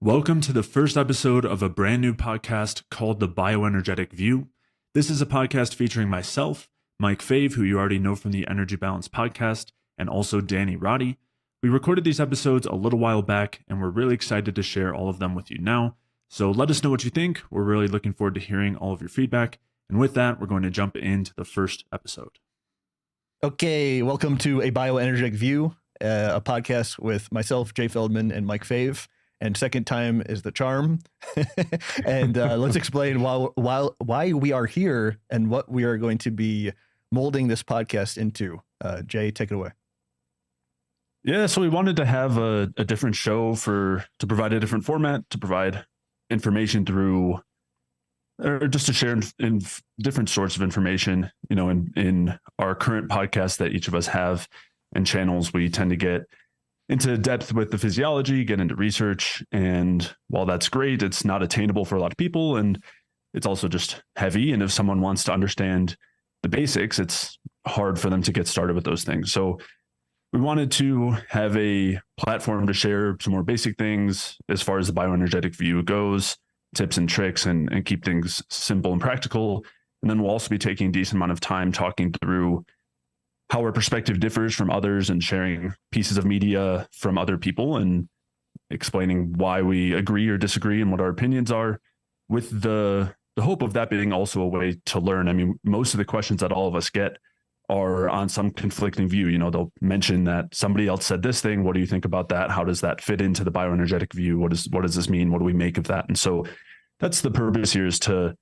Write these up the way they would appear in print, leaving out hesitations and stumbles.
Welcome to the first episode of a brand new podcast called The Bioenergetic View. This is a podcast featuring myself, Mike Fave, who you already know from the Energy Balance podcast, and also Danny Roddy. We recorded these episodes a little while back, and we're really excited to share all of them with you now. So let us know what you think. We're really looking forward to hearing all of your feedback. And with that, we're going to jump into the first episode. Okay, welcome to A Bioenergetic View, a podcast with myself, Jay Feldman, and Mike Fave. And second time is the charm. And let's explain why we are here and what we are going to be molding this podcast into. Jay, take it away. Yeah, so we wanted to have a different show to provide a different format, to provide information through, or just to share in different sorts of information. You know, in our current podcast that each of us have and channels, we tend to get into depth with the physiology, get into research. And while that's great, it's not attainable for a lot of people. And it's also just heavy. And if someone wants to understand the basics, it's hard for them to get started with those things. So we wanted to have a platform to share some more basic things as far as the bioenergetic view goes, tips and tricks, and keep things simple and practical. And then we'll also be taking a decent amount of time talking through how our perspective differs from others and sharing pieces of media from other people and explaining why we agree or disagree and what our opinions are, with the hope of that being also a way to learn. I mean, most of the questions that all of us get are on some conflicting view. You know, they'll mention that somebody else said this thing. What do you think about that? How does that fit into the bioenergetic view? What does this mean? What do we make of that? And so that's the purpose here, is to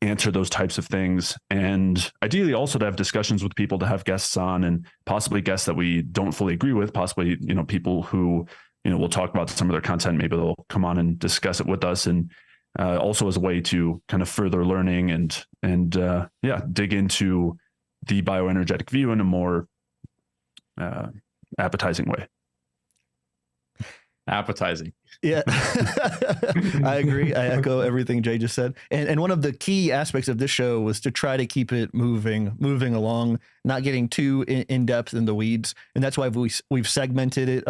answer those types of things, and ideally also to have discussions with people, to have guests on, and possibly guests that we don't fully agree with, possibly, you know, people who, you know, we'll talk about some of their content. Maybe they'll come on and discuss it with us, and also as a way to kind of further learning and dig into the bioenergetic view in a more appetizing way. Appetizing. Yeah, I agree. I echo everything Jay just said. And one of the key aspects of this show was to try to keep it moving along, not getting too in depth in the weeds. And that's why we've segmented it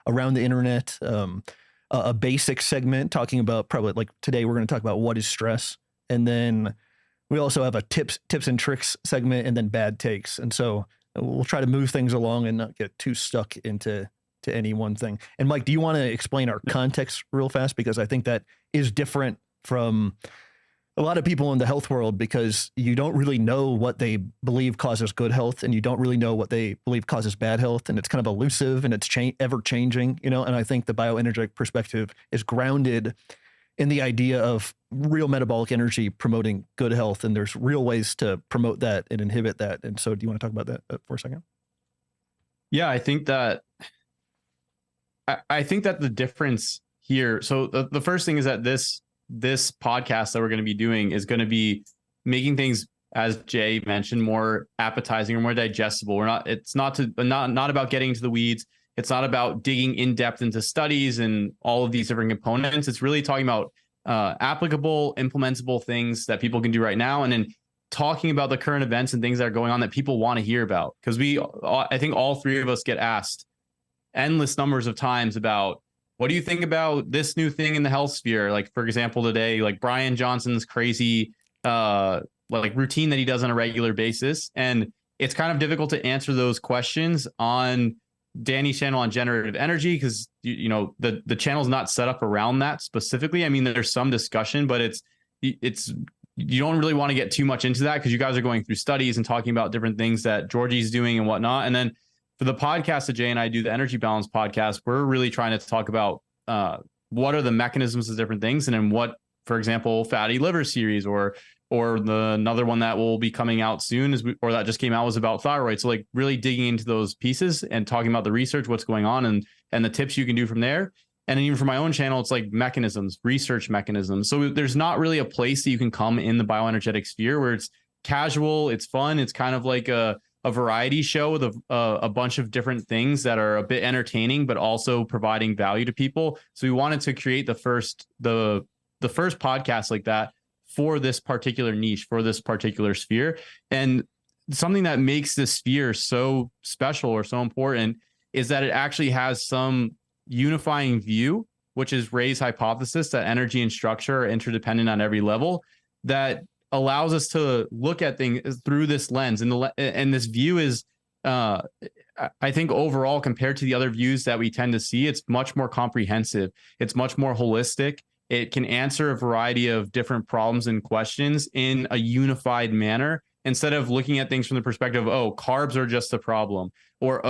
around the internet. A basic segment talking about, probably like today, we're going to talk about what is stress. And then we also have a tips and tricks segment, and then bad takes. And so we'll try to move things along and not get too stuck into any one thing. And Mike, do you want to explain our context real fast? Because I think that is different from a lot of people in the health world, because you don't really know what they believe causes good health, and you don't really know what they believe causes bad health. And it's kind of elusive, and it's ever changing, you know? And I think the bioenergetic perspective is grounded in the idea of real metabolic energy promoting good health. And there's real ways to promote that and inhibit that. And so do you want to talk about that for a second? Yeah, I think that the difference here. So the first thing is that this podcast that we're going to be doing is going to be making things, as Jay mentioned, more appetizing or more digestible. It's not about getting into the weeds. It's not about digging in depth into studies and all of these different components. It's really talking about applicable, implementable things that people can do right now, and then talking about the current events and things that are going on that people want to hear about. Because I think all three of us get asked endless numbers of times about, what do you think about this new thing in the health sphere? Like, for example, today, like Bryan Johnson's crazy routine that he does on a regular basis. And it's kind of difficult to answer those questions on Danny's channel on generative energy, because you know the channel's not set up around that specifically. I mean, there's some discussion, but it's you don't really want to get too much into that, because you guys are going through studies and talking about different things that Georgie's doing and whatnot. And then for the podcast that Jay and I do, the Energy Balance podcast, we're really trying to talk about what are the mechanisms of different things, and then what, for example, fatty liver series or another one that will be coming out soon or that just came out was about thyroid. So like really digging into those pieces and talking about the research, what's going on, and the tips you can do from there. And then even for my own channel, it's like mechanisms, research mechanisms. So there's not really a place that you can come in the bioenergetic sphere where it's casual, it's fun, it's kind of like a variety show with a bunch of different things that are a bit entertaining, but also providing value to people. So we wanted to create the first podcast like that for this particular niche, for this particular sphere. And something that makes this sphere so special or so important is that it actually has some unifying view which is Ray's hypothesis that energy and structure are interdependent on every level, that allows us to look at things through this lens. And this view is, I think overall, compared to the other views that we tend to see, it's much more comprehensive. It's much more holistic. It can answer a variety of different problems and questions in a unified manner, instead of looking at things from the perspective of, oh, carbs are just a problem, or,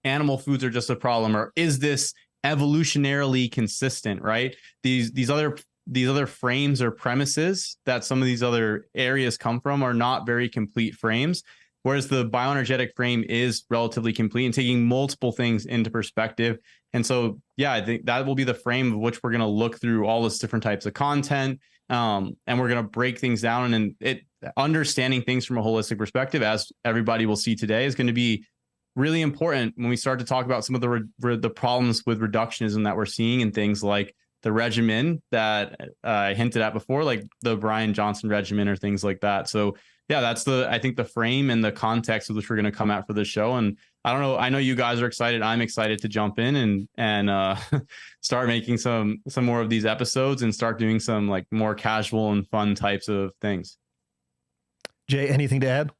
animal foods are just a problem, or is this evolutionarily consistent, right? These other frames or premises that some of these other areas come from are not very complete frames, whereas the bioenergetic frame is relatively complete and taking multiple things into perspective. And so, yeah, I think that will be the frame of which we're going to look through all this different types of content. And we're going to break things down, and understanding things from a holistic perspective, as everybody will see today, is going to be really important when we start to talk about some of the problems with reductionism that we're seeing in things like the regimen that I hinted at before, like the Bryan Johnson regimen or things like that. So yeah, that's I think the frame and the context of which we're going to come at for this show. And I don't know, I know you guys are excited. I'm excited to jump in and start making some more of these episodes and start doing some like more casual and fun types of things. Jay, anything to add?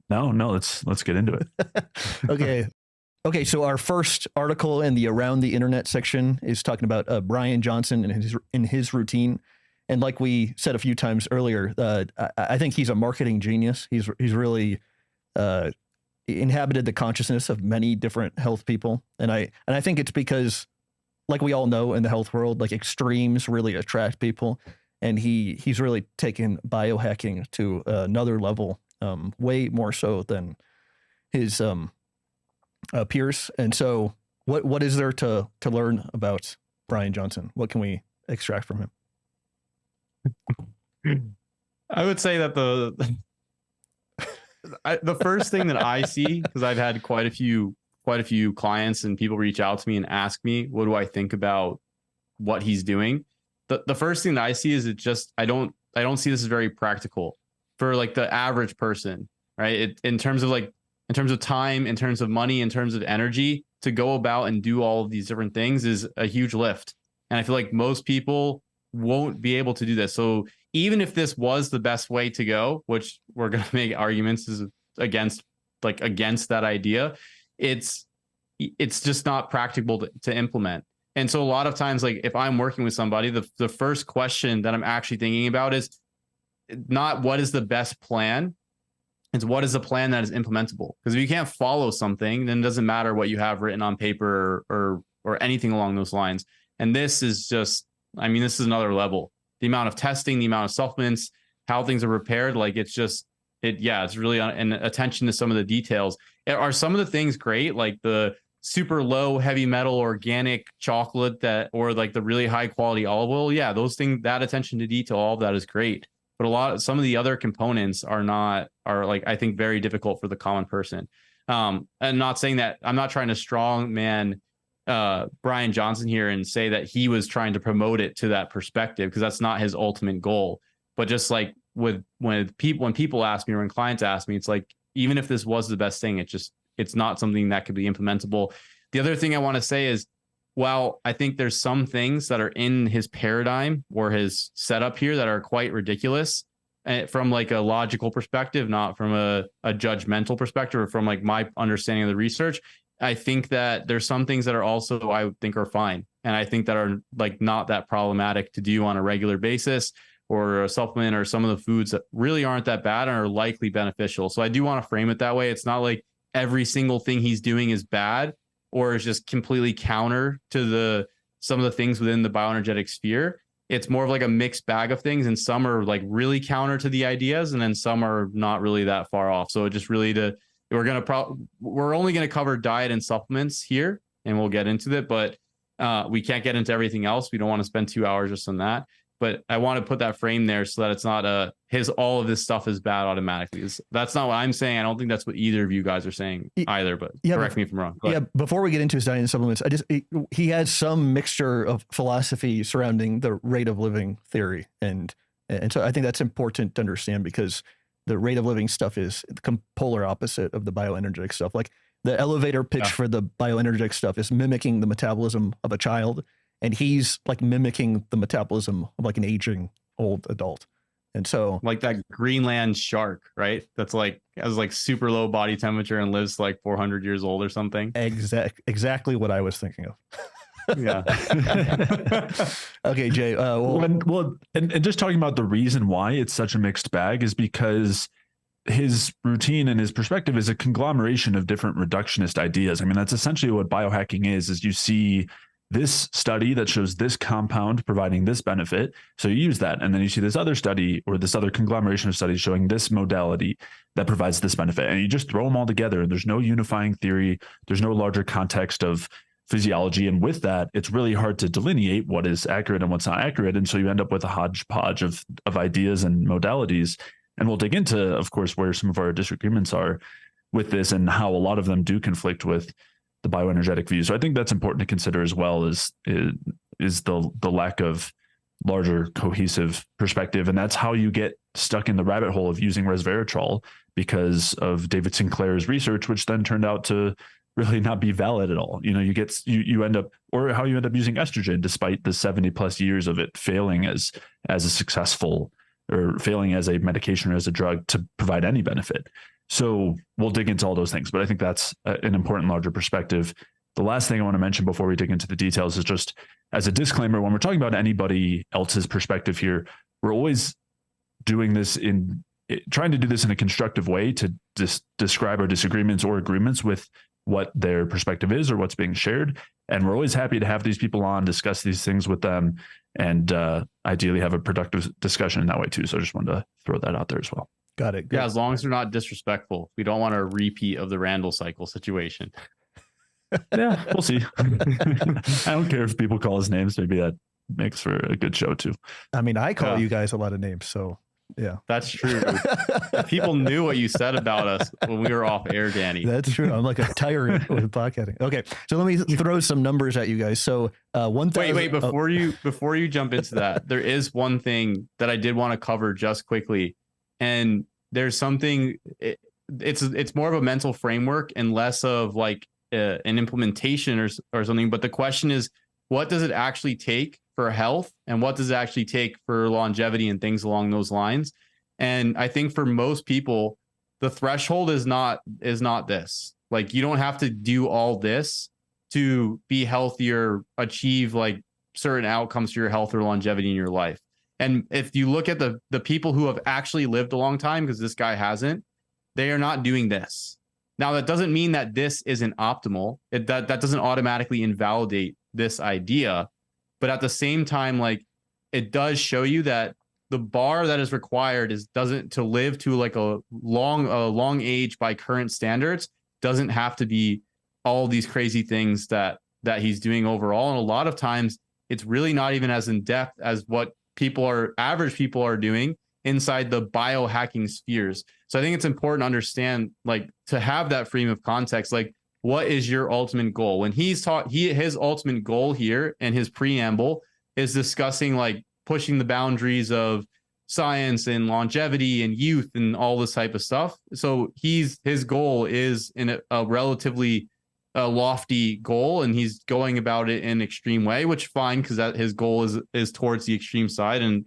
No, let's get into it. Okay. So our first article in the Around the Internet section is talking about Bryan Johnson and his routine. And like we said a few times earlier, I think he's a marketing genius. He's really inhabited the consciousness of many different health people. And I think it's because, like we all know in the health world, like extremes really attract people. And he's really taken biohacking to another level, way more so than his peers. And so what is there to learn about Bryan Johnson? What can we extract from him? I would say that the first thing that I see, because I've had quite a few clients and people reach out to me and ask me, what do I think about what he's doing? The first thing that I see is I don't see this as very practical for like the average person, right? In terms of time, in terms of money, in terms of energy, to go about and do all of these different things is a huge lift. And I feel like most people won't be able to do this. So even if this was the best way to go, which we're going to make arguments is against that idea, it's just not practical to implement. And so a lot of times, like if I'm working with somebody, the first question that I'm actually thinking about is not what is the best plan, it's what is the plan that is implementable. Because if you can't follow something, then it doesn't matter what you have written on paper or anything along those lines. And this is just, this is another level. The amount of testing, the amount of supplements, how things are prepared, like it's really an attention to some of the details. Are some of the things great, like the super low heavy metal organic chocolate or like the really high quality olive oil? Yeah, those things, that attention to detail, all of that is great. But some of the other components are like, I think, very difficult for the common person. And not saying that, I'm not trying to strong man Bryan Johnson here and say that he was trying to promote it to that perspective, because that's not his ultimate goal. But just like when people ask me, or when clients ask me, it's like, even if this was the best thing, it's not something that could be implementable. The other thing I want to say is, while I think there's some things that are in his paradigm or his setup here that are quite ridiculous from like a logical perspective, not from a judgmental perspective, or from like my understanding of the research, I think that there's some things that are also, I think, are fine. And I think that are like not that problematic to do on a regular basis, or a supplement, or some of the foods that really aren't that bad and are likely beneficial. So I do want to frame it that way. It's not like every single thing he's doing is bad, or is just completely counter to some of the things within the bioenergetic sphere. It's more of like a mixed bag of things, and some are like really counter to the ideas, and then some are not really that far off. So it just really we're only going to cover diet and supplements here, and we'll get into it, but we can't get into everything else. We don't want to spend 2 hours just on that. But I want to put that frame there so that it's not all of this stuff is bad automatically. That's not what I'm saying. I don't think that's what either of you guys are saying either, but correct me if I'm wrong. Yeah. Before we get into his diet and supplements, he has some mixture of philosophy surrounding the rate of living theory. And so I think that's important to understand, because the rate of living stuff is the polar opposite of the bioenergetic stuff. Like The elevator pitch for the bioenergetic stuff is mimicking the metabolism of a child. And he's like mimicking the metabolism of like an aging old adult. And so like that Greenland shark, right? That's like has like super low body temperature and lives like 400 years old or something. Exactly what I was thinking of. Yeah. Okay, Jay. And just talking about the reason why it's such a mixed bag is because his routine and his perspective is a conglomeration of different reductionist ideas. I mean, that's essentially what biohacking is you see this study that shows this compound providing this benefit. So you use that. And then you see this other study or this other conglomeration of studies showing this modality that provides this benefit. And you just throw them all together. And there's no unifying theory. There's no larger context of physiology. And with that, it's really hard to delineate what is accurate and what's not accurate. And so you end up with a hodgepodge of ideas and modalities. And we'll dig into, of course, where some of our disagreements are with this and how a lot of them do conflict with the bioenergetic view. So I think that's important to consider as well is the lack of larger cohesive perspective. And that's how you get stuck in the rabbit hole of using resveratrol because of David Sinclair's research, which then turned out to really not be valid at all. You know, you end up, or how you end up using estrogen despite the 70 plus years of it failing as a successful or failing as a medication or as a drug to provide any benefit. So we'll dig into all those things, but I think that's an important larger perspective. The last thing I want to mention before we dig into the details is just as a disclaimer, when we're talking about anybody else's perspective here, we're always doing this trying to do this in a constructive way to describe our disagreements or agreements with what their perspective is or what's being shared. And we're always happy to have these people on, discuss these things with them, and ideally have a productive discussion in that way too. So I just wanted to throw that out there as well. Got it. Good. Yeah, as long as they're not disrespectful. We don't want a repeat of the Randall cycle situation. Yeah, we'll see. I don't care if people call us names. Maybe that makes for a good show too. I mean, I call you guys a lot of names, so yeah. That's true. People knew what you said about us when we were off air, Danny. That's true. I'm like a tyrant with podcasting. Okay, so let me throw some numbers at you guys. So 1,000. Wait, before you jump into that, there is one thing that I did want to cover just quickly. And there's something, it's more of a mental framework and less of like an implementation or something. But the question is, what does it actually take for health? And what does it actually take for longevity and things along those lines? And I think for most people, the threshold is not this. Like, you don't have to do all this to be healthier, achieve like certain outcomes for your health or longevity in your life. And if you look at the people who have actually lived a long time, because this guy hasn't, they are not doing this. Now, that doesn't mean that this isn't optimal. That doesn't automatically invalidate this idea. But at the same time, like, it does show you that the bar that is required to live to like a long age by current standards doesn't have to be all these crazy things that he's doing overall. And a lot of times it's really not even as in depth as what average people are doing inside the biohacking spheres. So I think it's important to understand, like, to have that frame of context, like, what is your ultimate goal? When his ultimate goal here and his preamble is discussing like pushing the boundaries of science and longevity and youth and all this type of stuff. So his goal is in a relatively lofty goal, and he's going about it in an extreme way, which fine, because that his goal is towards the extreme side and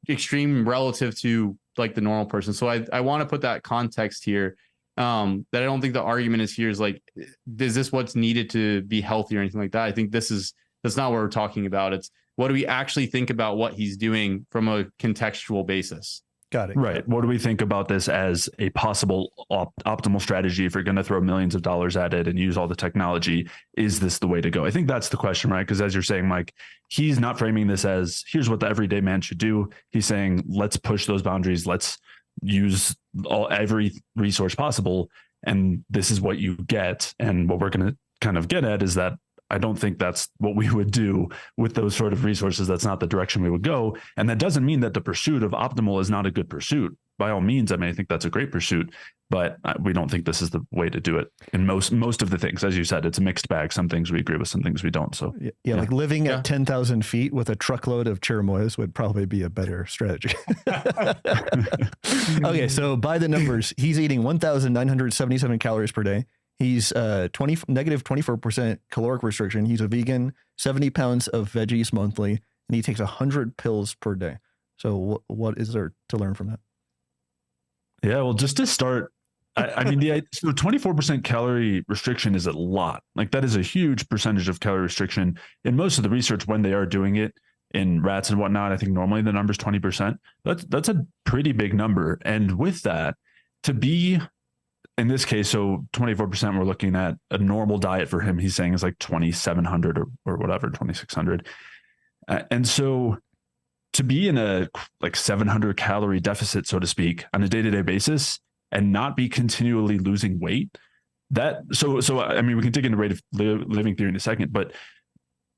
extreme relative to like the normal person. So I want to put that context here, that I don't think the argument is here is like, is this what's needed to be healthy or anything like that? I think that's not what we're talking about. It's what do we actually think about what he's doing from a contextual basis? Got it. Right. What do we think about this as a possible optimal strategy if you're going to throw millions of dollars at it and use all the technology? Is this the way to go? I think that's the question, right? Because as you're saying, Mike, he's not framing this as here's what the everyday man should do. He's saying, let's push those boundaries. Let's use every resource possible. And this is what you get. And what we're going to kind of get at is that I don't think that's what we would do with those sort of resources. That's not the direction we would go. And that doesn't mean that the pursuit of optimal is not a good pursuit. By all means, I mean, I think that's a great pursuit, but we don't think this is the way to do it. And most of the things, as you said, it's a mixed bag. Some things we agree with, some things we don't. So yeah. Like living at 10,000 feet with a truckload of cherimoyas would probably be a better strategy. Okay. So by the numbers, he's eating 1,977 calories per day. He's negative 24% caloric restriction. He's a vegan, 70 pounds of veggies monthly, and he takes 100 pills per day. So what is there to learn from that? Yeah, well, just to start, I mean, so 24% calorie restriction is a lot. Like that is a huge percentage of calorie restriction in most of the research when they are doing it in rats and whatnot. I think normally the number is 20%. That's a pretty big number. And with that, to be in this case, so 24%, we're looking at a normal diet for him. He's saying is like 2,700 or whatever, 2,600. And so to be in a like 700 calorie deficit, so to speak, on a day-to-day basis and not be continually losing weight, so I mean, we can dig into rate of living theory in a second, but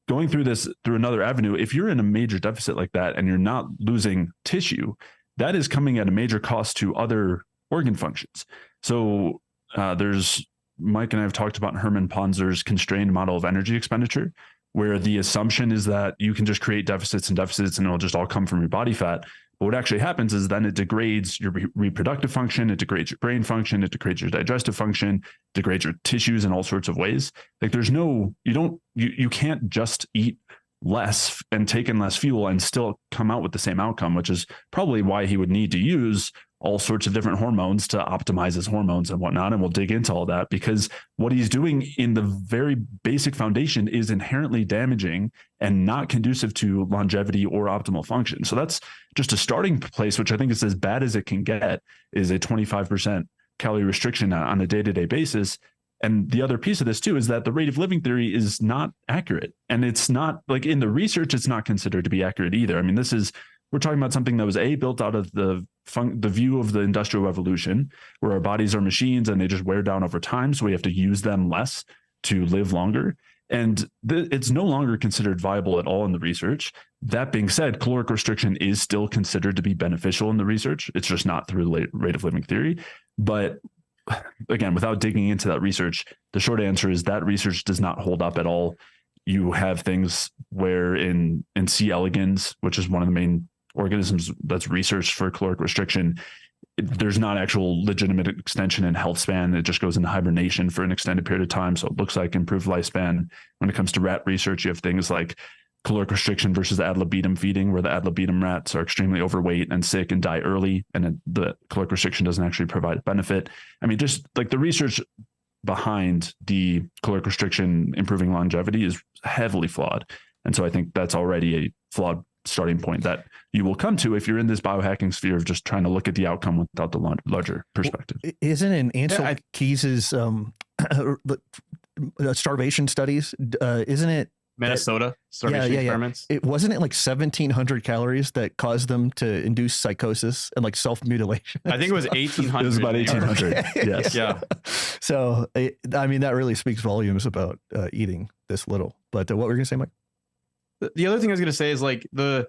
going through this through another avenue, if you're in a major deficit like that and you're not losing tissue, that is coming at a major cost to other organ functions. So there's Mike and I have talked about Herman Ponzer's constrained model of energy expenditure, where the assumption is that you can just create deficits and it'll just all come from your body fat. But what actually happens is then it degrades your reproductive function, it degrades your brain function, it degrades your digestive function, degrades your tissues in all sorts of ways. Like you can't just eat less and take in less fuel and still come out with the same outcome, which is probably why he would need to use all sorts of different hormones to optimize his hormones and whatnot. And we'll dig into all that, because what he's doing in the very basic foundation is inherently damaging and not conducive to longevity or optimal function. So that's just a starting place, which I think is as bad as it can get, is a 25% calorie restriction on a day-to-day basis. And the other piece of this too is that the rate of living theory is not accurate. And it's not like in the research, it's not considered to be accurate either. I mean, we're talking about something that was built out of the view of the Industrial Revolution, where our bodies are machines and they just wear down over time. So we have to use them less to live longer. And it's no longer considered viable at all in the research. That being said, caloric restriction is still considered to be beneficial in the research. It's just not through the rate of living theory. But again, without digging into that research, the short answer is that research does not hold up at all. You have things where in C. elegans, which is one of the main organisms that's researched for caloric restriction, there's not actual legitimate extension in health span. It just goes into hibernation for an extended period of time. So it looks like improved lifespan. When it comes to rat research, you have things like caloric restriction versus ad libitum feeding, where the ad libitum rats are extremely overweight and sick and die early, and the caloric restriction doesn't actually provide benefit. I mean, just like the research behind the caloric restriction improving longevity is heavily flawed. And so I think that's already a flawed starting point that you will come to if you're in this biohacking sphere of just trying to look at the outcome without the larger perspective. Isn't in Ansel Keys's starvation studies, isn't it Minnesota starvation experiments? It wasn't it like 1,700 calories that caused them to induce psychosis and like self-mutilation? I think it was 1,800. It was about 1,800. Yes. Yeah. So, I mean, that really speaks volumes about eating this little. But what were you going to say, Mike? The other thing I was going to say is like the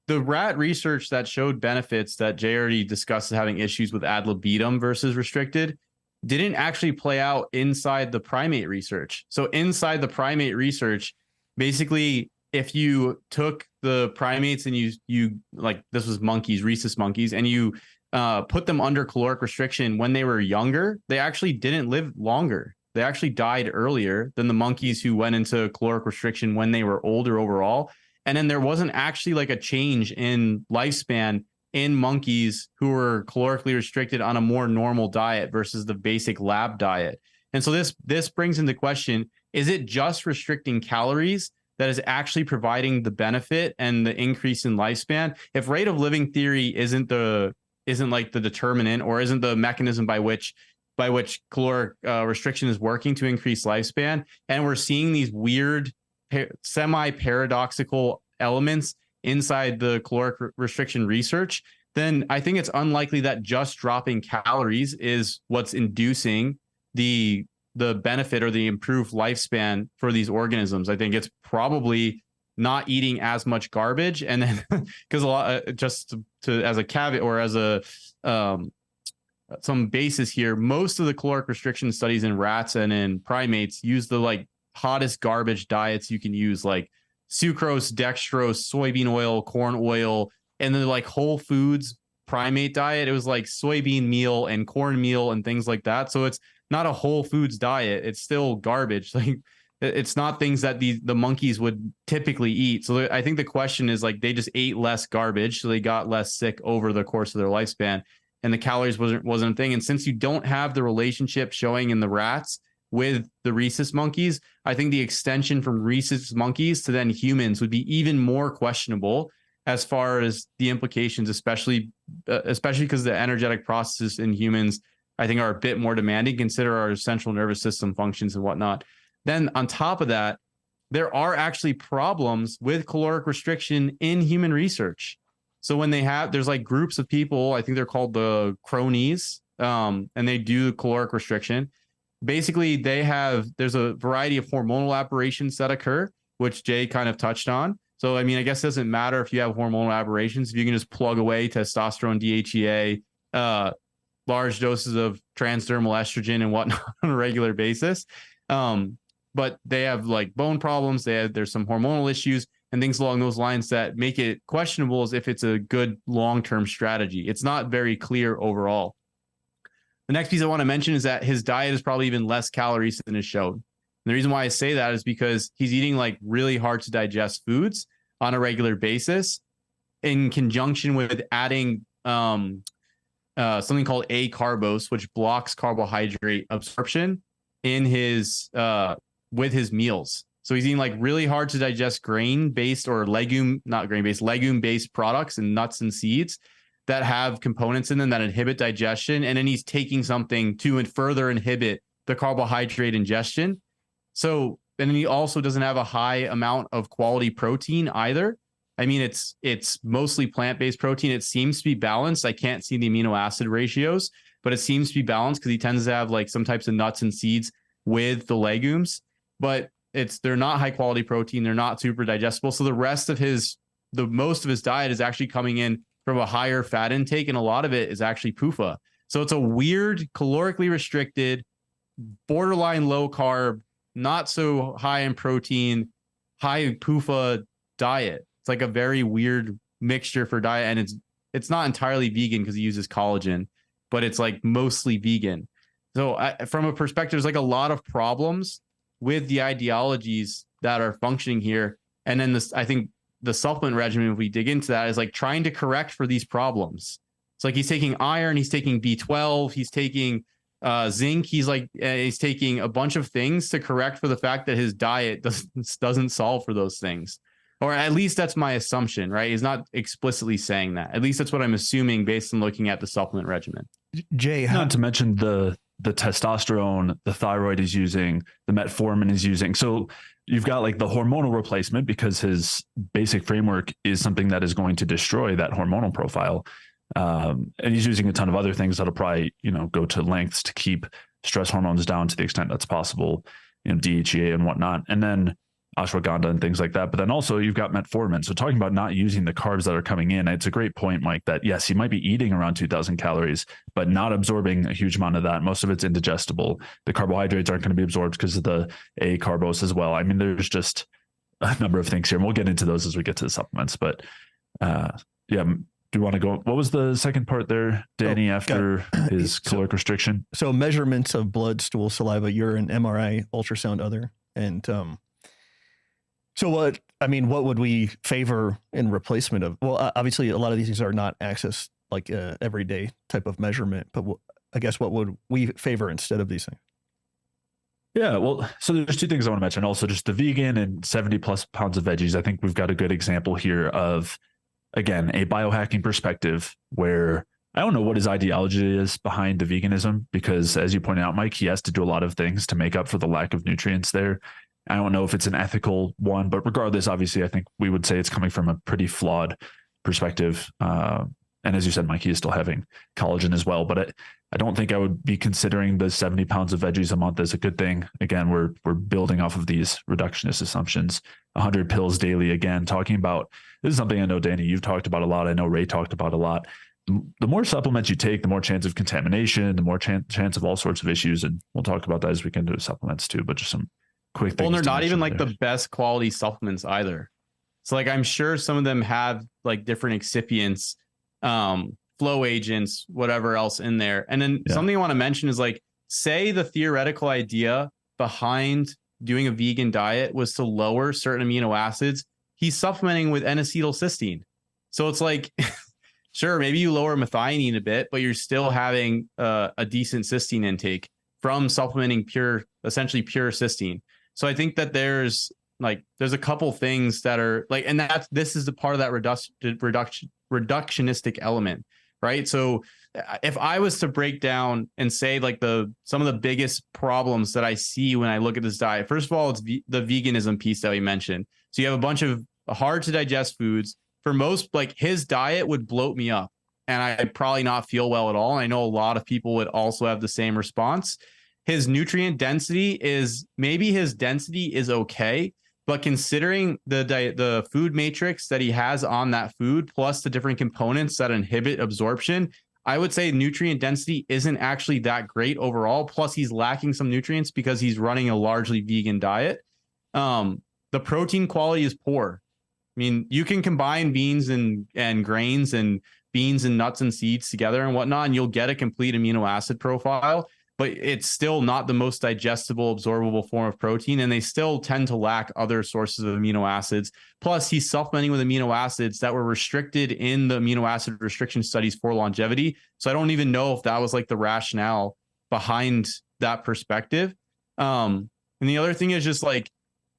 rat research that showed benefits that Jay already discussed as having issues with ad libitum versus restricted didn't actually play out inside the primate research. So inside the primate research, basically, if you took the primates and you like, this was monkeys, rhesus monkeys, and you put them under caloric restriction when they were younger, they actually didn't live longer. They actually died earlier than the monkeys who went into caloric restriction when they were older overall. And then there wasn't actually like a change in lifespan in monkeys who were calorically restricted on a more normal diet versus the basic lab diet. And so this brings into question, is it just restricting calories that is actually providing the benefit and the increase in lifespan? If rate of living theory isn't like the determinant or isn't the mechanism by which caloric restriction is working to increase lifespan, and we're seeing these weird semi-paradoxical elements inside the caloric restriction research, then I think it's unlikely that just dropping calories is what's inducing the benefit or the improved lifespan for these organisms. I think it's probably not eating as much garbage, and then because a lot just to as a caveat or as a some basis here, most of the caloric restriction studies in rats and in primates use the like hottest garbage diets you can use, like sucrose, dextrose, soybean oil, corn oil, and then like Whole Foods primate diet. It was like soybean meal and corn meal and things like that. So it's not a whole foods diet. It's still garbage. Like it's not things that the monkeys would typically eat. So I think the question is like they just ate less garbage, so they got less sick over the course of their lifespan, and the calories wasn't a thing. And since you don't have the relationship showing in the rats with the rhesus monkeys, I think the extension from rhesus monkeys to then humans would be even more questionable as far as the implications, especially because the energetic processes in humans, I think, are a bit more demanding. Consider our central nervous system functions and whatnot. Then on top of that, there are actually problems with caloric restriction in human research. So when there's like groups of people, I think they're called the cronies, and they do caloric restriction. Basically, there's a variety of hormonal aberrations that occur, which Jay kind of touched on. So, I mean, I guess it doesn't matter if you have hormonal aberrations, if you can just plug away testosterone, DHEA, large doses of transdermal estrogen and whatnot on a regular basis. But they have like bone problems. There's some hormonal issues and things along those lines that make it questionable as if it's a good long-term strategy. It's not very clear overall. The next piece I want to mention is that his diet is probably even less calories than is shown. And the reason why I say that is because he's eating like really hard to digest foods on a regular basis in conjunction with adding something called acarbose, which blocks carbohydrate absorption in his with his meals. So he's eating like really hard to digest grain-based or legume-based products and nuts and seeds that have components in them that inhibit digestion. And then he's taking something to further inhibit the carbohydrate ingestion. So, and then he also doesn't have a high amount of quality protein either. I mean, it's mostly plant-based protein. It seems to be balanced. I can't see the amino acid ratios, but it seems to be balanced because he tends to have like some types of nuts and seeds with the legumes, but they're not high quality protein. They're not super digestible. So most of his diet is actually coming in from a higher fat intake, and a lot of it is actually PUFA. So it's a weird, calorically restricted, borderline low carb, not so high in protein, high PUFA diet. It's like a very weird mixture for diet, and it's not entirely vegan because he uses collagen, but it's like mostly vegan. So from a perspective, there's like a lot of problems with the ideologies that are functioning here. And then I think the supplement regimen, if we dig into that, is like trying to correct for these problems. It's like he's taking iron, he's taking B12, he's taking zinc, he's taking a bunch of things to correct for the fact that his diet doesn't solve for those things. Or at least that's my assumption, right? He's not explicitly saying that. At least that's what I'm assuming based on looking at the supplement regimen. Jay, not to mention the testosterone, the thyroid is using, the metformin is using. So you've got like the hormonal replacement because his basic framework is something that is going to destroy that hormonal profile. And he's using a ton of other things that'll probably, go to lengths to keep stress hormones down to the extent that's possible, DHEA and whatnot. And then ashwagandha and things like that. But then also you've got metformin. So talking about not using the carbs that are coming in, it's a great point, Mike, that yes, he might be eating around 2000 calories, but not absorbing a huge amount of that. Most of it's indigestible. The carbohydrates aren't going to be absorbed because of the acarbose as well. I mean, there's just a number of things here, and we'll get into those as we get to the supplements. But yeah, do you want to go? What was the second part there, Danny, after his caloric restriction? So measurements of blood, stool, saliva, urine, MRI, ultrasound, other, and so what would we favor in replacement of? Well, obviously a lot of these things are not accessed like everyday type of measurement, but I guess what would we favor instead of these things? Yeah, well, so there's two things I want to mention. Also, just the vegan and 70 plus pounds of veggies. I think we've got a good example here of, again, a biohacking perspective where I don't know what his ideology is behind the veganism, because as you pointed out, Mike, he has to do a lot of things to make up for the lack of nutrients there. I don't know if it's an ethical one, but regardless, obviously, I think we would say it's coming from a pretty flawed perspective. And as you said, Mike, he is still having collagen as well. But I don't think I would be considering the 70 pounds of veggies a month as a good thing. Again, we're building off of these reductionist assumptions. 100 pills daily, again, talking about, this is something I know, Danny, you've talked about a lot. I know Ray talked about a lot. The more supplements you take, the more chance of contamination, the more chance of all sorts of issues. And we'll talk about that as we get into supplements too, but just some quick things. Well, they're not even like the best quality supplements either. So like, I'm sure some of them have like different excipients, flow agents, whatever else in there. And then something I want to mention is like, say the theoretical idea behind doing a vegan diet was to lower certain amino acids, he's supplementing with N-acetylcysteine. So it's like, sure, maybe you lower methionine a bit, but you're still having a decent cysteine intake from supplementing essentially pure cysteine. So I think that there's a couple things that are like, and this is the part of that reductionistic element, right? So if I was to break down and say like some of the biggest problems that I see when I look at this diet, first of all, it's the veganism piece that we mentioned. So you have a bunch of hard to digest foods. For most, like his diet would bloat me up and I'd probably not feel well at all. And I know a lot of people would also have the same response. His nutrient density is okay, but considering the food matrix that he has on that food, plus the different components that inhibit absorption, I would say nutrient density isn't actually that great overall. Plus he's lacking some nutrients because he's running a largely vegan diet. The protein quality is poor. I mean, you can combine beans and grains and beans and nuts and seeds together and whatnot, and you'll get a complete amino acid profile, but it's still not the most digestible, absorbable form of protein. And they still tend to lack other sources of amino acids. Plus he's supplementing with amino acids that were restricted in the amino acid restriction studies for longevity. So I don't even know if that was like the rationale behind that perspective. And the other thing is just like,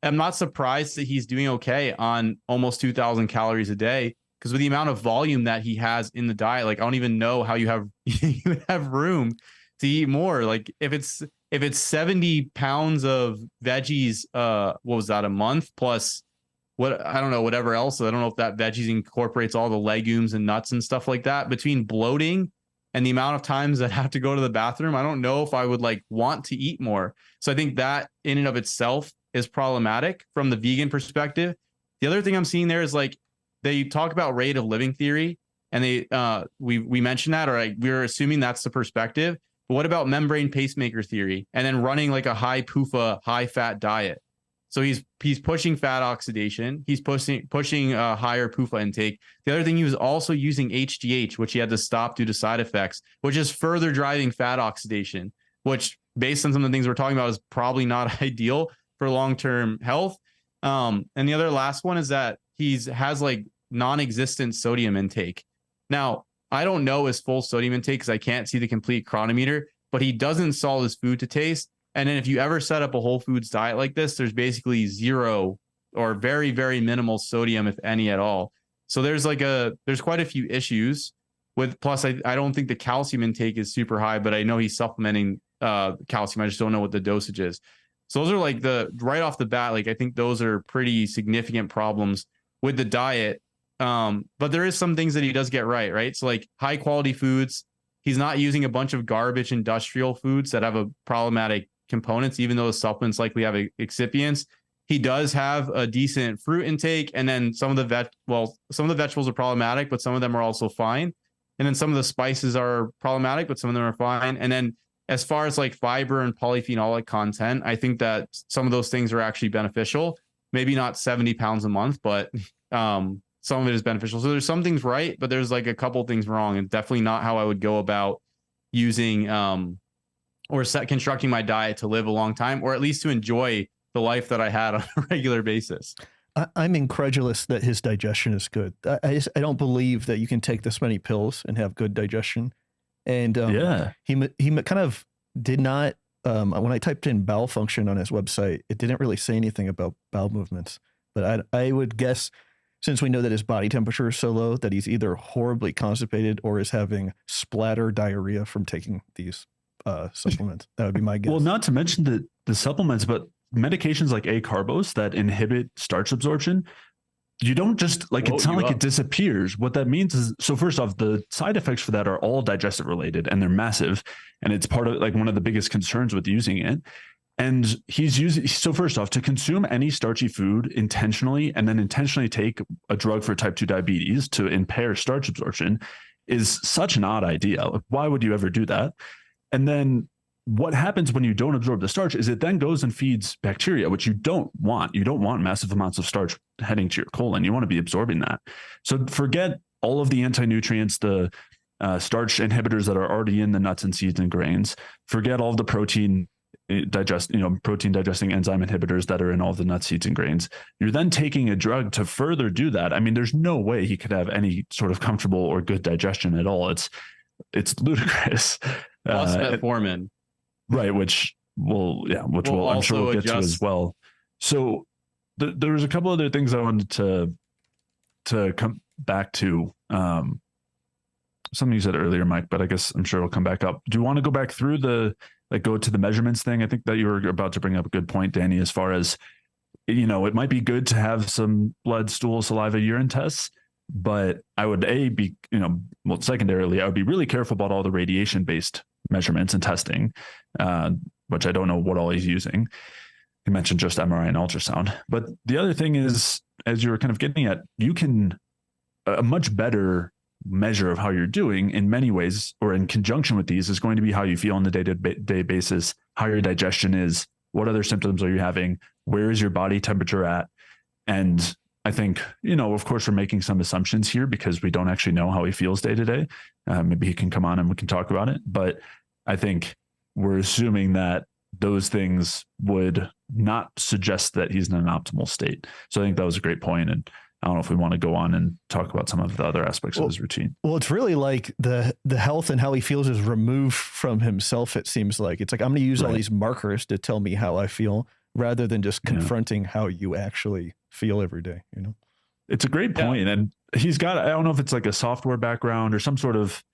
I'm not surprised that he's doing okay on almost 2,000 calories a day, because with the amount of volume that he has in the diet, like I don't even know how you have room to eat more. Like if it's 70 pounds of veggies, what was that, a month plus I don't know, whatever else. I don't know if that veggies incorporates all the legumes and nuts and stuff like that. Between bloating and the amount of times that I have to go to the bathroom, I don't know if I would like want to eat more. So I think that in and of itself is problematic from the vegan perspective. The other thing I'm seeing there is like they talk about rate of living theory, and we mentioned that, or we're assuming that's the perspective. But what about membrane pacemaker theory and then running like a high PUFA, high fat diet? So he's pushing fat oxidation. He's pushing higher PUFA intake. The other thing, he was also using HGH, which he had to stop due to side effects, which is further driving fat oxidation, which based on some of the things we're talking about is probably not ideal for long-term health. And the other last one is that has like non-existent sodium intake. Now, I don't know his full sodium intake because I can't see the complete chronometer, but he doesn't salt his food to taste. And then if you ever set up a whole foods diet like this, there's basically zero or very, very minimal sodium, if any at all. So there's quite a few issues with, plus I don't think the calcium intake is super high, but I know he's supplementing calcium. I just don't know what the dosage is. So those are like right off the bat, like I think those are pretty significant problems with the diet. But there is some things that he does get right? So like high quality foods, he's not using a bunch of garbage industrial foods that have a problematic components, even though the supplements likely have excipients. He does have a decent fruit intake, and then some of the vegetables are problematic, but some of them are also fine. And then some of the spices are problematic, but some of them are fine. And then as far as like fiber and polyphenolic content, I think that some of those things are actually beneficial. Maybe not 70 pounds a month, but some of it is beneficial. So there's some things right, but there's like a couple things wrong, and definitely not how I would go about using constructing my diet to live a long time, or at least to enjoy the life that I had on a regular basis. I'm incredulous that his digestion is good. I don't believe that you can take this many pills and have good digestion. And he kind of did not, when I typed in bowel function on his website, it didn't really say anything about bowel movements. But I would guess, since we know that his body temperature is so low, that he's either horribly constipated or is having splatter diarrhea from taking these supplements. That would be my guess. Well, not to mention the supplements, but medications like acarbose that inhibit starch absorption, you don't just like, it's not like it disappears. What that means is, so first off, the side effects for that are all digestive related, and they're massive. And it's part of like one of the biggest concerns with using it. And so first off, to consume any starchy food intentionally and then intentionally take a drug for type 2 diabetes to impair starch absorption is such an odd idea. Like, why would you ever do that? And then what happens when you don't absorb the starch is it then goes and feeds bacteria, which you don't want. You don't want massive amounts of starch heading to your colon. You want to be absorbing that. So forget all of the anti-nutrients, the starch inhibitors that are already in the nuts and seeds and grains. Forget all the protein digesting enzyme inhibitors that are in all the nuts, seeds, and grains. You're then taking a drug to further do that. I mean, there's no way he could have any sort of comfortable or good digestion at all. It's ludicrous. Plus metformin. Right, which I'm sure we'll get to as well. So there was a couple other things I wanted to come back to. Something you said earlier, Mike, but I guess I'm sure it'll come back up. Do you want to go back through go to the measurements thing? I think that you were about to bring up a good point, Danny, as far as, it might be good to have some blood, stool, saliva, urine tests, but I would secondarily, I would be really careful about all the radiation-based measurements and testing, which I don't know what all he's using. You mentioned just MRI and ultrasound. But the other thing is, as you were kind of getting at, a much better measure of how you're doing in many ways, or in conjunction with these, is going to be how you feel on the day-to-day basis, how your digestion is, what other symptoms are you having, where is your body temperature at? And I think, of course, we're making some assumptions here because we don't actually know how he feels day to day. Maybe he can come on and we can talk about it. But I think we're assuming that those things would not suggest that he's in an optimal state. So I think that was a great point. And I don't know if we want to go on and talk about some of the other aspects of his routine. Well, it's really like the health and how he feels is removed from himself. It seems like it's like, I'm going to use all these markers to tell me how I feel rather than just confronting how you actually feel every day. It's a great point. And he's got, I don't know if it's like a software background or some sort of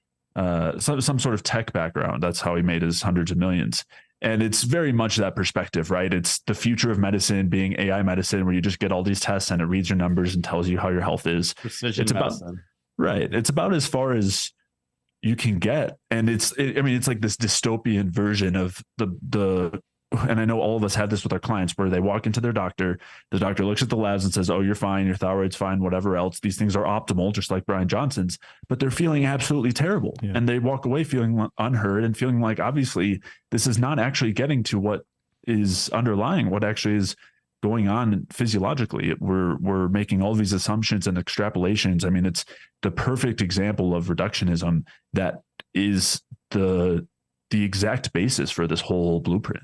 tech background. That's how he made his hundreds of millions. And it's very much that perspective, right? It's the future of medicine being AI medicine, where you just get all these tests and it reads your numbers and tells you how your health is. Precision medicine. It's about as far as you can get. And it's like this dystopian version of and I know all of us have this with our clients, where they walk into their doctor, the doctor looks at the labs and says, oh, you're fine, your thyroid's fine, whatever else. These things are optimal, just like Bryan Johnson's, but they're feeling absolutely terrible. Yeah. And they walk away feeling unheard and feeling like, obviously, this is not actually getting to what is underlying, what actually is going on physiologically. We're making all these assumptions and extrapolations. I mean, it's the perfect example of reductionism that is the exact basis for this whole blueprint.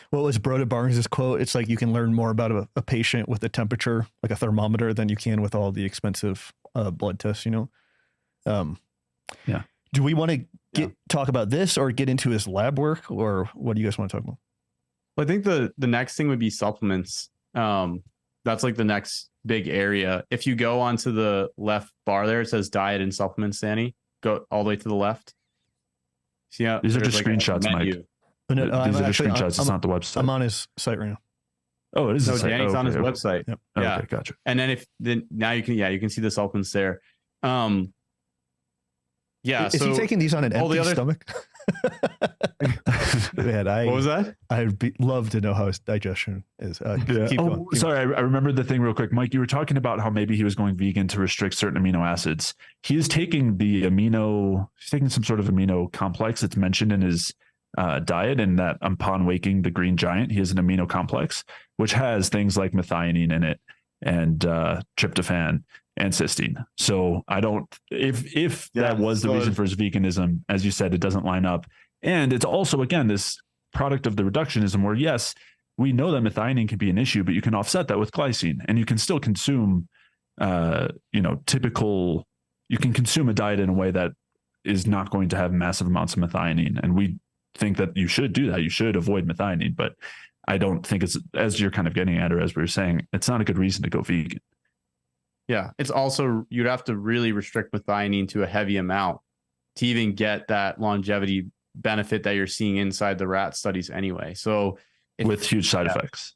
What was Broda Barnes' quote? It's like, you can learn more about a patient with a temperature, like a thermometer, than you can with all the expensive blood tests, Do we want to talk about this or get into his lab work, or what do you guys want to talk about? Well, I think the next thing would be supplements. That's like the next big area. If you go onto the left bar there, it says diet and supplements, Danny. Go all the way to the left. See how these are just screenshots, Mike. No, these are just screenshots. It's not the website. I'm on his site right now. Oh, it is. No, Danny's on his website. Yep. Yeah, okay, gotcha. And then now you can see the supplements there. Is he taking these on an empty stomach? Man, what was that? I'd love to know how his digestion is. Keep going. Sorry, I remembered the thing real quick. Mike, you were talking about how maybe he was going vegan to restrict certain amino acids. He is taking he's taking some sort of amino complex that's mentioned in his diet, and that upon waking the green giant, he has an amino complex which has things like methionine in it and tryptophan and cysteine. So I don't, if that was the reason for his veganism, as you said, it doesn't line up. And it's also, again, this product of the reductionism where, yes, we know that methionine can be an issue, but you can offset that with glycine, and you can still consume, you can consume a diet in a way that is not going to have massive amounts of methionine. And we think that you should do that. You should avoid methionine, but I don't think it's, as you're kind of getting at, or as we were saying, it's not a good reason to go vegan. Yeah. It's also, you'd have to really restrict methionine to a heavy amount to even get that longevity benefit that you're seeing inside the rat studies anyway. So with huge side effects.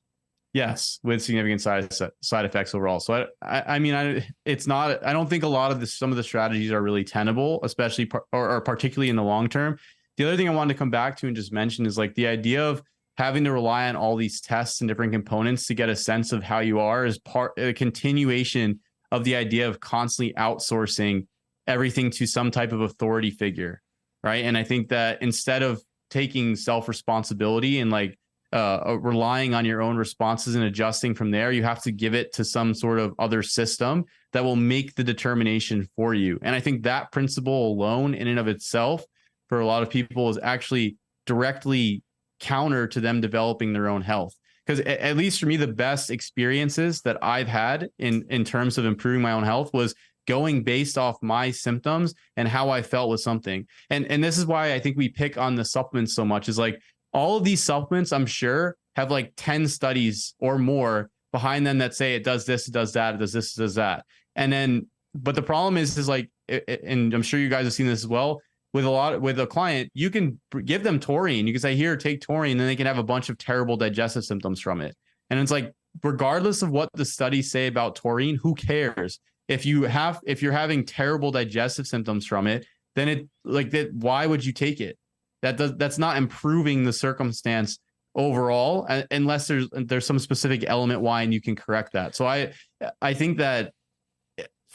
Yes. With significant side effects overall. So I don't think a lot of some of the strategies are really tenable, especially or particularly in the long term. The other thing I wanted to come back to and just mention is like the idea of having to rely on all these tests and different components to get a sense of how you are is a continuation of the idea of constantly outsourcing everything to some type of authority figure. Right. And I think that instead of taking self-responsibility and like relying on your own responses and adjusting from there. You have to give it to some sort of other system that will make the determination for you. And I think that principle alone in and of itself for a lot of people is actually directly counter to them developing their own health. Because at least for me, the best experiences that I've had in terms of improving my own health was going based off my symptoms and how I felt with something. And this is why I think we pick on the supplements so much, is like all of these supplements, I'm sure, have like 10 studies or more behind them that say it does this, it does that, it does this, it does that. And then, but the problem is like, and I'm sure you guys have seen this as well, with a client, you can give them taurine. You can say, here, take taurine, and then they can have a bunch of terrible digestive symptoms from it. And it's like, regardless of what the studies say about taurine, who cares? If you're having terrible digestive symptoms from it, then why would you take it? That's not improving the circumstance overall, unless there's some specific element why, and you can correct that. So I think that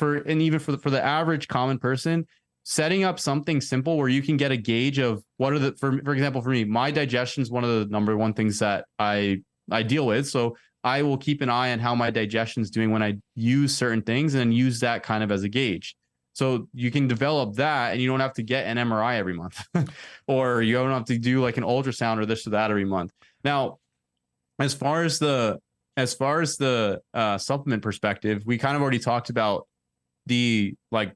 even for the average common person, setting up something simple where you can get a gauge of what are for example, for me, my digestion is one of the number one things that I deal with. So I will keep an eye on how my digestion is doing when I use certain things, and then use that kind of as a gauge. So you can develop that, and you don't have to get an MRI every month or you don't have to do like an ultrasound or this or that every month. Now, as far as the supplement perspective, we kind of already talked about the like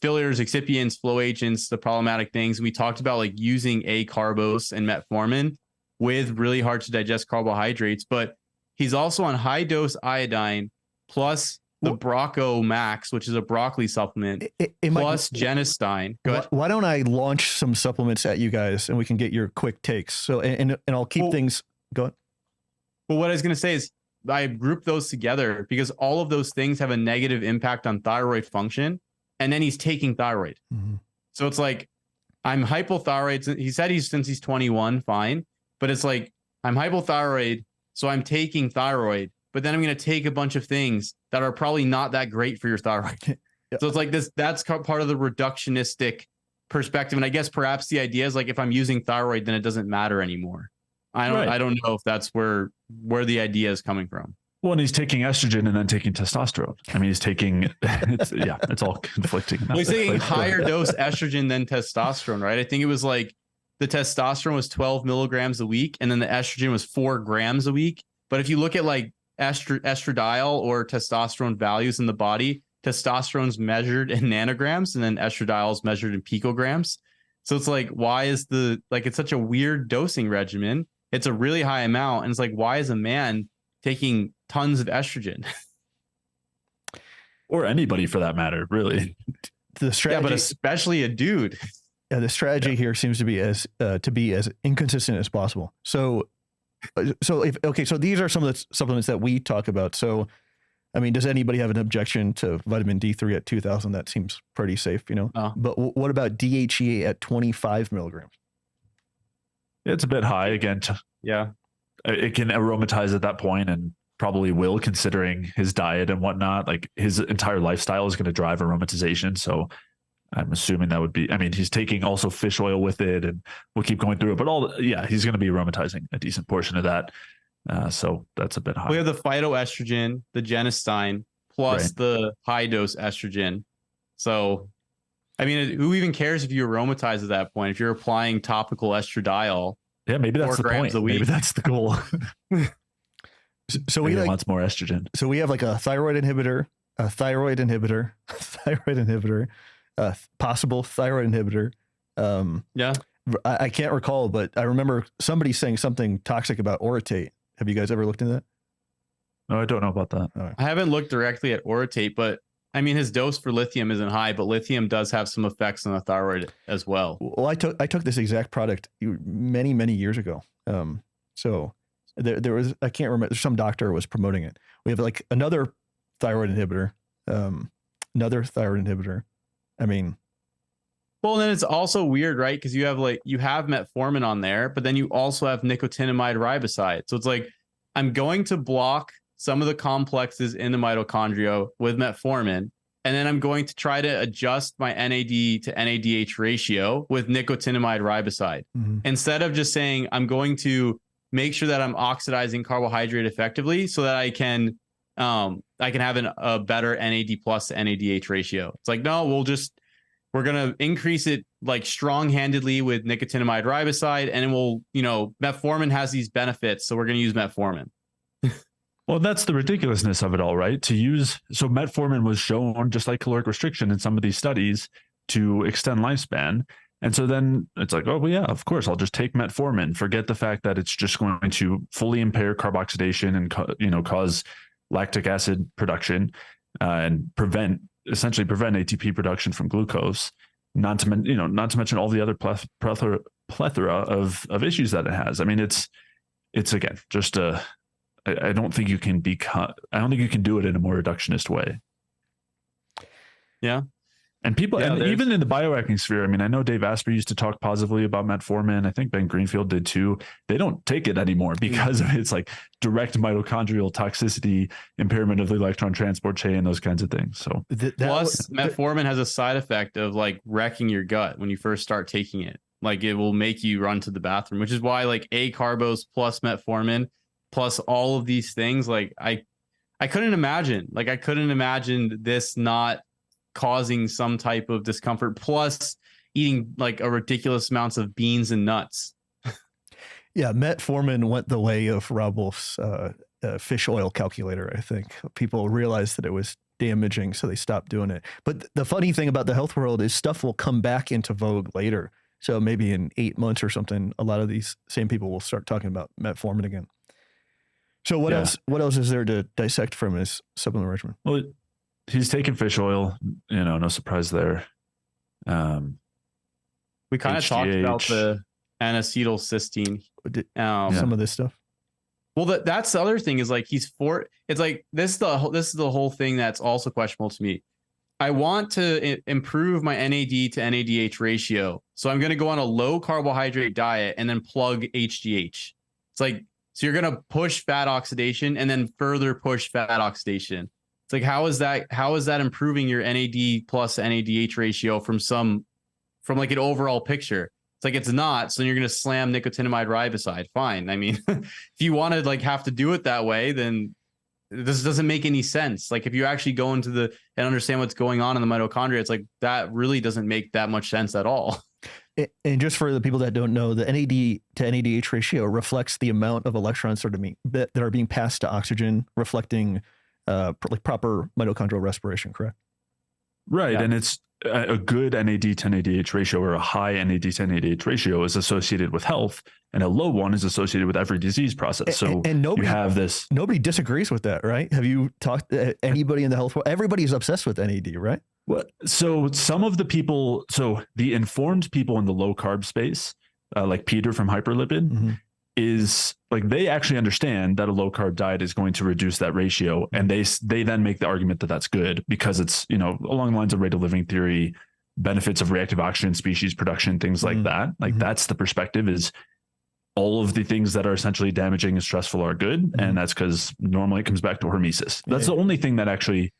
fillers, excipients, flow agents, the problematic things. We talked about like using acarbose and metformin with really hard to digest carbohydrates, but he's also on high dose iodine plus the Broco Max, which is a broccoli supplement, plus genistein. Go ahead. Why don't I launch some supplements at you guys and we can get your quick takes? So, and I'll keep things going. Well, what I was going to say is I group those together because all of those things have a negative impact on thyroid function. And then he's taking thyroid. Mm-hmm. So it's like, I'm hypothyroid. He said since he's 21, fine. But it's like, I'm hypothyroid, so I'm taking thyroid, but then I'm going to take a bunch of things that are probably not that great for your thyroid. Yep. So it's like that's part of the reductionistic perspective. And I guess perhaps the idea is like, if I'm using thyroid, then it doesn't matter anymore. I don't know if that's where the idea is coming from. Well, and he's taking estrogen and then taking testosterone. I mean, he's taking, it's all conflicting. Well, he's taking higher dose estrogen than testosterone, right? I think it was like the testosterone was 12 milligrams a week, and then the estrogen was 4 grams a week. But if you look at like estradiol or testosterone values in the body, testosterone's measured in nanograms, and then estradiol is measured in picograms. So it's like, why is it's such a weird dosing regimen? It's a really high amount. And it's like, why is a man taking tons of estrogen? Or anybody for that matter, really. The strategy, but especially a dude. Yeah, the strategy here seems to be as inconsistent as possible. So these are some of the supplements that we talk about. So, I mean, does anybody have an objection to vitamin D3 at 2,000? That seems pretty safe, you know. But what about DHEA at 25 milligrams? It's a bit high again. It can aromatize at that point, and probably will, considering his diet and whatnot. Like his entire lifestyle is going to drive aromatization. So I'm assuming that would be, I mean, he's taking also fish oil with it, and we'll keep going through it, but he's going to be aromatizing a decent portion of that. So that's a bit high. We have the phytoestrogen, the genistein, plus the high dose estrogen. So, I mean, who even cares if you aromatize at that point? If you're applying topical estradiol, maybe that's the point. Maybe that's the goal. So we wants more estrogen. So we have like a thyroid inhibitor, possible thyroid inhibitor. I can't recall, but I remember somebody saying something toxic about orotate. Have you guys ever looked into that? No, I don't know about that. Right. I haven't looked directly at orotate, but I mean, his dose for lithium isn't high, but lithium does have some effects on the thyroid as well. Well, I took this exact product many, many years ago. So there was, I can't remember, some doctor was promoting it. We have like another thyroid inhibitor. I mean, well, then it's also weird, right? Because you have metformin on there, but then you also have nicotinamide riboside. So it's like, I'm going to block some of the complexes in the mitochondria with metformin, and then I'm going to try to adjust my NAD to NADH ratio with nicotinamide riboside. Mm-hmm. Instead of just saying, I'm going to make sure that I'm oxidizing carbohydrate effectively so that I can have a better NAD plus to NADH ratio. It's like, no, we're going to increase it like strong-handedly with nicotinamide riboside, and then metformin has these benefits, so we're going to use metformin. Well, that's the ridiculousness of it all, right? So metformin was shown, just like caloric restriction in some of these studies, to extend lifespan. And so then it's like, oh, well, yeah, of course, I'll just take metformin, forget the fact that it's just going to fully impair carboxylation and, cause lactic acid production and essentially prevent ATP production from glucose, not to mention all the other plethora of issues that it has. I mean, it's again, just I don't think you can do it in a more reductionist way. Yeah. And people, and even in the biohacking sphere, I mean, I know Dave Asprey used to talk positively about metformin. I think Ben Greenfield did too. They don't take it anymore because of its like direct mitochondrial toxicity, impairment of the electron transport chain, those kinds of things. So plus metformin has a side effect of like wrecking your gut when you first start taking it. Like it will make you run to the bathroom, which is why like acarbose plus metformin plus all of these things, like I couldn't imagine this not causing some type of discomfort, plus eating like a ridiculous amounts of beans and nuts. Yeah, metformin went the way of Rob Wolf's fish oil calculator. I think people realized that it was damaging, so they stopped doing it. But the funny thing about the health world is stuff will come back into vogue later. So maybe in 8 months or something, a lot of these same people will start talking about metformin again. So what else? What else is there to dissect from his supplement regimen? Well, he's taking fish oil. No surprise there. We kind of talked about the N-acetylcysteine. Some of this stuff. Well, that's the other thing is like it's like this is the whole thing that's also questionable to me. I want to improve my NAD to NADH ratio, so I'm going to go on a low carbohydrate diet and then plug HGH. It's like, so you're going to push fat oxidation and then further push fat oxidation. It's like, how is that improving your NAD plus NADH ratio from like an overall picture? It's like, it's not. So you're going to slam nicotinamide riboside. Fine. I mean, if you want to like have to do it that way, then this doesn't make any sense. Like if you actually go into and understand what's going on in the mitochondria, it's like that really doesn't make that much sense at all. And just for the people that don't know, the NAD to NADH ratio reflects the amount of electrons that are being passed to oxygen, reflecting like proper mitochondrial respiration, correct? Right. Yeah. And it's a good NAD to NADH ratio, or a high NAD to NADH ratio, is associated with health, and a low one is associated with every disease process. So and nobody disagrees with that, right? Have you talked to anybody in the health world? Everybody's obsessed with NAD, right? Well, so some of the people, the informed people in the low carb space, like Peter from Hyperlipid, is like, they actually understand that a low carb diet is going to reduce that ratio. And they then make the argument that that's good because it's, along the lines of rate of living theory, benefits of reactive oxygen species production, things like that. Like that's the perspective, is all of the things that are essentially damaging and stressful are good. And that's because normally it comes back to hormesis. That's the only thing that actually,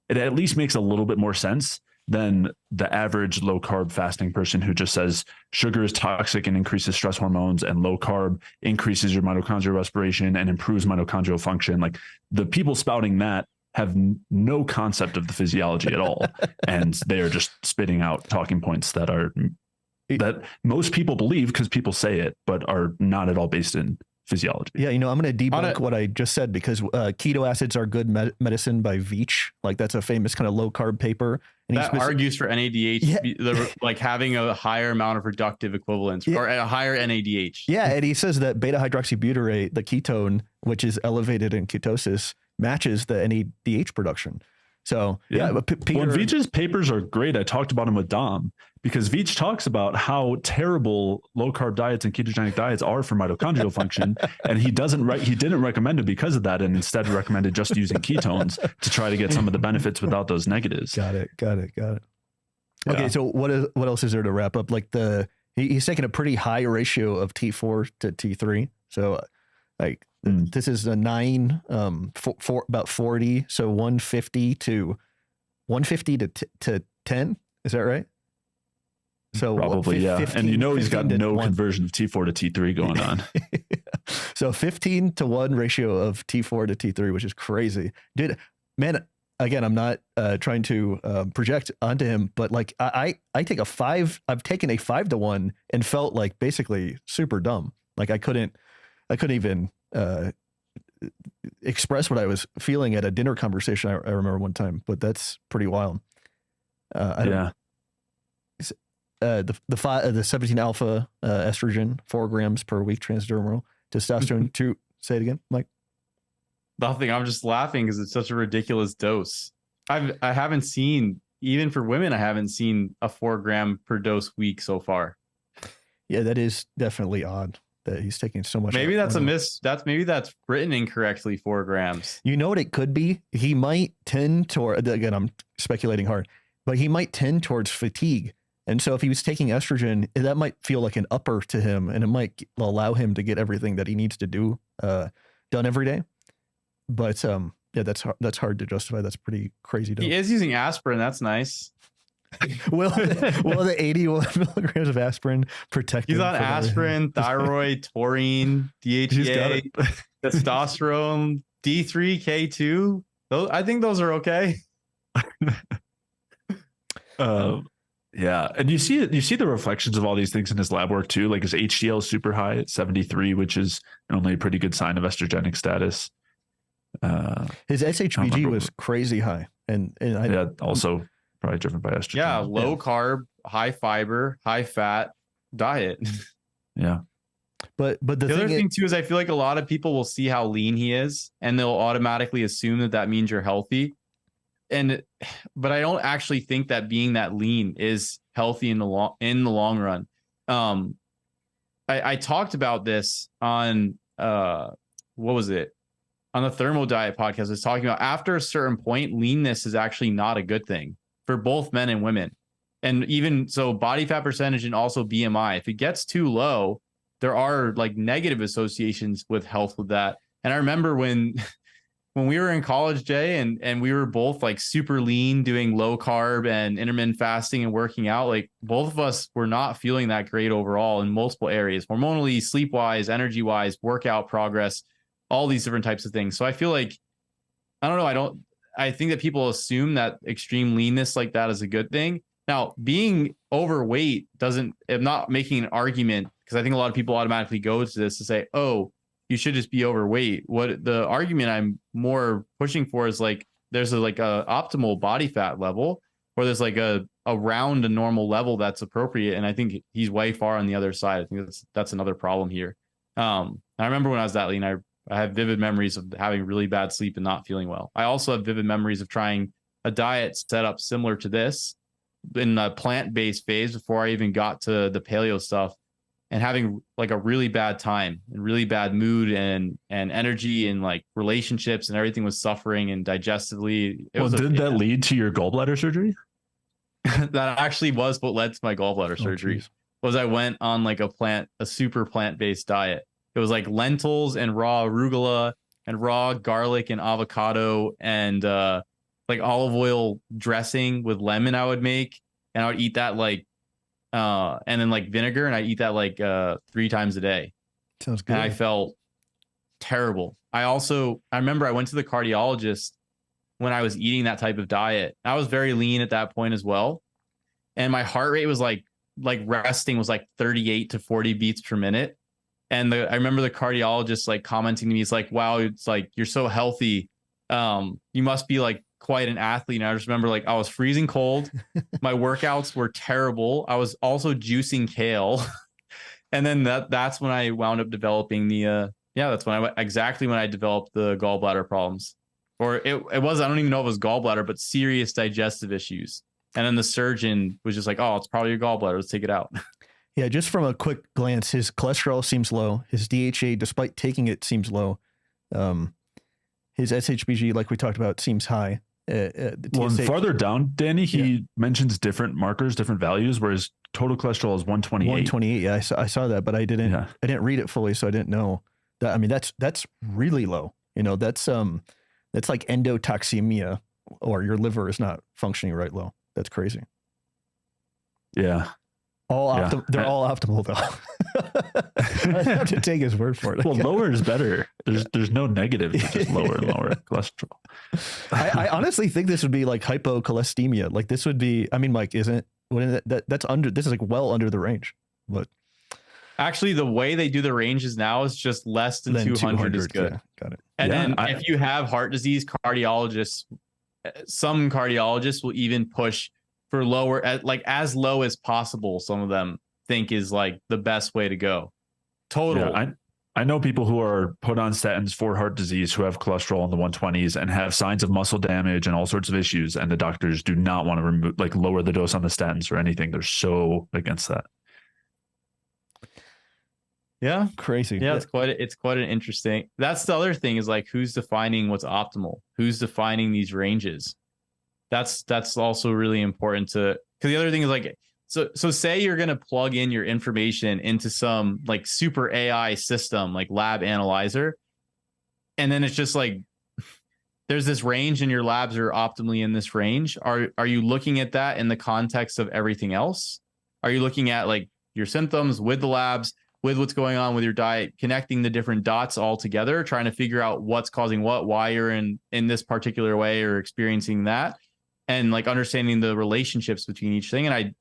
it at least makes a little bit more sense than the average low carb fasting person who just says sugar is toxic and increases stress hormones, and low carb increases your mitochondrial respiration and improves mitochondrial function. Like, the people spouting that have no concept of the physiology at all. And they are just spitting out talking points that most people believe because people say it, but are not at all based in physiology. Yeah, I'm going to debunk what I just said, because keto acids are good medicine by Veach. Like, that's a famous kind of low carb paper. And that argues for NADH, like having a higher amount of reductive equivalence or a higher NADH. Yeah, and he says that beta hydroxybutyrate, the ketone, which is elevated in ketosis, matches the NADH production. So but Peter, Veach's papers are great. I talked about them with Dom, because Veach talks about how terrible low carb diets and ketogenic diets are for mitochondrial function, and he didn't recommend it because of that, and instead recommended just using ketones to try to get some of the benefits without those negatives. Got it. Okay, so what else is there to wrap up? Like, he's taking a pretty high ratio of T4 to T3. So like this is a 9, for about 40. So 150 to 10. Is that right? So Probably, yeah. 15, And he's got 15 to no 1. conversion of T4 to T3 going on. So 15-1 ratio of T4 to T3, which is crazy. Dude, man, again, I'm not trying to project onto him, but like I've taken a 5-1 and felt like basically super dumb. Like I couldn't even express what I was feeling at a dinner conversation. I remember one time, but that's pretty wild. The 17 alpha estrogen, 4 grams per week transdermal, testosterone 2. Say it again, Mike. Nothing. I'm just laughing because it's such a ridiculous dose. I haven't seen, even for women, I haven't seen a 4 gram per dose week so far. Yeah, that is definitely odd that he's taking so much. Maybe that's a miss. Maybe that's written incorrectly, 4 grams. You know what it could be? He might tend toward, again, I'm speculating hard, but he might tend towards fatigue. And so if he was taking estrogen, that might feel like an upper to him, and it might allow him to get everything that he needs to do done every day. But yeah, that's hard to justify. That's pretty crazy. He is using aspirin. That's nice. Will the 81 milligrams of aspirin protect him? He's on aspirin, thyroid, taurine, DHEA, testosterone, D3, K2. I think those are okay. Yeah, and you see the reflections of all these things in his lab work too. Like his HDL is super high at 73, which is normally a pretty good sign of estrogenic status. His SHBG was crazy high, and also probably driven by estrogen. Yeah, low carb, high fiber, high fat diet. Yeah, but the other thing too is I feel like a lot of people will see how lean he is, and they'll automatically assume that means you're healthy. But I don't actually think that being that lean is healthy in the long run. I talked about this on what was it? On the Thermo Diet podcast. I was talking about after a certain point, leanness is actually not a good thing for both men and women. And even so, body fat percentage and also BMI, if it gets too low, there are like negative associations with health with that. And I remember when we were in college, Jay, and we were both like super lean, doing low carb and intermittent fasting and working out, like both of us were not feeling that great overall in multiple areas, hormonally, sleep wise, energy wise, workout progress, all these different types of things. So I feel like, I don't know. I think that people assume that extreme leanness like that is a good thing. Now, being overweight I'm not making an argument, because I think a lot of people automatically go to this to say, oh, you should just be overweight. What the argument I'm more pushing for is like, there's a optimal body fat level, or there's like around a normal level that's appropriate. And I think he's way far on the other side. I think that's another problem here. I remember when I was that lean, I have vivid memories of having really bad sleep and not feeling well. I also have vivid memories of trying a diet set up similar to this in the plant-based phase before I even got to the paleo stuff, and having like a really bad time and really bad mood and energy and like relationships, and everything was suffering and digestively. Did that lead to your gallbladder surgery? That actually was what led to my gallbladder surgery. Was I went on like a super plant-based diet. It was like lentils and raw arugula and raw garlic and avocado and like olive oil dressing with lemon I would make. And I would eat that like, and then like vinegar, and I eat that like 3 times a day. Sounds good. And I felt terrible. I remember I went to the cardiologist when I was eating that type of diet. I was very lean at that point as well. And my heart rate was like resting was like 38 to 40 beats per minute. And I remember the cardiologist like commenting to me, he's like, wow, it's like, you're so healthy. You must be like quite an athlete. And I just remember like I was freezing cold. My workouts were terrible. I was also juicing kale. And then that's when I wound up developing that's when I developed the gallbladder problems. Or it was, I don't even know if it was gallbladder, but serious digestive issues. And then the surgeon was just like, oh, it's probably your gallbladder. Let's take it out. Yeah, just from a quick glance, his cholesterol seems low. His DHA, despite taking it, seems low. His SHBG, like we talked about, seems high. Farther down, Danny, he mentions different markers, different values, whereas total cholesterol is 128. 128. Yeah, I saw that, but I didn't read it fully, so I didn't know that. I mean, that's really low. That's like endotoxemia, or your liver is not functioning right low. That's crazy. Yeah. They're all optimal though. I have to take his word for it. Well, lower is better. There's no negative. It's just lower and lower cholesterol. I honestly think this would be like hypocholesteremia. Like this would be, I mean, Mike, that's under, this is like well under the range, but actually the way they do the ranges now is just less than 200 is good. Yeah, got it. And then if you have heart disease, some cardiologists will even push for lower, like as low as possible. Some of them think is like the best way to go. Total. Yeah, I know people who are put on statins for heart disease who have cholesterol in the 120s and have signs of muscle damage and all sorts of issues. And the doctors do not want to lower the dose on the statins or anything. They're so against that. Yeah. Crazy. Yeah. It's quite an interesting, that's the other thing is like, who's defining what's optimal? Who's defining these ranges? That's also really important because the other thing is like, so say you're going to plug in your information into some like super AI system, like lab analyzer. And then it's just like, there's this range and your labs are optimally in this range. Are you looking at that in the context of everything else? Are you looking at like your symptoms with the labs, with what's going on with your diet, connecting the different dots all together, trying to figure out what's causing what, why you're in this particular way or experiencing that, and like understanding the relationships between each thing? And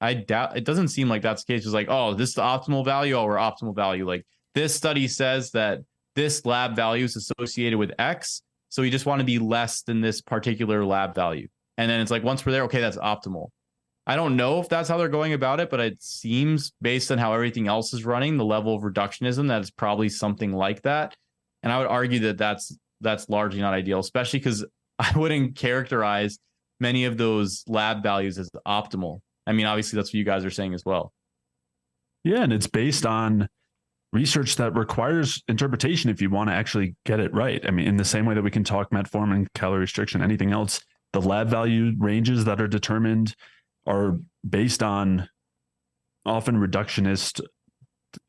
I doubt, it doesn't seem like that's the case. It's like, oh, this is the optimal value. Oh, we're optimal value. Like this study says that this lab value is associated with X. So we just want to be less than this particular lab value. And then it's like, once we're there, okay, that's optimal. I don't know if that's how they're going about it, but it seems based on how everything else is running, the level of reductionism, that it's probably something like that. And I would argue that that's largely not ideal, especially because I wouldn't characterize many of those lab values as optimal. I mean, obviously that's what you guys are saying as well. Yeah. And it's based on research that requires interpretation if you want to actually get it right. I mean, in the same way that we can talk metformin, calorie restriction, anything else, the lab value ranges that are determined are based on often reductionist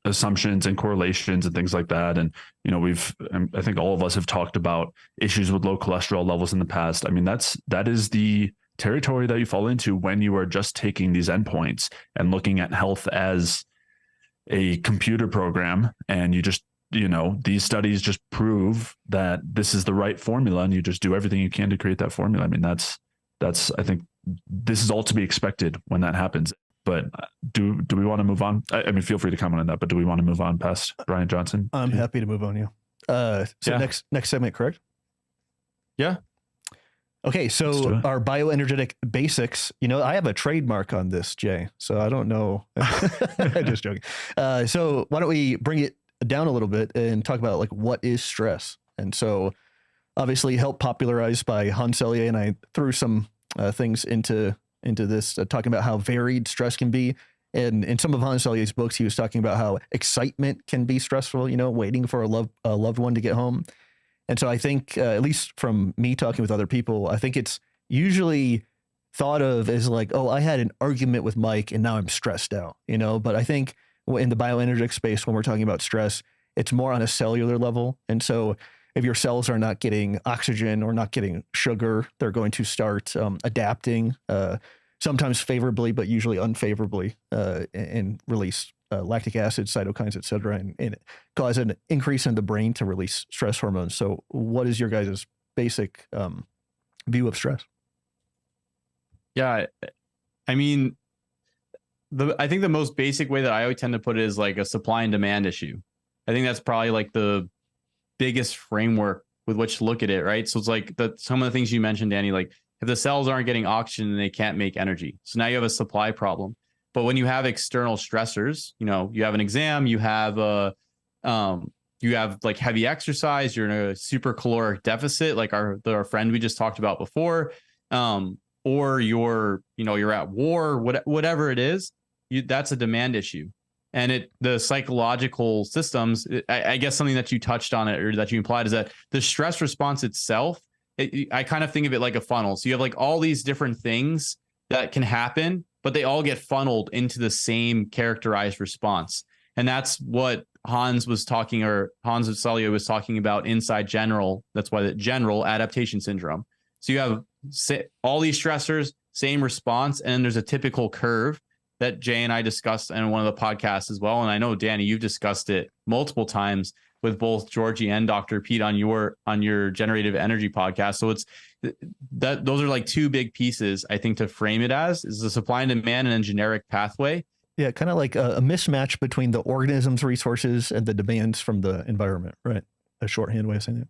assumptions and correlations and things like that. And, you know, I think all of us have talked about issues with low cholesterol levels in the past. I mean, that is the territory that you fall into when you are just taking these endpoints and looking at health as a computer program. And you just, you know, these studies just prove that this is the right formula, and you just do everything you can to create that formula. I mean, that's, I think this is all to be expected when that happens. But do we want to move on? I mean, feel free to comment on that, but do we want to move on past Bryan Johnson? I'm happy to move on. Yeah. Next segment, correct? Yeah. Okay. So our bioenergetic basics, you know, I have a trademark on this, Jay, so I don't know. Just joking. So why don't we bring it down a little bit and talk about like, what is stress? And so obviously helped popularized by Hans Selye, and I threw some things into this, talking about how varied stress can be. And in some of Hans Selye's books, he was talking about how excitement can be stressful, you know, waiting for a loved one to get home. And so I think, at least from me talking with other people, I think it's usually thought of as like, oh, I had an argument with Mike and now I'm stressed out, you know. But I think in the bioenergetic space, when we're talking about stress, it's more on a cellular level. And so if your cells are not getting oxygen or not getting sugar, they're going to start adapting, sometimes favorably, but usually unfavorably, and release lactic acid, cytokines, et cetera, and cause an increase in the brain to release stress hormones. So what is your guys' basic view of stress? Yeah, I mean, I think the most basic way that I would tend to put it is like a supply and demand issue. I think that's probably like the biggest framework with which to look at it, right? So it's like some of the things you mentioned, Danny, like if the cells aren't getting oxygen, they can't make energy. So now you have a supply problem. But when you have external stressors, you know, you have an exam, you have like heavy exercise, you're in a super caloric deficit, like our friend we just talked about before, or you're at war, whatever it is, that's a demand issue. And the psychological systems, I guess something that you touched on it or that you implied is that the stress response itself, I kind of think of it like a funnel. So you have like all these different things that can happen, but they all get funneled into the same characterized response. And that's what Hans Selye was talking about inside general. That's why the general adaptation syndrome. So you have all these stressors, same response, and then there's a typical curve that Jay and I discussed in one of the podcasts as well. And I know, Danny, you've discussed it multiple times with both Georgie and Dr. Pete on your generative energy podcast. So it's that those are like two big pieces, I think, to frame it as is the supply and demand and then generic pathway. Yeah, kind of like a mismatch between the organism's resources and the demands from the environment, right? A shorthand way of saying it.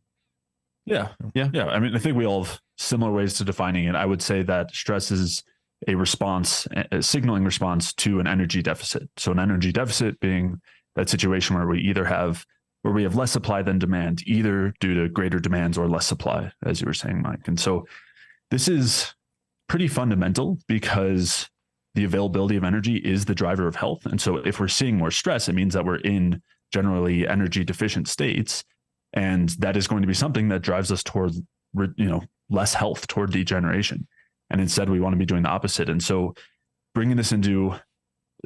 Yeah. I mean, I think we all have similar ways to defining it. I would say that stress is a response, a signaling response to an energy deficit. So an energy deficit being that situation where we have less supply than demand, either due to greater demands or less supply, as you were saying, Mike. And so this is pretty fundamental because the availability of energy is the driver of health. And so if we're seeing more stress, it means that we're in generally energy deficient states. And that is going to be something that drives us toward, less health, toward degeneration. And instead we want to be doing the opposite. And so bringing this into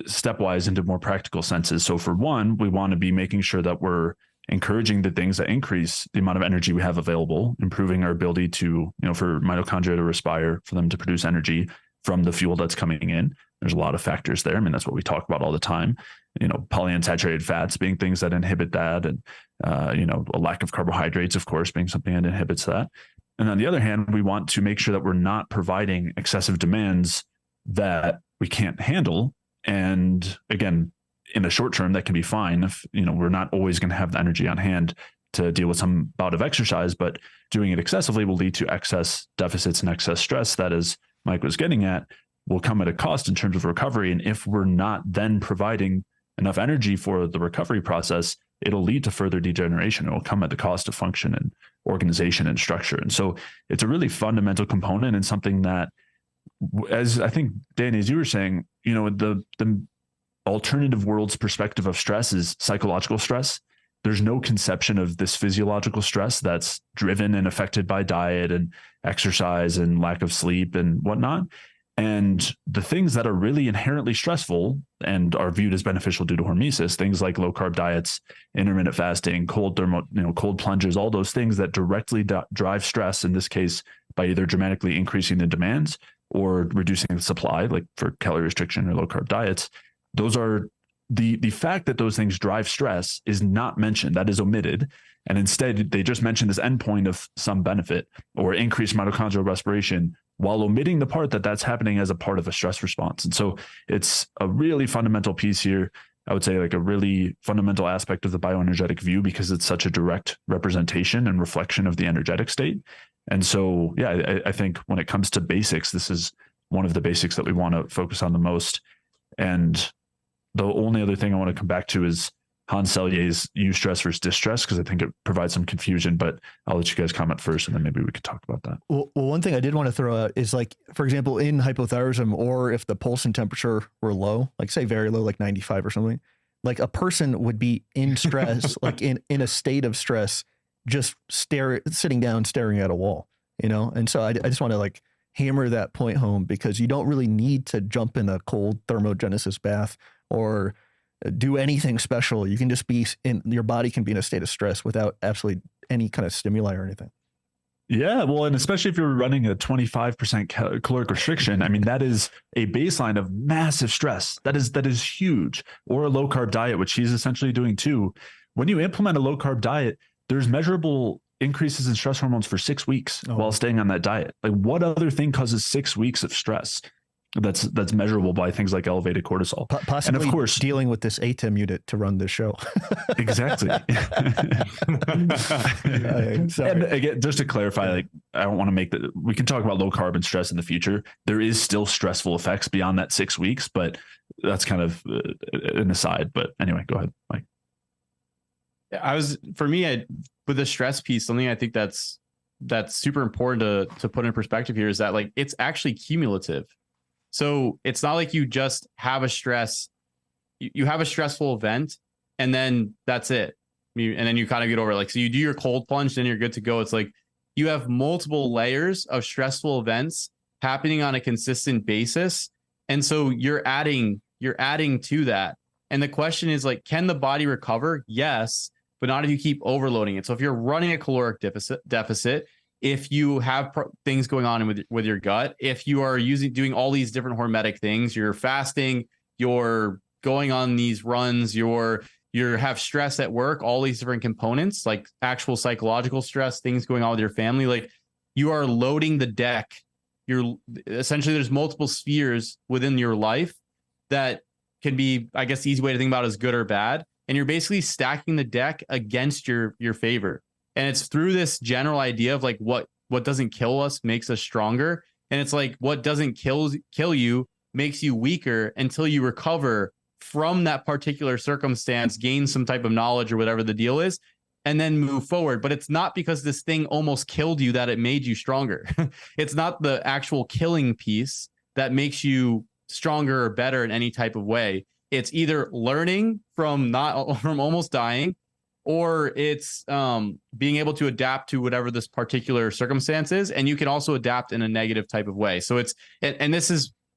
stepwise into more practical senses. So for one, we want to be making sure that we're encouraging the things that increase the amount of energy we have available, improving our ability to, for mitochondria to respire, for them to produce energy from the fuel that's coming in. There's a lot of factors there. I mean, that's what we talk about all the time. Polyunsaturated fats being things that inhibit that, and a lack of carbohydrates, of course, being something that inhibits that. And on the other hand, we want to make sure that we're not providing excessive demands that we can't handle. And again, in the short term, that can be fine if we're not always going to have the energy on hand to deal with some bout of exercise, but doing it excessively will lead to excess deficits and excess stress that, as Mike was getting at, will come at a cost in terms of recovery. And if we're not then providing enough energy for the recovery process, it'll lead to further degeneration. It will come at the cost of function and organization and structure. And so it's a really fundamental component and something that, as I think, Danny, as you were saying, the alternative world's perspective of stress is psychological stress. There's no conception of this physiological stress that's driven and affected by diet and exercise and lack of sleep and whatnot. And the things that are really inherently stressful and are viewed as beneficial due to hormesis, things like low carb diets, intermittent fasting, cold plunges, all those things that directly drive stress, in this case, by either dramatically increasing the demands or reducing the supply, like for calorie restriction or low carb diets. Those are the fact that those things drive stress is not mentioned. That is omitted. And instead, they just mention this endpoint of some benefit or increased mitochondrial respiration, while omitting the part that that's happening as a part of a stress response. And so it's a really fundamental piece here. I would say like a really fundamental aspect of the bioenergetic view, because it's such a direct representation and reflection of the energetic state. And so, yeah, I think when it comes to basics, this is one of the basics that we want to focus on the most. And the only other thing I want to come back to is Hans Selye's eustress versus distress, because I think it provides some confusion, but I'll let you guys comment first and then maybe we could talk about that. Well, one thing I did want to throw out is, like, for example, in hypothyroidism, or if the pulse and temperature were low, like say very low, like 95 or something, like a person would be in stress, like in a state of stress, just sitting down, staring at a wall,? And so I just want to like hammer that point home, because you don't really need to jump in a cold thermogenesis bath or do anything special. You can just your body can be in a state of stress without absolutely any kind of stimuli or anything. Yeah, well, and especially if you're running a 25% caloric restriction, I mean, that is a baseline of massive stress. That is huge. Or a low carb diet, which he's essentially doing too. When you implement a low carb diet, there's measurable increases in stress hormones for 6 weeks while staying on that diet. Like, what other thing causes 6 weeks of stress that's measurable by things like elevated cortisol? Possibly, and of course, dealing with this ATEM unit to run this show. Exactly. And again, just to clarify, like, I don't want to make that, we can talk about low carb and stress in the future. There is still stressful effects beyond that 6 weeks, but that's kind of an aside. But anyway, go ahead, Mike. With the stress piece, something I think that's super important to put in perspective here is that, like, it's actually cumulative. So it's not like you just have a stress, you have a stressful event and then that's it. And then you kind of get over it. Like, so you do your cold plunge, then you're good to go. It's like you have multiple layers of stressful events happening on a consistent basis. And so you're adding to that. And the question is, like, can the body recover? Yes, but not if you keep overloading it. So if you're running a caloric deficit, if you have things going on with your gut, if you are doing all these different hormetic things, you're fasting, you're going on these runs, you have stress at work, all these different components, like actual psychological stress, things going on with your family, like you are loading the deck. You're essentially, there's multiple spheres within your life that can be, I guess the easy way to think about it is good or bad. And you're basically stacking the deck against your favor. And it's through this general idea of like what doesn't kill us makes us stronger. And it's like what doesn't kill you makes you weaker until you recover from that particular circumstance, gain some type of knowledge or whatever the deal is, and then move forward. But it's not because this thing almost killed you that it made you stronger. It's not the actual killing piece that makes you stronger or better in any type of way. It's either learning from almost dying, or it's being able to adapt to whatever this particular circumstance is. And you can also adapt in a negative type of way. So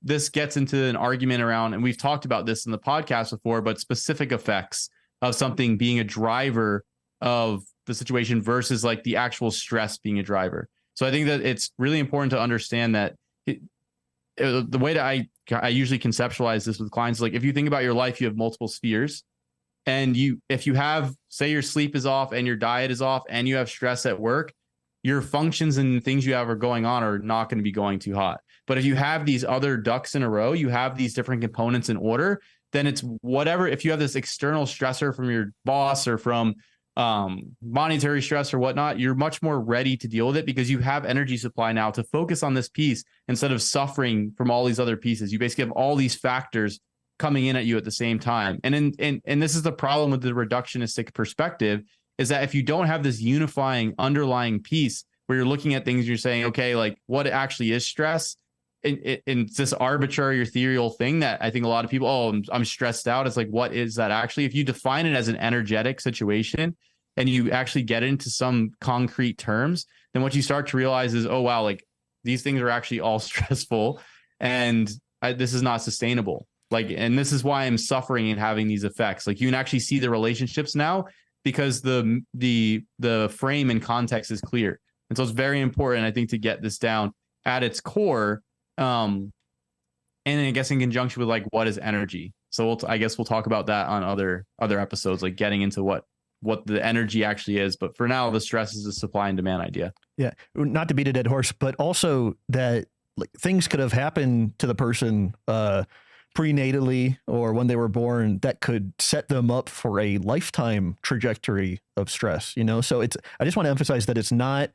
this gets into an argument around, and we've talked about this in the podcast before, but specific effects of something being a driver of the situation versus like the actual stress being a driver. So I think that it's really important to understand that the way that I usually conceptualize this with clients, like if you think about your life, you have multiple spheres, and if you have, say your sleep is off and your diet is off and you have stress at work, your functions and things you have are going on are not going to be going too hot. But if you have these other ducks in a row, you have these different components in order, then it's whatever, if you have this external stressor from your boss or from monetary stress or whatnot, you're much more ready to deal with it because you have energy supply now to focus on this piece instead of suffering from all these other pieces. You basically have all these factors coming in at you at the same time. And this is the problem with the reductionistic perspective, is that if you don't have this unifying underlying piece where you're looking at things, you're saying, okay, like what actually is stress? And it's this arbitrary or ethereal thing that I think a lot of people, I'm stressed out. It's like, what is that actually? If you define it as an energetic situation and you actually get into some concrete terms, then what you start to realize is, oh, wow, like these things are actually all stressful and this is not sustainable. Like, and this is why I'm suffering and having these effects. Like you can actually see the relationships now because the frame and context is clear. And so it's very important, I think, to get this down at its core. And I guess in conjunction with like, what is energy? So I guess we'll talk about that on other episodes, like getting into what the energy actually is. But for now, the stress is a supply and demand idea. Yeah. Not to beat a dead horse, but also that like things could have happened to the person, prenatally or when they were born that could set them up for a lifetime trajectory of stress, So I just want to emphasize that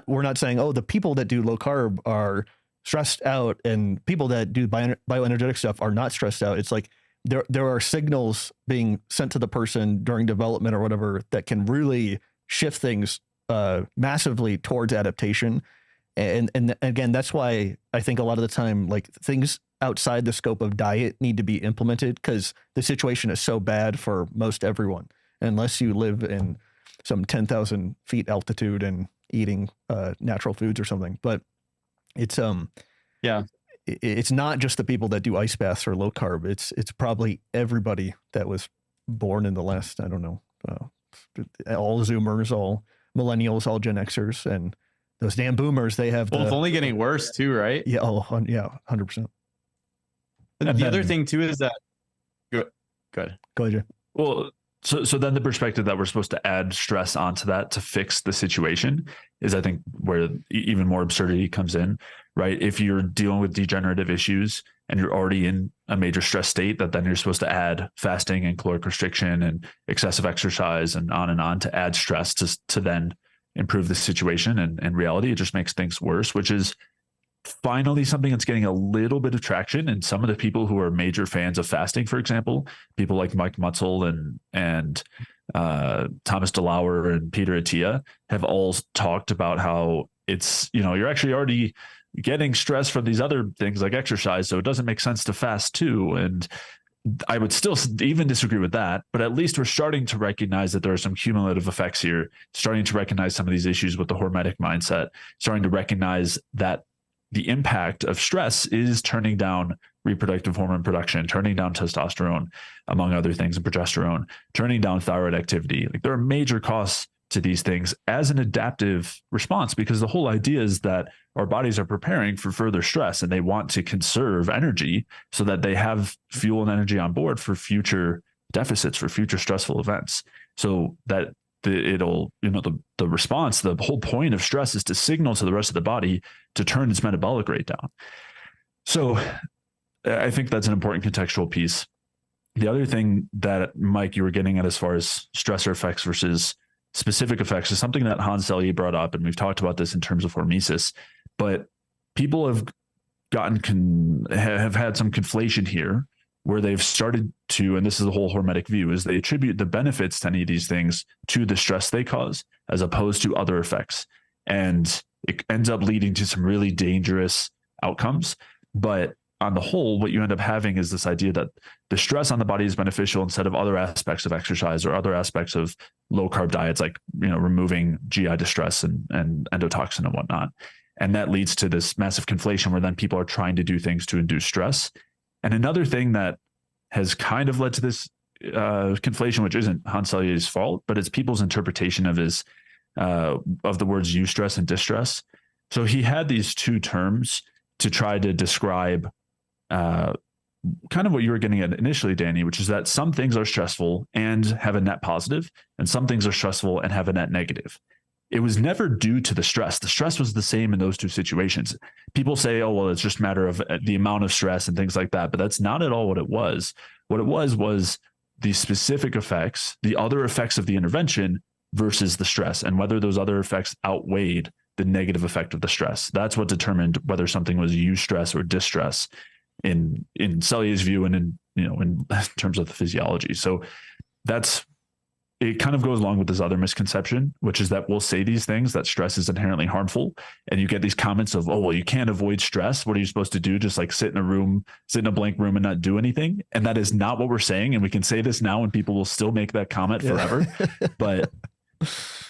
we're not saying, oh, the people that do low carb are stressed out and people that do bioenergetic stuff are not stressed out. It's like there are signals being sent to the person during development or whatever that can really shift things massively towards adaptation. And again, that's why I think a lot of the time, like things outside the scope of diet need to be implemented because the situation is so bad for most everyone, unless you live in some 10,000 feet altitude and eating natural foods or something. But it's it's not just the people that do ice baths or low carb. It's probably everybody that was born in the last, I don't know, all Zoomers, all millennials, all Gen Xers, and those damn boomers. They have. Well, it's only getting worse too, right? Yeah. Oh, yeah. 100%. And the other thing too is that. Go ahead, Jay. Well, so then the perspective that we're supposed to add stress onto that to fix the situation is, I think, where even more absurdity comes in, right? If you're dealing with degenerative issues and you're already in a major stress state, that then you're supposed to add fasting and caloric restriction and excessive exercise and on to add stress to then improve the situation. And in reality, it just makes things worse, which is finally something that's getting a little bit of traction. And some of the people who are major fans of fasting, for example, people like Mike Mutzel and Thomas DeLauer and Peter Attia have all talked about how it's, you're actually already getting stress from these other things like exercise. So it doesn't make sense to fast too. And I would still even disagree with that, but at least we're starting to recognize that there are some cumulative effects here, starting to recognize some of these issues with the hormetic mindset, starting to recognize that the impact of stress is turning down reproductive hormone production, turning down testosterone, among other things, and progesterone, turning down thyroid activity. Like there are major costs to these things as an adaptive response, because the whole idea is that our bodies are preparing for further stress and they want to conserve energy so that they have fuel and energy on board for future deficits, for future stressful events. So that the response, the whole point of stress is to signal to the rest of the body to turn its metabolic rate down. So I think that's an important contextual piece. The other thing that, Mike, you were getting at as far as stressor effects versus specific effects is something that Hans Selye brought up, and we've talked about this in terms of hormesis, but people have had some conflation here where they've started to, and this is the whole hormetic view, is they attribute the benefits to any of these things to the stress they cause as opposed to other effects. And it ends up leading to some really dangerous outcomes. But on the whole, what you end up having is this idea that the stress on the body is beneficial instead of other aspects of exercise or other aspects of low carb diets, like, removing GI distress and endotoxin and whatnot. And that leads to this massive conflation where then people are trying to do things to induce stress. And another thing that has kind of led to this conflation, which isn't Hans Selye's fault, but it's people's interpretation of his of the words eustress and distress. So he had these two terms to try to describe kind of what you were getting at initially, Danny, which is that some things are stressful and have a net positive, and some things are stressful and have a net negative. It was never due to the stress. The stress was the same in those two situations. People say, oh, well, it's just a matter of the amount of stress and things like that. But that's not at all what it was. What it was the specific effects, the other effects of the intervention versus the stress, and whether those other effects outweighed the negative effect of the stress. That's what determined whether something was eustress or distress in Selye's view and in terms of the physiology. So it kind of goes along with this other misconception, which is that we'll say these things, that stress is inherently harmful. And you get these comments of, oh, well, you can't avoid stress. What are you supposed to do? Just like sit in a blank room and not do anything. And that is not what we're saying. And we can say this now and people will still make that comment forever. But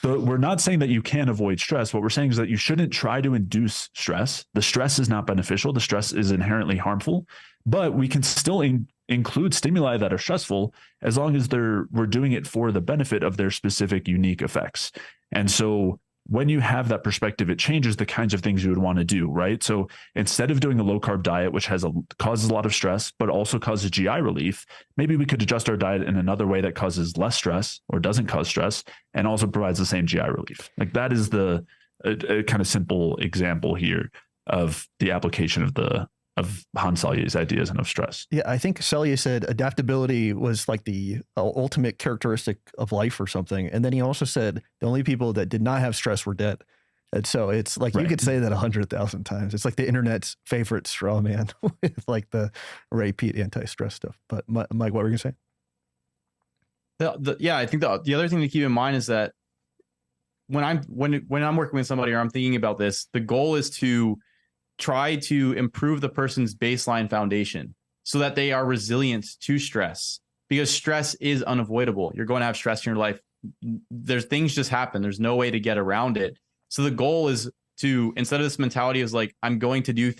we're not saying that you can avoid stress. What we're saying is that you shouldn't try to induce stress. The stress is not beneficial. The stress is inherently harmful, but we can still include stimuli that are stressful as long as we're doing it for the benefit of their specific unique effects. And so when you have that perspective, it changes the kinds of things you would want to do, right? So instead of doing a low carb diet, which causes a lot of stress, but also causes GI relief, maybe we could adjust our diet in another way that causes less stress or doesn't cause stress and also provides the same GI relief. Like that is a kind of simple example here of the application of Hans Selye's ideas and of stress. Yeah, I think Selye said adaptability was like the ultimate characteristic of life or something. And then he also said the only people that did not have stress were dead. And so it's like, You could say that 100,000 times. It's like the internet's favorite straw man with like the Ray Peat anti-stress stuff. But Mike, what were you gonna say? Yeah, I think the other thing to keep in mind is that when I'm working with somebody or I'm thinking about this, the goal is to try to improve the person's baseline foundation so that they are resilient to stress, because stress is unavoidable. You're going to have stress in your life. There's things just happen. There's no way to get around it. So the goal is to, instead of this mentality is like, I'm going to do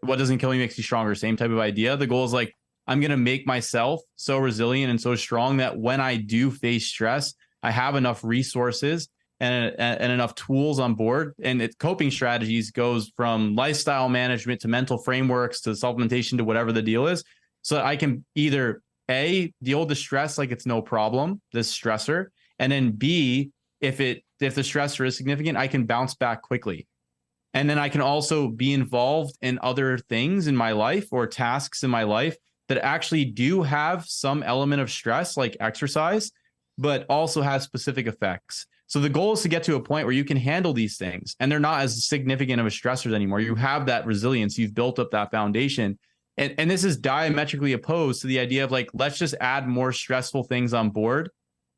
what doesn't kill me makes you stronger. Same type of idea. The goal is like, I'm going to make myself so resilient and so strong that when I do face stress, I have enough resources and enough tools on board. And coping strategies goes from lifestyle management to mental frameworks to supplementation to whatever the deal is, so that I can either A, deal with the stress like it's no problem, this stressor, and then B, if the stressor is significant, I can bounce back quickly. And then I can also be involved in other things in my life or tasks in my life that actually do have some element of stress, like exercise, but also has specific effects. So the goal is to get to a point where you can handle these things and they're not as significant of a stressors anymore. You have that resilience. You've built up that foundation. And this is diametrically opposed to the idea of like, let's just add more stressful things on board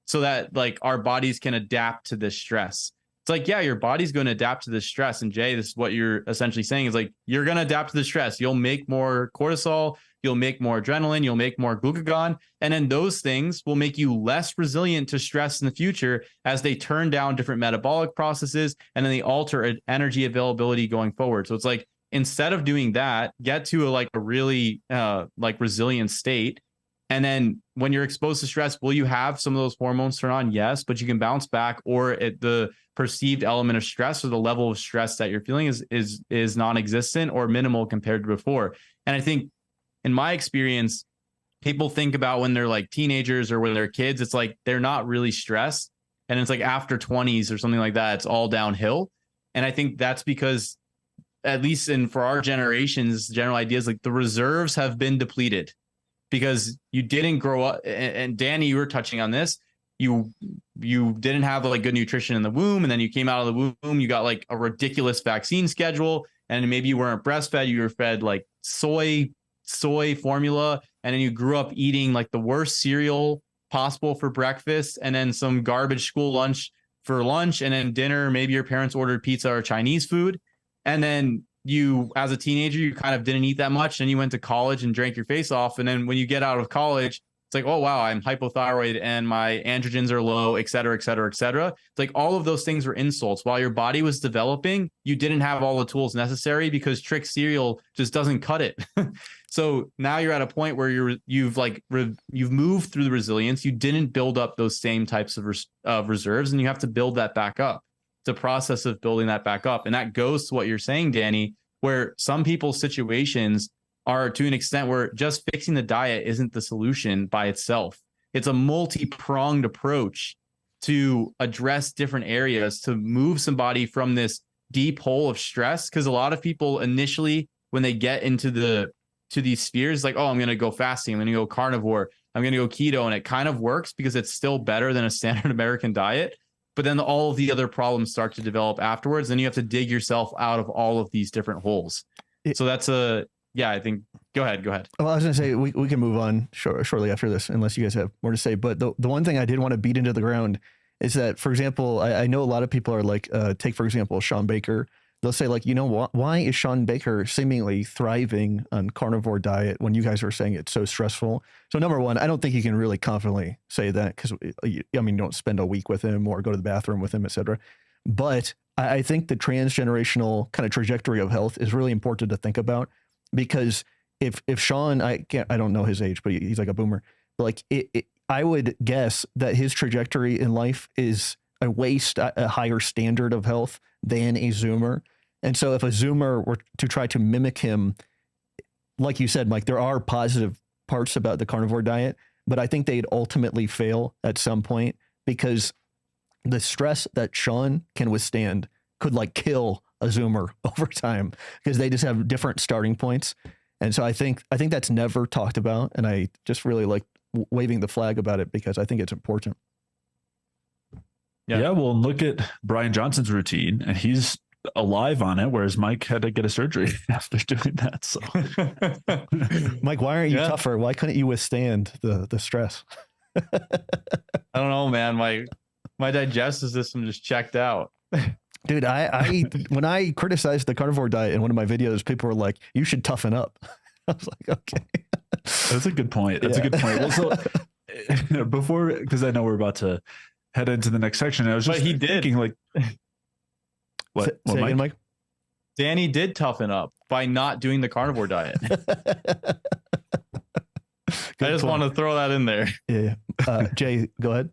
so that like our bodies can adapt to this stress. It's like, yeah, your body's going to adapt to this stress. And Jay, this is what you're essentially saying is like, you're going to adapt to the stress. You'll make more cortisol. You'll make more adrenaline, you'll make more glucagon, and then those things will make you less resilient to stress in the future as they turn down different metabolic processes and then they alter energy availability going forward. So it's like, instead of doing that, get to a really resilient state And then when you're exposed to stress, will you have some of those hormones turn on? Yes, but you can bounce back, or the perceived element of stress or the level of stress that you're feeling is non-existent or minimal compared to before. And I think in my experience, people think about when they're like teenagers or when they're kids, it's like they're not really stressed. And it's like after 20s or something like that, it's all downhill. And I think that's because, at least for our generations, general ideas, like the reserves have been depleted because you didn't grow up. And Danny, you were touching on this. You didn't have like good nutrition in the womb. And then you came out of the womb, you got like a ridiculous vaccine schedule. And maybe you weren't breastfed. You were fed like soy formula. And then you grew up eating like the worst cereal possible for breakfast, and then some garbage school lunch for lunch, and then dinner, maybe your parents ordered pizza or Chinese food. And then you, as a teenager, you kind of didn't eat that much, and you went to college and drank your face off. And then when you get out of college, it's like, oh, wow, I'm hypothyroid and my androgens are low, et cetera, et cetera, et cetera. It's like all of those things were insults. While your body was developing, you didn't have all the tools necessary because trick cereal just doesn't cut it. So now you're at a point where you've moved through the resilience. You didn't build up those same types of reserves, and you have to build that back up. It's a process of building that back up. And that goes to what you're saying, Danny, where some people's situations are to an extent where just fixing the diet isn't the solution by itself. It's a multi-pronged approach to address different areas to move somebody from this deep hole of stress. Because a lot of people initially, when they get into these spheres, like, oh, I'm going to go fasting, I'm going to go carnivore, I'm going to go keto. And it kind of works because it's still better than a standard American diet. But then all of the other problems start to develop afterwards. Then you have to dig yourself out of all of these different holes. So that's I think, go ahead. Well, I was going to say, we can move on shortly after this, unless you guys have more to say. But the one thing I did want to beat into the ground is that, for example, I know a lot of people are like, take, for example, Sean Baker. They'll say like, why is Sean Baker seemingly thriving on carnivore diet when you guys are saying it's so stressful? So number one, I don't think you can really confidently say that because, you don't spend a week with him or go to the bathroom with him, et cetera. But I think the transgenerational kind of trajectory of health is really important to think about, because if Sean, I don't know his age, but he's like a boomer. But like I would guess that his trajectory in life is a higher standard of health than a Zoomer. And so if a Zoomer were to try to mimic him, like you said, Mike, there are positive parts about the carnivore diet, but I think they'd ultimately fail at some point because the stress that Sean can withstand could like kill a Zoomer over time because they just have different starting points. And so I think that's never talked about. And I just really like waving the flag about it because I think it's important. Yeah, well, look at Bryan Johnson's routine, and he's alive on it, whereas Mike had to get a surgery after doing that. So, Mike, why aren't you tougher? Why couldn't you withstand the stress? I don't know, man. My digestive system just checked out. Dude, I when I criticized the carnivore diet in one of my videos, people were like, "You should toughen up." I was like, "Okay." That's a good point. That's a good point. Well, so before, because I know we're about to head into the next section, I was just thinking, like, what? Say again, Mike? Danny did toughen up by not doing the carnivore diet. I just want to throw that in there. Yeah. Jay, go ahead.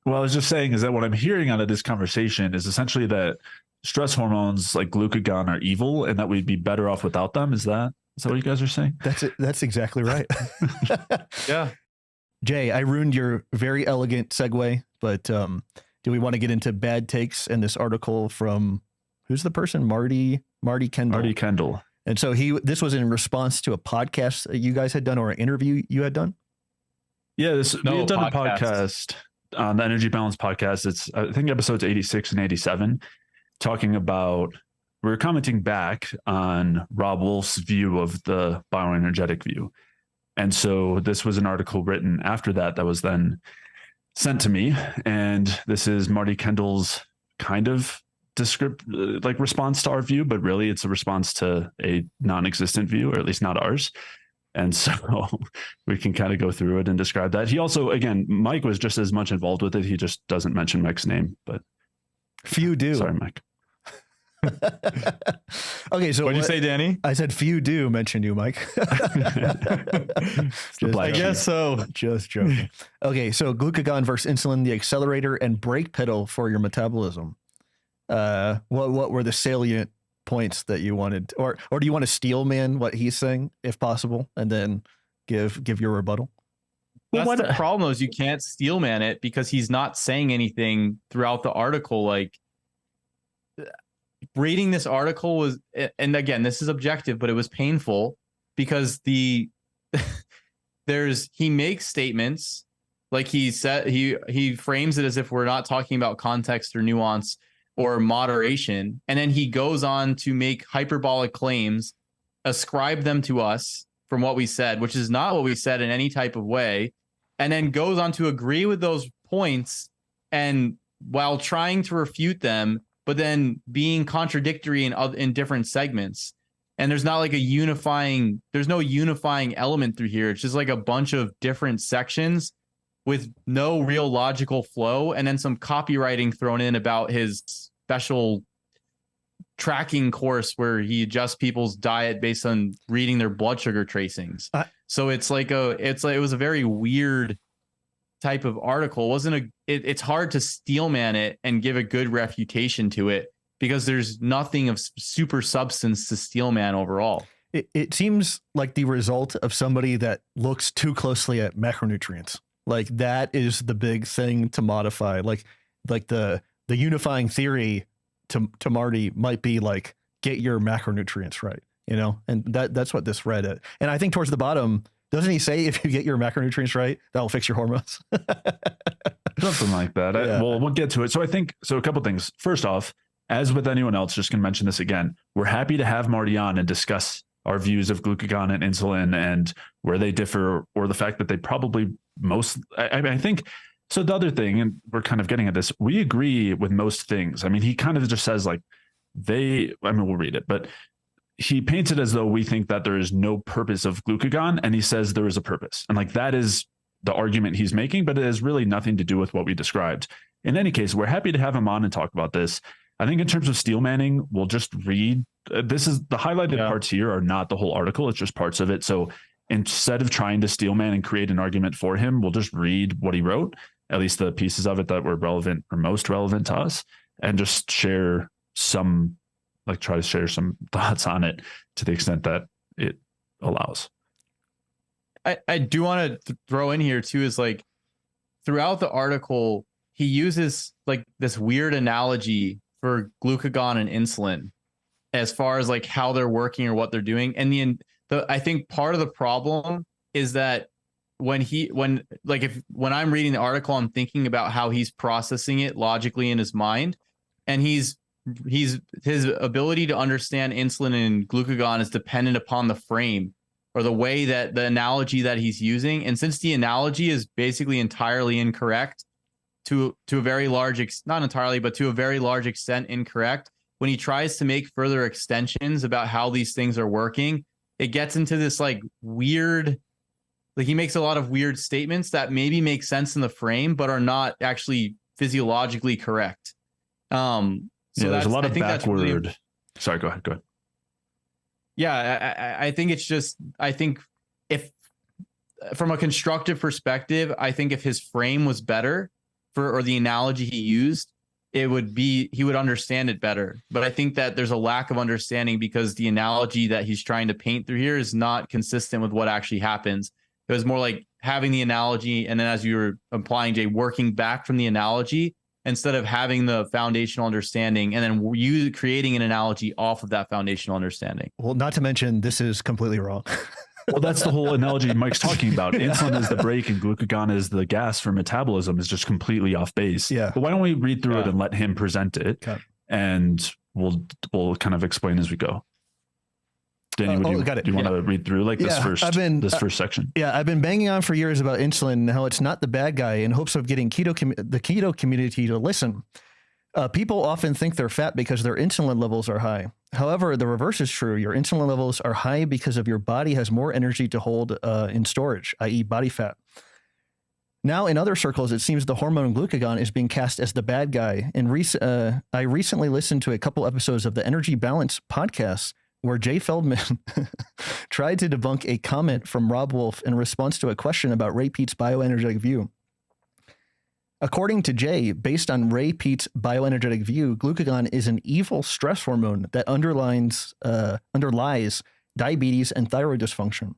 Well, I was just saying is that what I'm hearing out of this conversation is essentially that stress hormones like glucagon are evil and that we'd be better off without them. Is that what you guys are saying? That's it. That's exactly right. Yeah. Jay, I ruined your very elegant segue, but do we want to get into bad takes in this article from, who's the person? Marty Kendall. Marty Kendall. And so this was in response to a podcast you guys had done or an interview you had done? Yeah, we had done a podcast on the Energy Balance podcast. It's, I think, episodes 86 and 87, talking about, we were commenting back on Rob Wolf's view of the bioenergetic view. And so this was an article written after that was then sent to me. And this is Marty Kendall's kind of response to our view, but really it's a response to a non-existent view, or at least not ours. And so we can kind of go through it and describe that. He also, again, Mike was just as much involved with it. He just doesn't mention Mike's name, but few do. Sorry, Mike. Okay, so What did you say, Danny? I said few do mention you, Mike. I guess so. Just joking. Okay, so glucagon versus insulin, the accelerator and brake pedal for your metabolism. What were the salient points that you wanted, or do you want to steel man what he's saying if possible, and then give your rebuttal? That's the problem, is you can't steel man it because he's not saying anything throughout the article. Like, reading this article was, and again, this is objective, but it was painful because he makes statements like he said, he frames it as if we're not talking about context or nuance or moderation. And then he goes on to make hyperbolic claims, ascribe them to us from what we said, which is not what we said in any type of way. And then goes on to agree with those points, and while trying to refute them, but then being contradictory in different segments. And there's not like there's no unifying element through here. It's just like a bunch of different sections with no real logical flow. And then some copywriting thrown in about his special tracking course where he adjusts people's diet based on reading their blood sugar tracings. So it was a very weird type of article. It's hard to steel man it and give a good refutation to it because there's nothing of super substance to steel man overall. It seems like the result of somebody that looks too closely at macronutrients. Like that is the big thing to modify. Like the unifying theory to Marty might be like, get your macronutrients right, and that's what this read at. And I think towards the bottom, doesn't he say if you get your macronutrients right, that'll fix your hormones? Something like that. Yeah. We'll get to it. So I think, a couple things. First off, as with anyone else, just going to mention this again, we're happy to have Marty on and discuss our views of glucagon and insulin and where they differ, or the fact that they probably I think, so the other thing, and we're kind of getting at this, we agree with most things. I mean, he kind of just says like we'll read it, but he paints it as though we think that there is no purpose of glucagon, and he says there is a purpose. And like, that is the argument he's making, but it has really nothing to do with what we described. In any case, we're happy to have him on and talk about this. I think in terms of steel manning, we'll just read, this is the highlighted parts here are not the whole article. It's just parts of it. So instead of trying to steel man and create an argument for him, we'll just read what he wrote, at least the pieces of it that were relevant or most relevant to us, and just try to share some thoughts on it to the extent that it allows. I do want to throw in here too, is like throughout the article, he uses like this weird analogy for glucagon and insulin as far as like how they're working or what they're doing. And I think part of the problem is that when I'm reading the article, I'm thinking about how he's processing it logically in his mind, and his ability to understand insulin and glucagon is dependent upon the frame or the way that the analogy that he's using. And since the analogy is basically entirely incorrect to a very large, not entirely, but to a very large extent incorrect, when he tries to make further extensions about how these things are working, it gets into this like weird, like he makes a lot of weird statements that maybe make sense in the frame, but are not actually physiologically correct. So there's a lot of backward. Really, sorry, go ahead. Yeah, I think it's just, I think if from a constructive perspective, I think if his frame was better or the analogy he used, he would understand it better. But I think that there's a lack of understanding because the analogy that he's trying to paint through here is not consistent with what actually happens. It was more like having the analogy, and then as you were implying, Jay, working back from the analogy instead of having the foundational understanding and then you creating an analogy off of that foundational understanding. Well, not to mention, this is completely wrong. Well, that's the whole analogy Mike's talking about. Insulin is the brake and glucagon is the gas for metabolism, is just completely off base. Yeah. But why don't we read through it and let him present it, and we'll kind of explain as we go. Danny, do you want to read through like this first section? Yeah, I've been banging on for years about insulin and how it's not the bad guy in hopes of getting the keto community to listen. People often think they're fat because their insulin levels are high. However, the reverse is true. Your insulin levels are high because of your body has more energy to hold in storage, i.e. body fat. Now, in other circles, it seems the hormone glucagon is being cast as the bad guy. And I recently listened to a couple episodes of the Energy Balance podcast where Jay Feldman tried to debunk a comment from Rob Wolf in response to a question about Ray Peat's bioenergetic view. According to Jay, based on Ray Peat's bioenergetic view, glucagon is an evil stress hormone that underlies diabetes and thyroid dysfunction.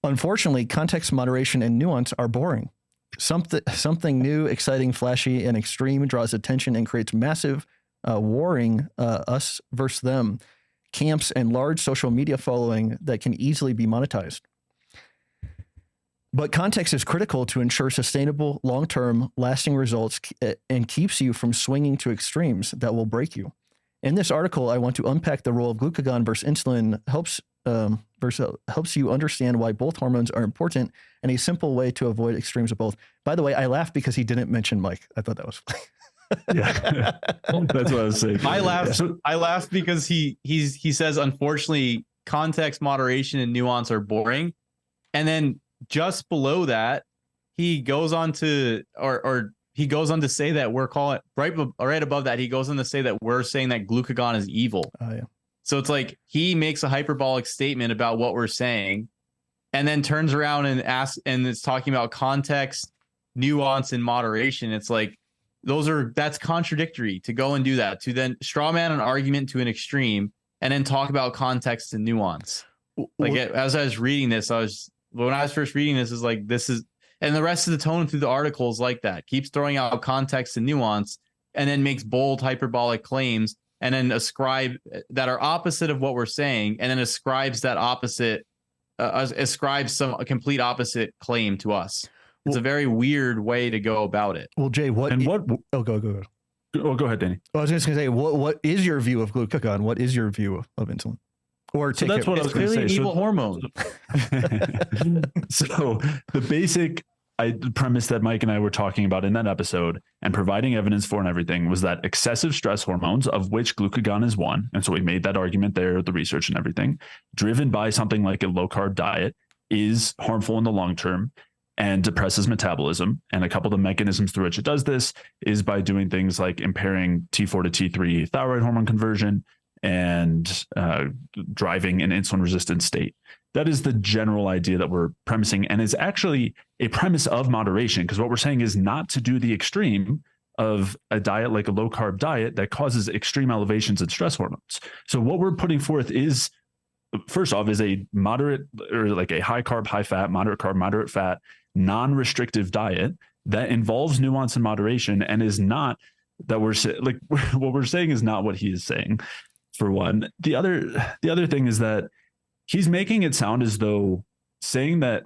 Unfortunately, context, moderation, and nuance are boring. Something new, exciting, flashy, and extreme draws attention and creates massive warring us versus them camps and large social media following that can easily be monetized. But context is critical to ensure sustainable, long-term, lasting results and keeps you from swinging to extremes that will break you. In this article, I want to unpack the role of glucagon versus insulin helps you understand why both hormones are important and a simple way to avoid extremes of both. By the way, I laughed because he didn't mention Mike. I thought that was funny. Yeah, that's what I was saying. I laughed because he says, unfortunately, context, moderation, and nuance are boring. And then just below that, he goes on to say that we're calling right above that. He goes on to say that we're saying that glucagon is evil. Oh, yeah. So it's like he makes a hyperbolic statement about what we're saying and then turns around and asks, and it's talking about context, nuance, and moderation. It's like, that's contradictory to go and do that, to then straw man an argument to an extreme and then talk about context and nuance. Like as I was reading this, when I was first reading this, is like, and the rest of the tone through the article is like that, keeps throwing out context and nuance and then makes bold hyperbolic claims and then ascribe that are opposite of what we're saying. And then ascribes that opposite, ascribes a complete opposite claim to us. It's a very weird way to go about it. Well, Jay, go ahead, Danny. I was just going to say, what is your view of glucagon? What is your view of insulin? Or so that's what I was going to say. An evil hormone. So the basic premise that Mike and I were talking about in that episode and providing evidence for and everything was that excessive stress hormones, of which glucagon is one, and so we made that argument there, the research and everything, driven by something like a low-carb diet, is harmful in the long term and depresses metabolism. And a couple of the mechanisms through which it does this is by doing things like impairing T4 to T3 thyroid hormone conversion and driving an insulin resistant state. That is the general idea that we're premising, and is actually a premise of moderation, because what we're saying is not to do the extreme of a diet like a low carb diet that causes extreme elevations in stress hormones. So what we're putting forth is, first off, is a moderate, or like a high carb, high fat, moderate carb, moderate fat, non-restrictive diet that involves nuance and moderation, and is not that we're like, what we're saying is not what he is saying, for one. The other thing is that he's making it sound as though saying that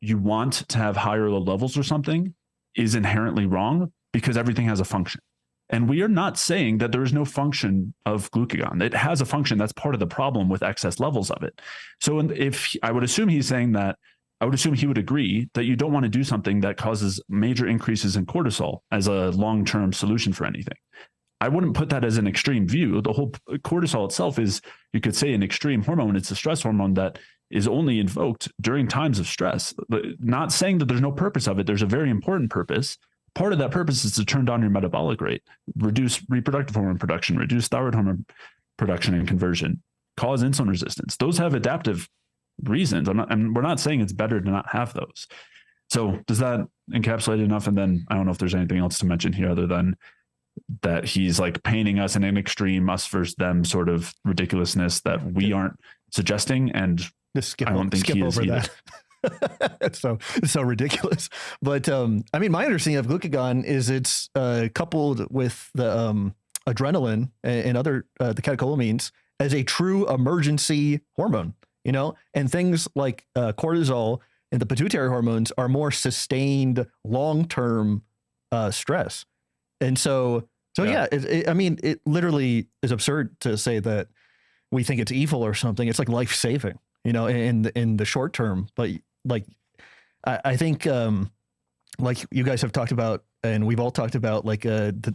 you want to have higher or low levels or something is inherently wrong because everything has a function. And we are not saying that there is no function of glucagon. It has a function. That's part of the problem with excess levels of it. So if I would assume he's saying that, I would assume he would agree that you don't want to do something that causes major increases in cortisol as a long-term solution for anything. I wouldn't put that as an extreme view. The whole cortisol itself is, you could say, an extreme hormone. It's a stress hormone that is only invoked during times of stress. Not saying that there's no purpose of it. There's a very important purpose. Part of that purpose is to turn down your metabolic rate, reduce reproductive hormone production, reduce thyroid hormone production and conversion, cause insulin resistance. Those have adaptive reasons. And we're not saying it's better to not have those. So does that encapsulate enough? And then I don't know if there's anything else to mention here other than that he's like painting us in an extreme us versus them sort of ridiculousness that we aren't suggesting. And I don't think he is either. It's so ridiculous. But I mean, my understanding of glucagon is it's coupled with the adrenaline and other the catecholamines as a true emergency hormone, you know, and things like cortisol and the pituitary hormones are more sustained long-term stress. And so yeah, I mean, it literally is absurd to say that we think it's evil or something. It's like life-saving, you know, in the short term. But like, I think, like you guys have talked about, and we've all talked about, like the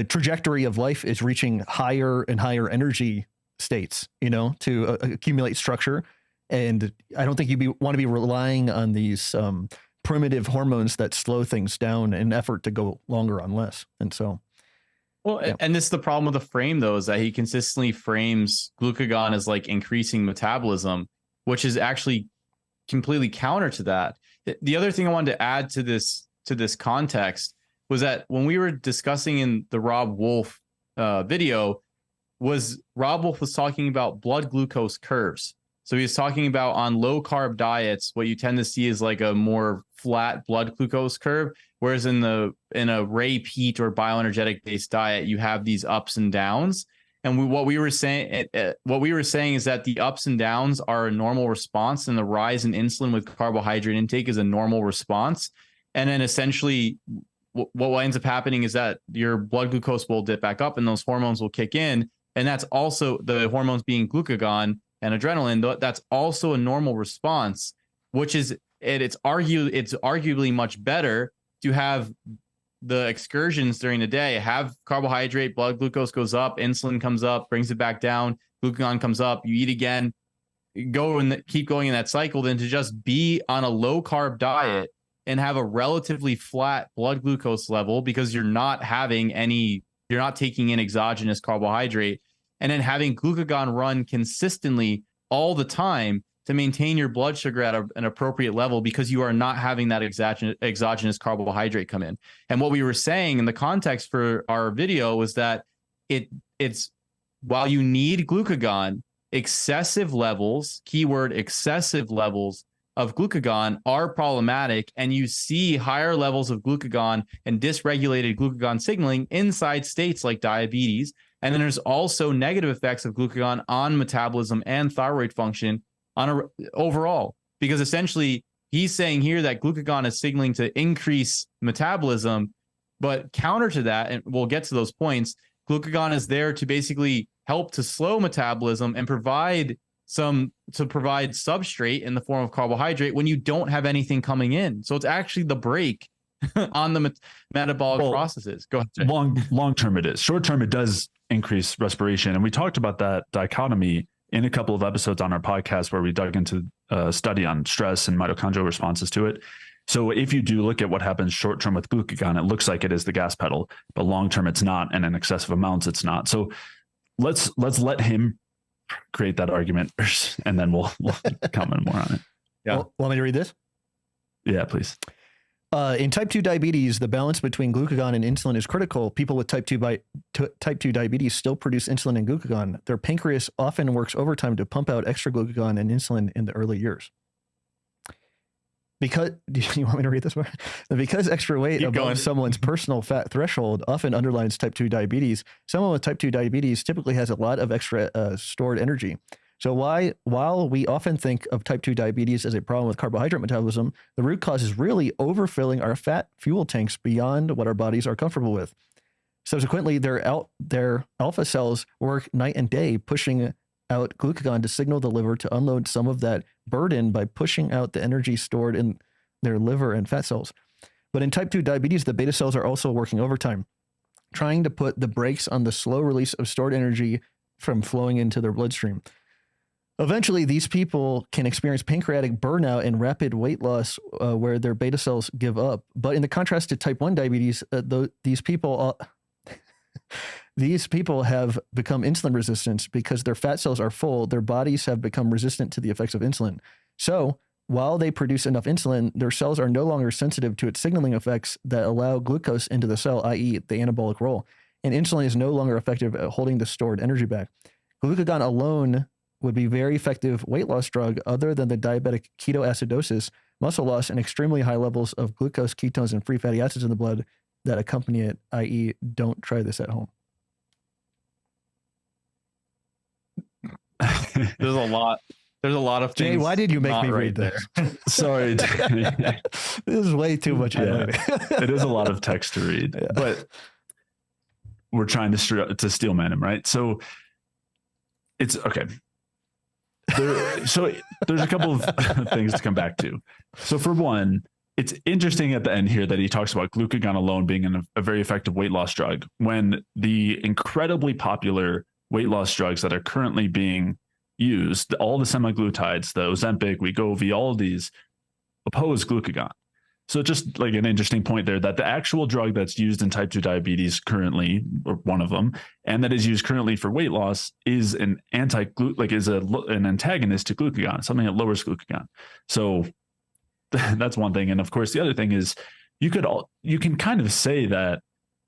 trajectory of life is reaching higher and higher energy states, you know, to accumulate structure. And I don't think want to be relying on these primitive hormones that slow things down in an effort to go longer on less. And so, well, yeah. And this is the problem with the frame, though, is that he consistently frames glucagon as like increasing metabolism, which is actually completely counter to that. The other thing I wanted to add to this context was that when we were discussing in the Rob Wolf video, was Rob Wolf was talking about blood glucose curves. So he was talking about on low carb diets, what you tend to see is like a more flat blood glucose curve, whereas in a Ray Peat or bioenergetic based diet, you have these ups and downs. And what we were saying is that the ups and downs are a normal response, and the rise in insulin with carbohydrate intake is a normal response. And then essentially, what ends up happening is that your blood glucose will dip back up, and those hormones will kick in, and that's also the hormones being glucagon and adrenaline. That's also a normal response, which is it's arguably much better to have the excursions during the day, have carbohydrate, blood glucose goes up, insulin comes up, brings it back down, glucagon comes up, you eat again, go and keep going in that cycle, than to just be on a low carb diet and have a relatively flat blood glucose level because you're not taking in exogenous carbohydrate, and then having glucagon run consistently all the time to maintain your blood sugar at an appropriate level because you are not having that exogenous carbohydrate come in. And what we were saying in the context for our video was that it's while you need glucagon, excessive levels, keyword excessive levels of glucagon are problematic, and you see higher levels of glucagon and dysregulated glucagon signaling inside states like diabetes. And then there's also negative effects of glucagon on metabolism and thyroid function overall, because essentially he's saying here that glucagon is signaling to increase metabolism, but counter to that, and we'll get to those points, glucagon is there to basically help to slow metabolism and provide substrate in the form of carbohydrate when you don't have anything coming in. So it's actually the brake on the metabolic processes. Go ahead, Jay. Long term it is. Short term it does increase respiration, and we talked about that dichotomy in a couple of episodes on our podcast where we dug into a study on stress and mitochondrial responses to it. So if you do look at what happens short term with glucagon, it looks like it is the gas pedal, but long term it's not, and in excessive amounts it's not. So let's let him create that argument first, and then we'll comment more on it. Yeah. Well, want me to read this? Yeah, please. In type 2 diabetes, the balance between glucagon and insulin is critical. People with type 2 diabetes still produce insulin and glucagon. Their pancreas often works overtime to pump out extra glucagon and insulin in the early years. Because, do you want me to read this one? Because extra weight above someone's personal fat threshold often underlines type 2 diabetes, someone with type 2 diabetes typically has a lot of extra stored energy. So while we often think of type 2 diabetes as a problem with carbohydrate metabolism, the root cause is really overfilling our fat fuel tanks beyond what our bodies are comfortable with. Subsequently, their alpha cells work night and day, pushing out glucagon to signal the liver to unload some of that burden by pushing out the energy stored in their liver and fat cells. But in type 2 diabetes, the beta cells are also working overtime, trying to put the brakes on the slow release of stored energy from flowing into their bloodstream. Eventually, these people can experience pancreatic burnout and rapid weight loss where their beta cells give up. But in the contrast to type 1 diabetes, these people have become insulin resistant because their fat cells are full. Their bodies have become resistant to the effects of insulin. So while they produce enough insulin, their cells are no longer sensitive to its signaling effects that allow glucose into the cell, i.e. the anabolic role. And insulin is no longer effective at holding the stored energy back. Glucagon alone would be very effective weight loss drug other than the diabetic ketoacidosis, muscle loss, and extremely high levels of glucose, ketones, and free fatty acids in the blood that accompany it, i.e. don't try this at home. There's a lot of things. Jay, why did you make me read this? Sorry. This is way too much. It is a lot of text to read, but we're trying to steelman him, right? So it's okay. So there's a couple of things to come back to. So for one, it's interesting at the end here that he talks about glucagon alone being a very effective weight loss drug when the incredibly popular weight loss drugs that are currently being used, all the semaglutides, the Ozempic, Wegovy, all of these oppose glucagon. So just like an interesting point there, that the actual drug that's used in type 2 diabetes currently, or one of them, and that is used currently for weight loss is an an antagonist to glucagon, something that lowers glucagon. So that's one thing. And of course, the other thing is you can kind of say that,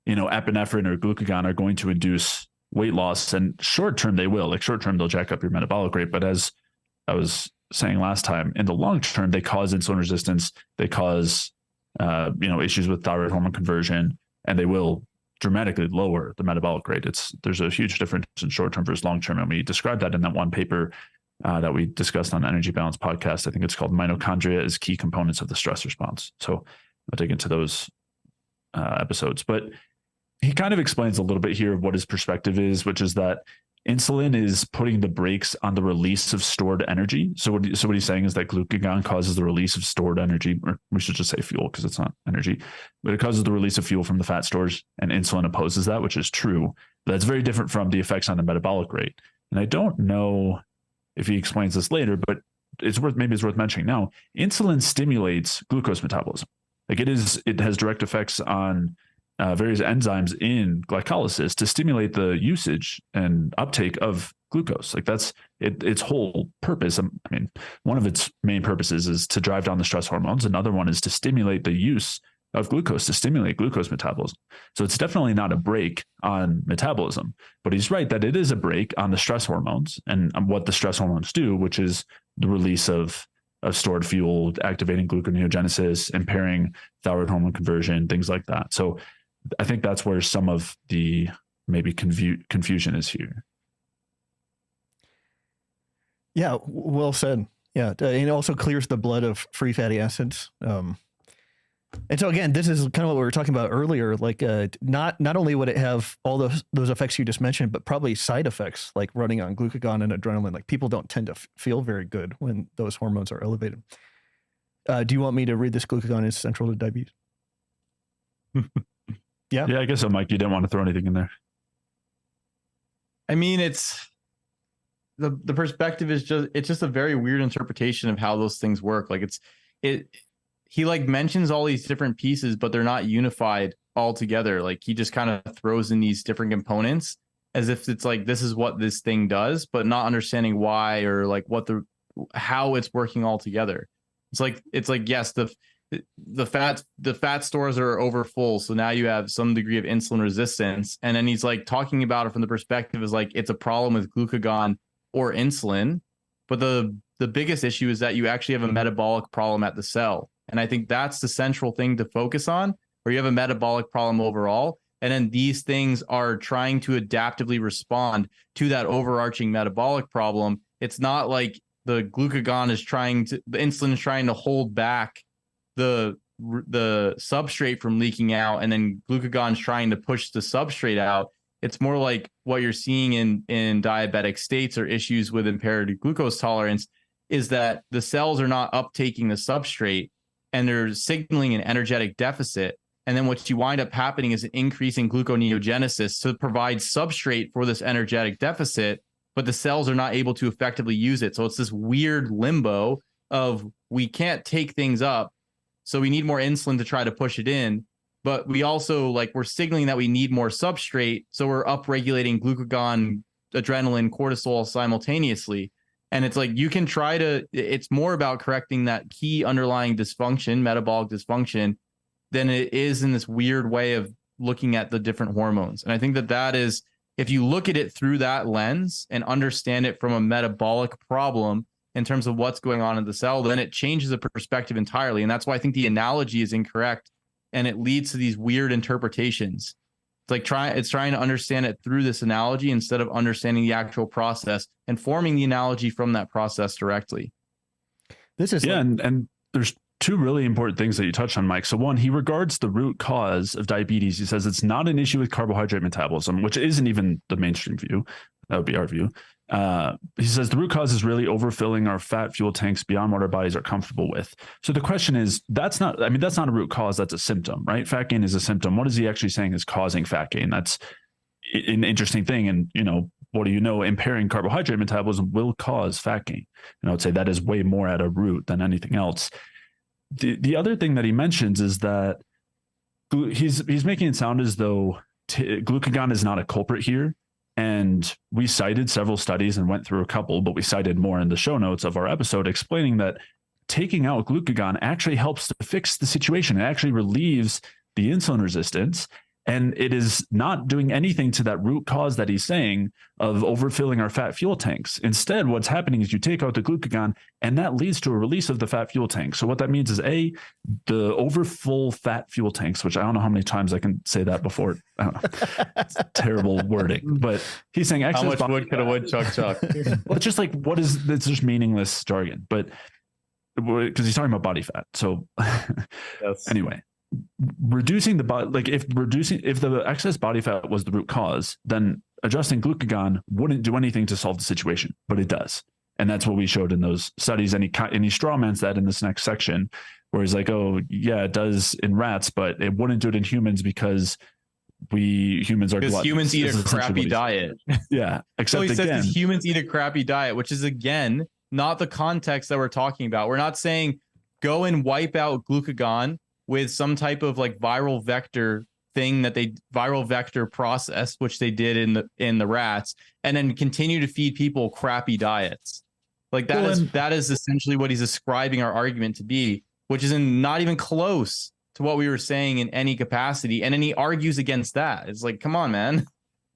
epinephrine or glucagon are going to induce weight loss, and short term they will. Like short term, they'll jack up your metabolic rate. But as I was saying last time, in the long term, they cause insulin resistance. They cause, issues with thyroid hormone conversion, and they will dramatically lower the metabolic rate. There's a huge difference in short term versus long term, and we described that in that one paper that we discussed on the Energy Balance podcast. I think it's called Mitochondria as Key Components of the Stress Response. So I'll dig into those episodes. But he kind of explains a little bit here of what his perspective is, which is that insulin is putting the brakes on the release of stored energy. So what he's saying is that glucagon causes the release of stored energy, or we should just say fuel because it's not energy, but it causes the release of fuel from the fat stores, and insulin opposes that, which is true. But that's very different from the effects on the metabolic rate. And I don't know if he explains this later, but it's worth mentioning now. Insulin stimulates glucose metabolism. Like it has direct effects on various enzymes in glycolysis to stimulate the usage and uptake of glucose. Like that's its whole purpose. I mean, one of its main purposes is to drive down the stress hormones. Another one is to stimulate the use of glucose, to stimulate glucose metabolism. So it's definitely not a brake on metabolism, but he's right that it is a brake on the stress hormones and what the stress hormones do, which is the release of stored fuel, activating gluconeogenesis, impairing thyroid hormone conversion, things like that. So I think that's where some of the maybe confusion is here. Yeah, well said. Yeah, it also clears the blood of free fatty acids. And so again, this is kind of what we were talking about earlier. Like, not only would it have all those effects you just mentioned, but probably side effects like running on glucagon and adrenaline. Like people don't tend to feel very good when those hormones are elevated. Do you want me to read this? Glucagon is central to diabetes. Yeah, I guess so, Mike. You didn't want to throw anything in there. I mean, it's the perspective is just a very weird interpretation of how those things work. Like he like mentions all these different pieces, but they're not unified all together. Like he just kind of throws in these different components as if it's like, this is what this thing does, but not understanding why or like how it's working all together. It's like, yes, the fat stores are over full. So now you have some degree of insulin resistance. And then he's like talking about it from the perspective is like, it's a problem with glucagon or insulin. But the biggest issue is that you actually have a metabolic problem at the cell. And I think that's the central thing to focus on, where you have a metabolic problem overall. And then these things are trying to adaptively respond to that overarching metabolic problem. It's not like the insulin is trying to hold back the substrate from leaking out, and then glucagon is trying to push the substrate out. It's more like what you're seeing in diabetic states or issues with impaired glucose tolerance is that the cells are not uptaking the substrate and they're signaling an energetic deficit. And then what you wind up happening is an increase in gluconeogenesis to provide substrate for this energetic deficit, but the cells are not able to effectively use it. So it's this weird limbo of we can't take things up, so we need more insulin to try to push it in. But we also we're signaling that we need more substrate. So we're upregulating glucagon, adrenaline, cortisol simultaneously. And it's like, it's more about correcting that key underlying dysfunction, metabolic dysfunction, than it is in this weird way of looking at the different hormones. And I think that is, if you look at it through that lens and understand it from a metabolic problem in terms of what's going on in the cell, then it changes the perspective entirely. And that's why I think the analogy is incorrect. And it leads to these weird interpretations. It's trying to understand it through this analogy instead of understanding the actual process and forming the analogy from that process directly. This is and there's two really important things that you touched on, Mike. So one, he regards the root cause of diabetes. He says it's not an issue with carbohydrate metabolism, which isn't even the mainstream view. That would be our view. He says the root cause is really overfilling our fat fuel tanks beyond what our bodies are comfortable with. So the question is, that's not a root cause. That's a symptom, right? Fat gain is a symptom. What is he actually saying is causing fat gain? That's an interesting thing. And, what do you know? Impairing carbohydrate metabolism will cause fat gain. And I would say that is way more at a root than anything else. the other thing that he mentions is that he's making it sound as though glucagon is not a culprit here. And we cited several studies and went through a couple, but we cited more in the show notes of our episode explaining that taking out glucagon actually helps to fix the situation. It actually relieves the insulin resistance, and it is not doing anything to that root cause that he's saying of overfilling our fat fuel tanks. Instead, what's happening is you take out the glucagon and that leads to a release of the fat fuel tank. So what that means is the overfull fat fuel tanks, which I don't know how many times I can say that before. I don't know. It's terrible wording, but he's saying how much wood could a woodchuck chuck? Well, it's just like, it's just meaningless jargon, but because he's talking about body fat. So yes. Anyway, reducing the body, like if the excess body fat was the root cause, then adjusting glucagon wouldn't do anything to solve the situation, but it does. And that's what we showed in those studies. And he strawmans that in this next section where he's like, oh yeah, it does in rats, but it wouldn't do it in humans because humans are gluttons. Humans eat a crappy diet. Yeah. Except so he says because humans eat a crappy diet, which is again, not the context that we're talking about. We're not saying go and wipe out glucagon with some type of like viral vector process, which they did in the rats, and then continue to feed people crappy diets. Like that is essentially what he's ascribing our argument to be, which is not even close to what we were saying in any capacity. And then he argues against that. It's like, come on, man.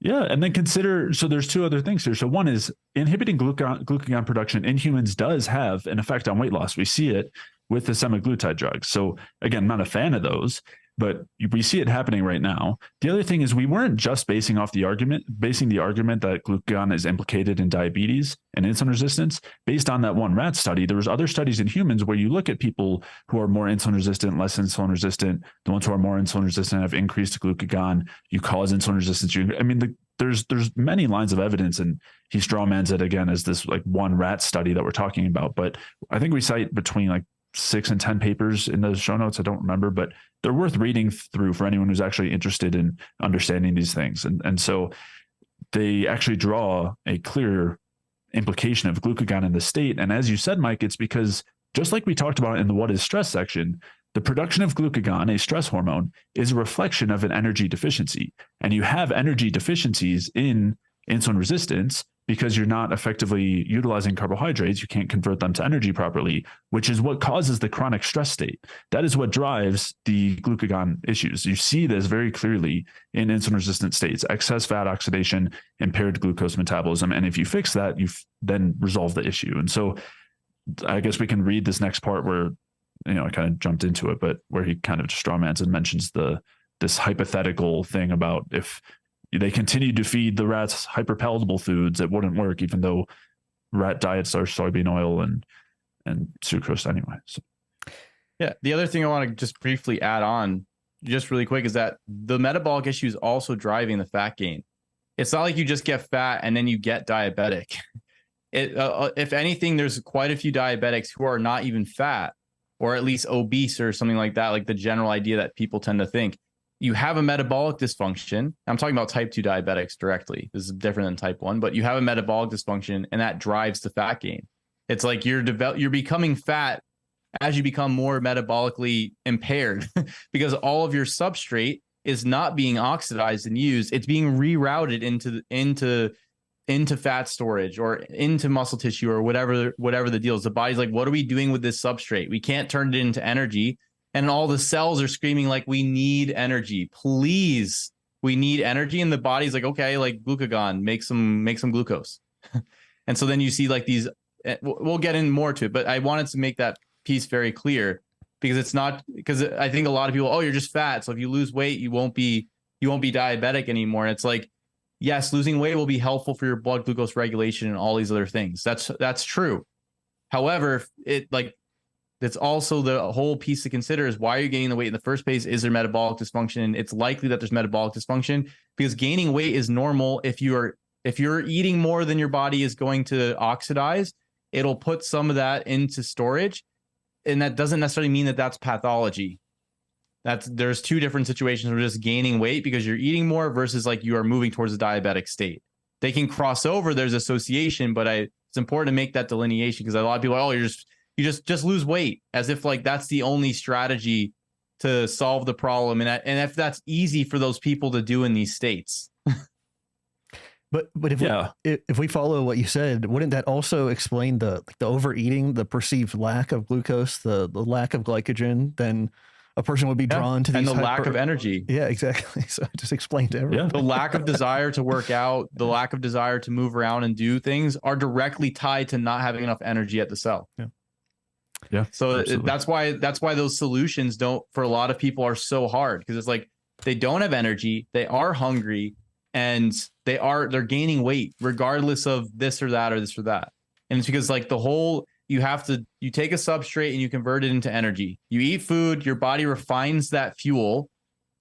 Yeah. And then so there's two other things here. So one is inhibiting glucagon production in humans does have an effect on weight loss. We see it with the semaglutide drugs. So again, not a fan of those, but we see it happening right now. The other thing is we weren't just basing the argument that glucagon is implicated in diabetes and insulin resistance based on that one rat study. There was other studies in humans where you look at people who are more insulin resistant, less insulin resistant. The ones who are more insulin resistant have increased glucagon. You cause insulin resistance. There's many lines of evidence, and he strawmans it again as this like one rat study that we're talking about. But I think we cite between like 6 and 10 papers in those show notes. I don't remember, but they're worth reading through for anyone who's actually interested in understanding these things. And so they actually draw a clear implication of glucagon in the state. And as you said, Mike, it's because just like we talked about in the what is stress section, the production of glucagon, a stress hormone, is a reflection of an energy deficiency. And you have energy deficiencies in insulin resistance because you're not effectively utilizing carbohydrates. You can't convert them to energy properly, which is what causes the chronic stress state. That is what drives the glucagon issues. You see this very clearly in insulin resistant states: excess fat oxidation, impaired glucose metabolism. And if you fix that, you then resolve the issue. And so I guess we can read this next part where, I kind of jumped into it, but where he kind of just strawmans and mentions this hypothetical thing about if they continued to feed the rats hyperpalatable foods, it wouldn't work, even though rat diets are soybean oil and sucrose anyway. So. Yeah. The other thing I want to just briefly add on just really quick is that the metabolic issue is also driving the fat gain. It's not like you just get fat and then you get diabetic. If anything, there's quite a few diabetics who are not even fat, or at least obese or something like that, like the general idea that people tend to think. You have a metabolic dysfunction. I'm talking about type 2 diabetics directly. This is different than type 1, but you have a metabolic dysfunction and that drives the fat gain. It's like you're becoming fat as you become more metabolically impaired because all of your substrate is not being oxidized and used. It's being rerouted into fat storage or into muscle tissue or whatever the deal is. The body's like, what are we doing with this substrate? We can't turn it into energy. And all the cells are screaming like, we need energy. Please, we need energy. And the body's like, okay, like glucagon, make some glucose. And so then you see like these, we'll get in more to it, but I wanted to make that piece very clear because it's not, because I think a lot of people, oh, you're just fat. So if you lose weight, you won't be diabetic anymore. And it's like, yes, losing weight will be helpful for your blood glucose regulation and all these other things. That's true. However, it's also the whole piece to consider is why are you gaining the weight in the first place? Is there metabolic dysfunction? It's likely that there's metabolic dysfunction because gaining weight is normal. If you're eating more than your body is going to oxidize, it'll put some of that into storage. And that doesn't necessarily mean that that's pathology. There's two different situations where just gaining weight because you're eating more versus like you are moving towards a diabetic state. They can cross over. There's association, but it's important to make that delineation because a lot of people are, oh, you just lose weight, as if like that's the only strategy to solve the problem. And if that's easy for those people to do in these states. But if we follow what you said, wouldn't that also explain the overeating, the perceived lack of glucose, the lack of glycogen? Then a person would be drawn to these, and the lack of energy. Yeah, exactly. So it just explained everything. The lack of desire to work out, the lack of desire to move around and do things are directly tied to not having enough energy at the cell. Yeah. So absolutely. that's why those solutions for a lot of people are so hard, because it's like they don't have energy, they are hungry, and they're gaining weight regardless of this or that or this or that. And it's because like you take a substrate and you convert it into energy. You eat food, your body refines that fuel,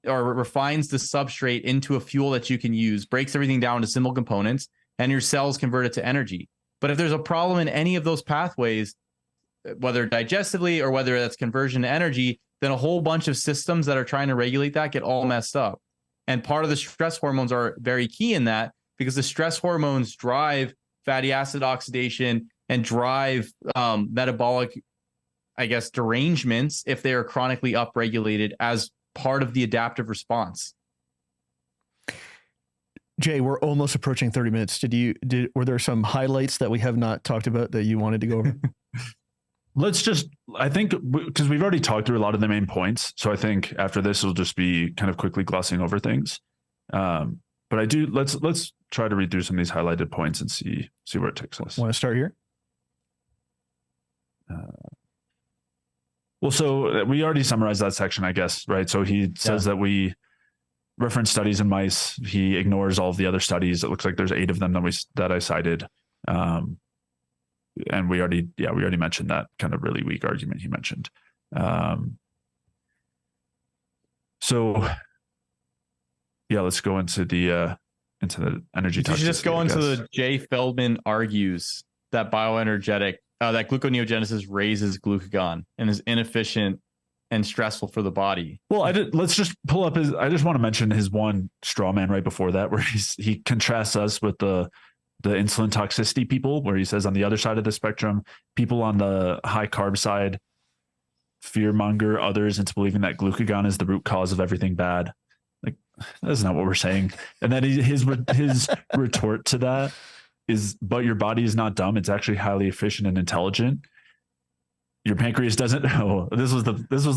or refines the substrate into a fuel that you can use, breaks everything down to simple components, and your cells convert it to energy. But if there's a problem in any of those pathways, whether digestively or whether that's conversion to energy, then a whole bunch of systems that are trying to regulate that get all messed up. And part of the stress hormones are very key in that, because the stress hormones drive fatty acid oxidation and drive metabolic, I guess, derangements if they are chronically upregulated as part of the adaptive response. Jay, we're almost approaching 30 minutes. Were there some highlights that we have not talked about that you wanted to go over? I think because we've already talked through a lot of the main points. So I think after this, we'll just be kind of quickly glossing over things. But let's try to read through some of these highlighted points and see where it takes us. Want to start here? Well, so we already summarized that section, I guess, right? So he says that we reference studies in mice. He ignores all of the other studies. It looks like there's 8 of them that I cited. And we already mentioned that kind of really weak argument he mentioned. Let's go into the energy. You should just go into the Jay Feldman argues that bioenergetic, that gluconeogenesis raises glucagon and is inefficient and stressful for the body. Well, let's just pull up I just want to mention his one straw man right before that, where he contrasts us with the insulin toxicity people, where he says on the other side of the spectrum, people on the high carb side fearmonger others into believing that glucagon is the root cause of everything bad. Like, that's not what we're saying. And then his retort to that is, but your body is not dumb. It's actually highly efficient and intelligent. Your pancreas doesn't know. This was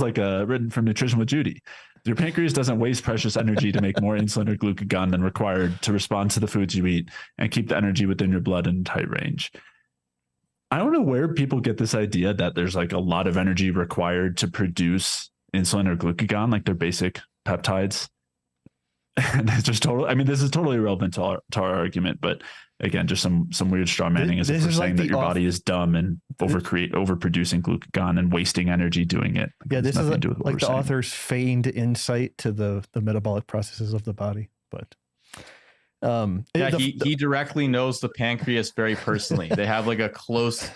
like written from Nutrition with Judy. Your pancreas doesn't waste precious energy to make more insulin or glucagon than required to respond to the foods you eat and keep the energy within your blood in tight range. I don't know where people get this idea that there's like a lot of energy required to produce insulin or glucagon, like their basic peptides. And it's just this is totally irrelevant to our argument, but again, just some weird straw manning as if we're saying that your body is dumb and overproducing glucagon and wasting energy doing it. Yeah, this is like the author's feigned insight to the metabolic processes of the body. But he directly knows the pancreas very personally. They have like a close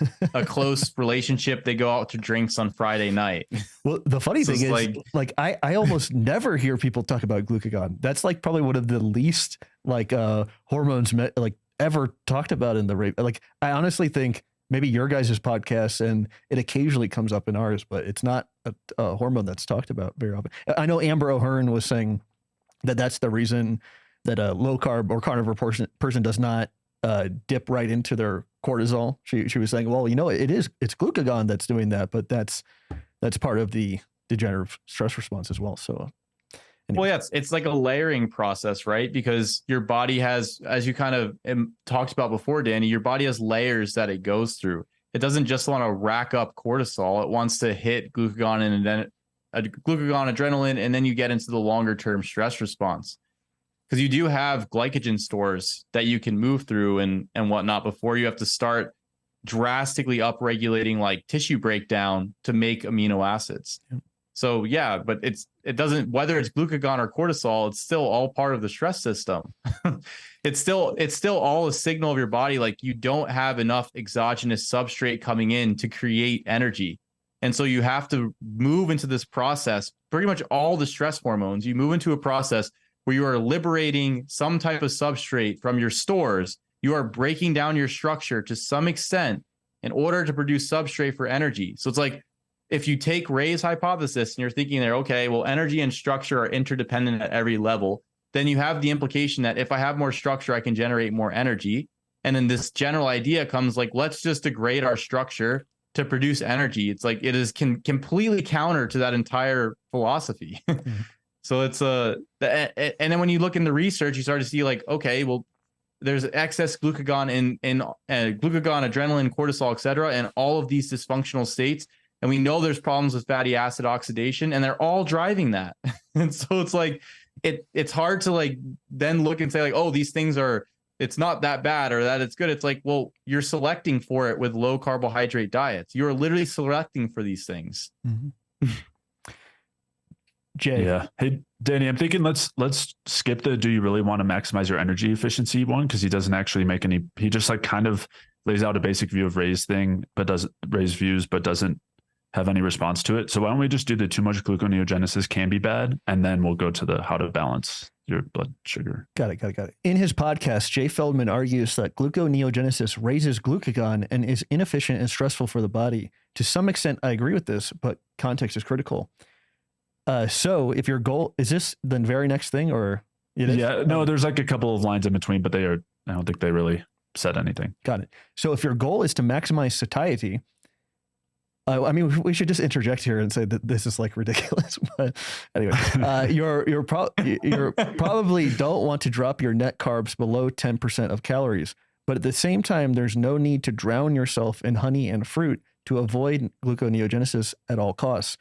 relationship. They go out to drinks on Friday night. Well, the funny thing is, like I almost never hear people talk about glucagon. That's like probably one of the least hormones ever talked about in the rape. Like, I honestly think maybe your guys' podcast, and it occasionally comes up in ours, but it's not a hormone that's talked about very often. I know Amber O'Hearn was saying that that's the reason that a low carb or carnivore person does not dip right into their cortisol. She was saying, well, it's glucagon that's doing that, but that's part of the degenerative stress response as well. So anyway. Well, yeah, it's like a layering process, right? Because your body has, as you kind of talked about before, Danny, your body has layers that it goes through. It doesn't just want to rack up cortisol. It wants to hit glucagon and then glucagon, adrenaline, and then you get into the longer term stress response. Because you do have glycogen stores that you can move through and whatnot before you have to start drastically upregulating like tissue breakdown to make amino acids. Yeah. So yeah, but it doesn't, whether it's glucagon or cortisol, it's still all part of the stress system. It's still all a signal of your body. Like, you don't have enough exogenous substrate coming in to create energy. And so you have to move into this process. Pretty much all the stress hormones, you move into a process where you are liberating some type of substrate from your stores. You are breaking down your structure to some extent in order to produce substrate for energy. So it's like, if you take Ray's hypothesis and you're thinking there, okay, well, energy and structure are interdependent at every level, then you have the implication that if I have more structure, I can generate more energy. And then this general idea comes like, let's just degrade our structure to produce energy. It's like, it is completely counter to that entire philosophy. Mm-hmm. So it's and then when you look in the research, you start to see like, okay, well, there's excess glucagon in glucagon, adrenaline, cortisol, et cetera, and all of these dysfunctional states. And we know there's problems with fatty acid oxidation, and they're all driving that. And so it's like, it's hard to like then look and say like, oh, these things are, it's not that bad or that it's good. It's like, well, you're selecting for it with low carbohydrate diets. You're literally selecting for these things. Mm-hmm. Jay. Yeah. Hey, Danny, I'm thinking let's skip the, do you really want to maximize your energy efficiency one? Cause he doesn't actually make any, he just like kind of lays out a basic view of Ray's thing, but doesn't Ray's views, but doesn't have any response to it. So why don't we just do the too much gluconeogenesis can be bad, and then we'll go to the how to balance your blood sugar. Got it. In his podcast, Jay Feldman argues that gluconeogenesis raises glucagon and is inefficient and stressful for the body. To some extent, I agree with this, but context is critical. So if your goal is this the very next thing, or it is? Yeah, no, there's like a couple of lines in between, but I don't think they really said anything. Got it. So if your goal is to maximize satiety, I mean, we should just interject here and say that this is like ridiculous. But anyway, you probably don't want to drop your net carbs below 10% of calories. But at the same time, there's no need to drown yourself in honey and fruit to avoid gluconeogenesis at all costs.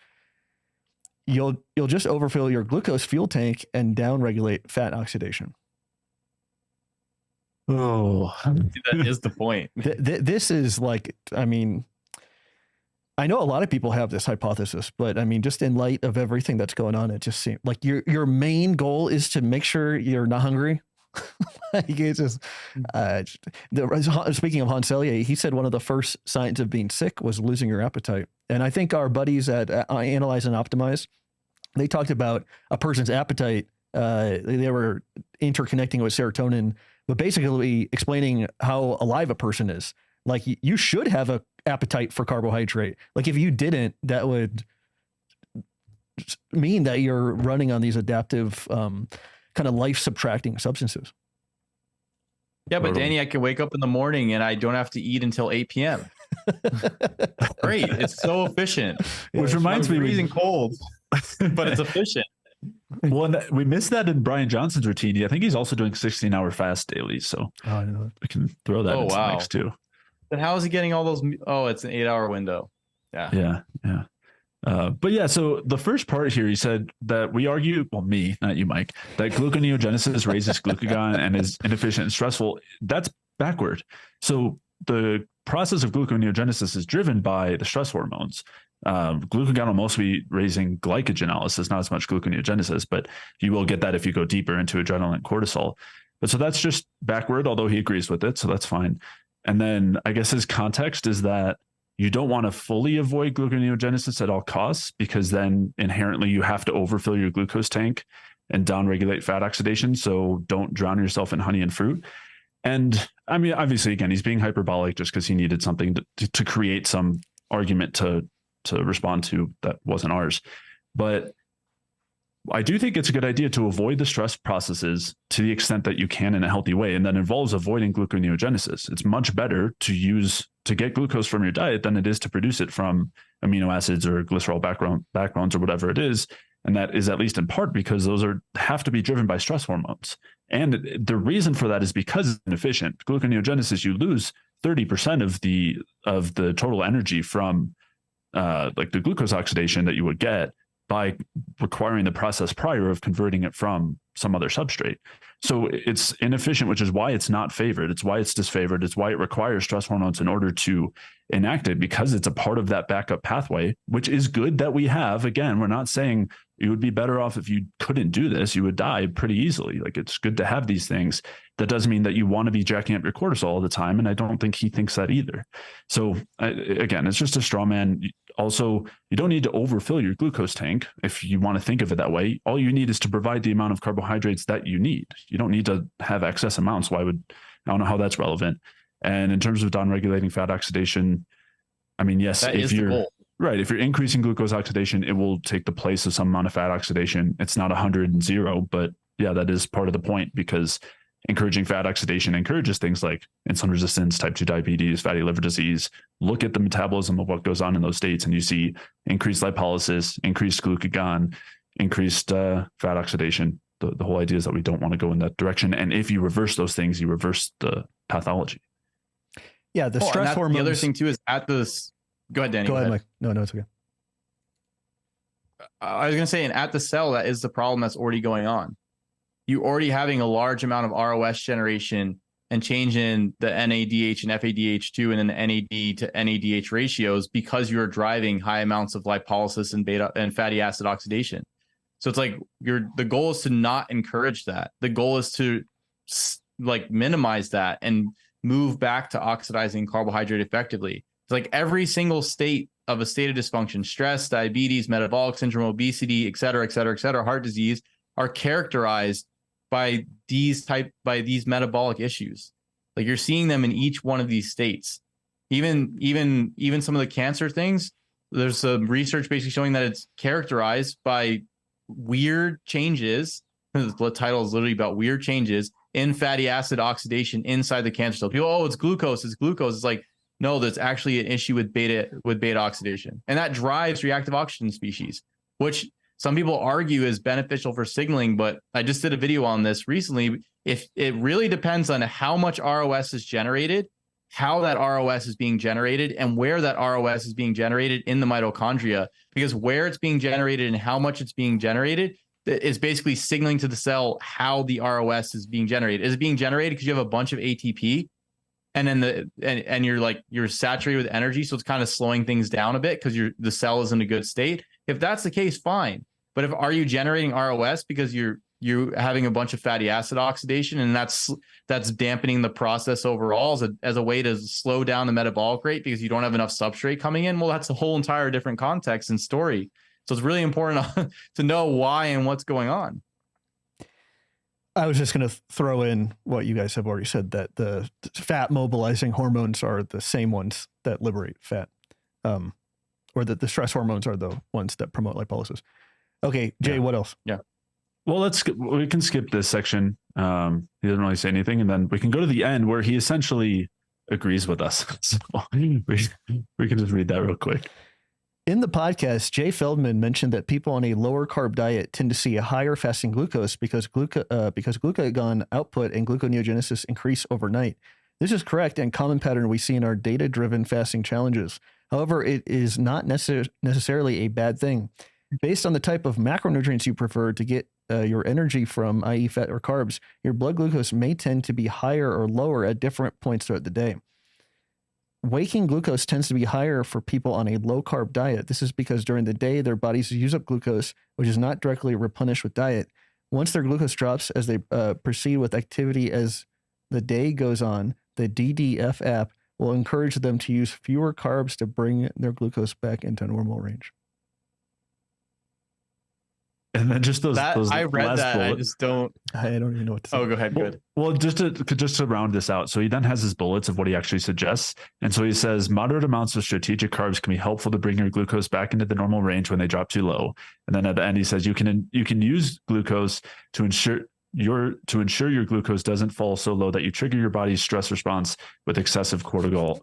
You'll just overfill your glucose fuel tank and downregulate fat oxidation. Oh, that is the point. This is like, I mean, I know a lot of people have this hypothesis, but I mean, just in light of everything that's going on, it just seems like your main goal is to make sure you're not hungry. Like it's just, speaking of Hans Selye, he said one of the first signs of being sick was losing your appetite. And I think our buddies at Analyze and Optimize, they talked about a person's appetite. They were interconnecting with serotonin, but basically explaining how alive a person is. Like you should have a appetite for carbohydrate. Like if you didn't, that would mean that you're running on these adaptive kind of life subtracting substances. Yeah, but Danny, I can wake up in the morning and I don't have to eat until 8 p.m. Great. It's so efficient. Which reminds me, freezing cold, but it's efficient. Well, we missed that in Bryan Johnson's routine. I think he's also doing 16-hour fast daily. So we can throw that into the mix too. Then how is he getting all those? Oh, it's an 8-hour window. Yeah. But yeah, so the first part here, he said that we argue, well, me, not you, Mike, that gluconeogenesis raises glucagon and is inefficient and stressful. That's backward. So the process of gluconeogenesis is driven by the stress hormones. Glucagon will mostly be raising glycogenolysis, not as much gluconeogenesis, but you will get that if you go deeper into adrenaline and cortisol. But so that's just backward, although he agrees with it, so that's fine. And then I guess his context is that you don't want to fully avoid gluconeogenesis at all costs, because then inherently you have to overfill your glucose tank and downregulate fat oxidation. So don't drown yourself in honey and fruit. And I mean, obviously, again, he's being hyperbolic just because he needed something to create some argument to respond to that wasn't ours. But I do think it's a good idea to avoid the stress processes to the extent that you can in a healthy way. And that involves avoiding gluconeogenesis. It's much better to get glucose from your diet than it is to produce it from amino acids or glycerol backbones or whatever it is. And that is at least in part because those have to be driven by stress hormones. And the reason for that is because it's inefficient. Gluconeogenesis, you lose 30% of the total energy from like the glucose oxidation that you would get by requiring the process prior of converting it from some other substrate. So it's inefficient, which is why it's not favored. It's why it's disfavored. It's why it requires stress hormones in order to enact it, because it's a part of that backup pathway, which is good that we have. Again, we're not saying you would be better off if you couldn't do this. You would die pretty easily. Like, it's good to have these things. That doesn't mean that you want to be jacking up your cortisol all the time. And I don't think he thinks that either. So again, it's just a straw man. Also, you don't need to overfill your glucose tank if you want to think of it that way. All you need is to provide the amount of carbohydrates that you need. You don't need to have excess amounts. I don't know how that's relevant. And in terms of downregulating fat oxidation, I mean, yes, That is the goal. Right. If you're increasing glucose oxidation, it will take the place of some amount of fat oxidation. It's not 100 and 0, but yeah, that is part of the point, because encouraging fat oxidation encourages things like insulin resistance, type 2 diabetes, fatty liver disease. Look at the metabolism of what goes on in those states, and you see increased lipolysis, increased glucagon, increased fat oxidation. The whole idea is that we don't want to go in that direction. And if you reverse those things, you reverse the pathology. Yeah, the stress hormones. The other thing too is at this. Go ahead, Danny. Go ahead, Mike. No, it's okay. I was going to say, and at the cell, that is the problem that's already going on. You already having a large amount of ROS generation and change in the NADH and FADH2 and then the NAD to NADH ratios, because you're driving high amounts of lipolysis and beta and fatty acid oxidation. So it's like the goal is to not encourage that. The goal is to like minimize that and move back to oxidizing carbohydrate effectively. It's like every single state of a state of dysfunction, stress, diabetes, metabolic syndrome, obesity, et cetera, heart disease, are characterized by these metabolic issues. Like you're seeing them in each one of these states. Even some of the cancer things, there's some research basically showing that it's characterized by weird changes. The title is literally about weird changes in fatty acid oxidation inside the cancer cell. People, oh, it's glucose. It's like, no, that's actually an issue with beta oxidation. And that drives reactive oxygen species, which some people argue is beneficial for signaling. But I just did a video on this recently. If it really depends on how much ROS is generated, how that ROS is being generated, and where that ROS is being generated in the mitochondria, because where it's being generated and how much it's being generated is basically signaling to the cell how the ROS is being generated. Is it being generated because you have a bunch of ATP? And then and you're saturated with energy, so it's kind of slowing things down a bit because the cell is in a good state. If that's the case, fine. But are you generating ROS because you're having a bunch of fatty acid oxidation, and that's dampening the process overall as a way to slow down the metabolic rate because you don't have enough substrate coming in? Well, that's a whole entire different context and story. So it's really important to know why and what's going on. I was just going to throw in what you guys have already said, that the fat mobilizing hormones are the same ones that liberate fat, or that the stress hormones are the ones that promote lipolysis. Okay, Jay, what else? Yeah. Well, we can skip this section. He doesn't really say anything, and then we can go to the end where he essentially agrees with us. So we can just read that real quick. In the podcast, Jay Feldman mentioned that people on a lower carb diet tend to see a higher fasting glucose because glucagon output and gluconeogenesis increase overnight. This is correct and common pattern we see in our data-driven fasting challenges. However, it is not necessarily a bad thing. Based on the type of macronutrients you prefer to get your energy from, i.e. fat or carbs, your blood glucose may tend to be higher or lower at different points throughout the day. Waking glucose tends to be higher for people on a low-carb diet. This is because during the day, their bodies use up glucose, which is not directly replenished with diet. Once their glucose drops as they proceed with activity as the day goes on, the DDF app will encourage them to use fewer carbs to bring their glucose back into normal range. And then just those I read that. Bullets. I don't even know what to say. Oh, go ahead. Good. Well, just to round this out. So he then has his bullets of what he actually suggests. And so he says moderate amounts of strategic carbs can be helpful to bring your glucose back into the normal range when they drop too low. And then at the end, he says you can use glucose to ensure your glucose doesn't fall so low that you trigger your body's stress response with excessive cortisol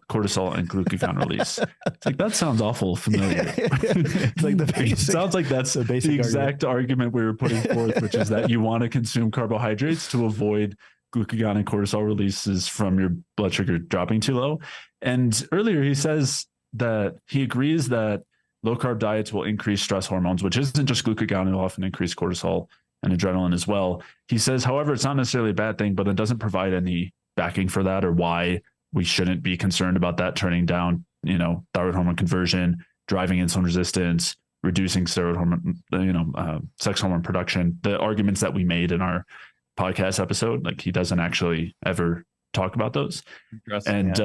and glucagon release. It's like, that sounds awful familiar. It's like it sounds like that's the exact argument we were putting forth, which is that you want to consume carbohydrates to avoid glucagon and cortisol releases from your blood sugar dropping too low. And earlier he says that he agrees that low carb diets will increase stress hormones, which isn't just glucagon, it'll often increase cortisol and adrenaline as well. He says, however, it's not necessarily a bad thing, but it doesn't provide any backing for that or why we shouldn't be concerned about that turning down, thyroid hormone conversion, driving insulin resistance, reducing steroid hormone, sex hormone production. The arguments that we made in our podcast episode, like he doesn't actually ever talk about those. And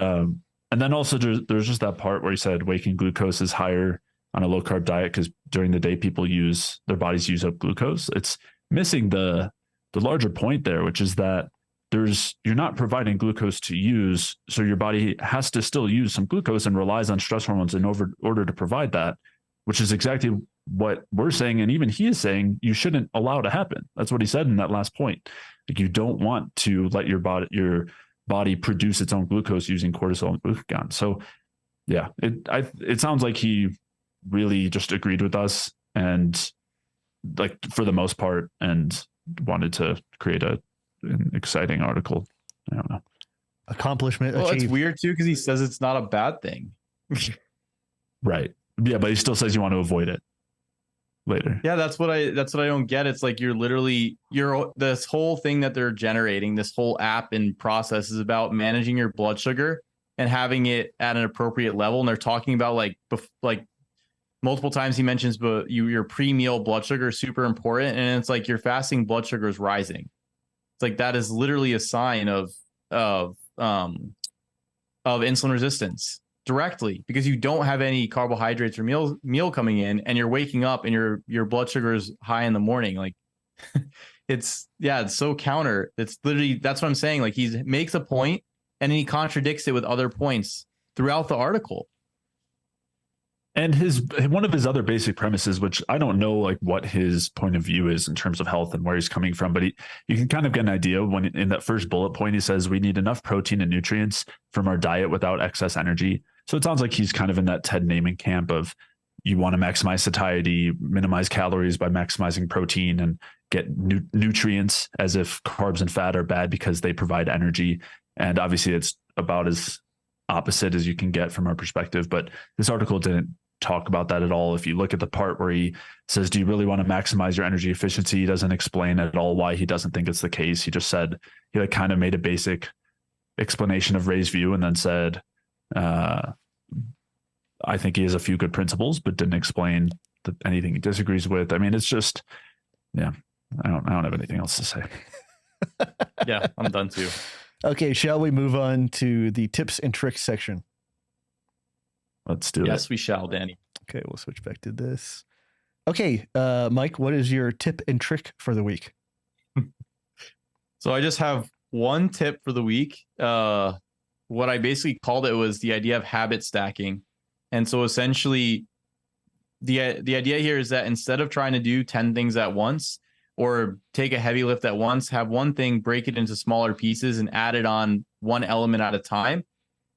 then also there's just that part where he said waking glucose is higher on a low carb diet because during the day their bodies use up glucose. It's missing the larger point there, which is that you're not providing glucose to use. So your body has to still use some glucose and relies on stress hormones in order to provide that, which is exactly what we're saying. And even he is saying you shouldn't allow to happen. That's what he said in that last point. Like, you don't want to let your body produce its own glucose using cortisol and glucagon. So yeah, it sounds like he really just agreed with us, and like for the most part, and wanted to create an exciting article. I don't know. Accomplishment Well, achieved. it's weird too, because he says it's not a bad thing. Right. Yeah, but he still says you want to avoid it later. Yeah, that's what I don't get. It's like this whole thing that they're generating, this whole app and process is about managing your blood sugar and having it at an appropriate level. And they're talking about like multiple times he mentions, but your pre-meal blood sugar is super important. And it's like your fasting blood sugar is rising. It's like that is literally a sign of insulin resistance directly, because you don't have any carbohydrates or meal coming in, and you're waking up and your blood sugar is high in the morning. Like it's so counter. It's literally, that's what I'm saying. Like, he makes a point and then he contradicts it with other points throughout the article. And one of his other basic premises, which I don't know like what his point of view is in terms of health and where he's coming from, but you can kind of get an idea when in that first bullet point, he says we need enough protein and nutrients from our diet without excess energy. So it sounds like he's kind of in that Ted Naiman camp of, you want to maximize satiety, minimize calories by maximizing protein, and get nutrients, as if carbs and fat are bad because they provide energy. And obviously it's about as opposite as you can get from our perspective. But this article didn't talk about that at all. If you look at the part where he says, do you really want to maximize your energy efficiency? He doesn't explain at all why he doesn't think it's the case. He just said, he like kind of made a basic explanation of Ray's view and then said, I think he has a few good principles, but didn't explain anything he disagrees with. I mean, it's just, yeah, I don't have anything else to say. Yeah, I'm done too. Okay, shall we move on to the tips and tricks section? Let's do it. Yes, we shall, Danny. Okay, we'll switch back to this. Okay, Mike, what is your tip and trick for the week? So I just have one tip for the week. What I basically called it was the idea of habit stacking. And so essentially the idea here is that instead of trying to do 10 things at once or take a heavy lift at once, have one thing, break it into smaller pieces and add it on one element at a time.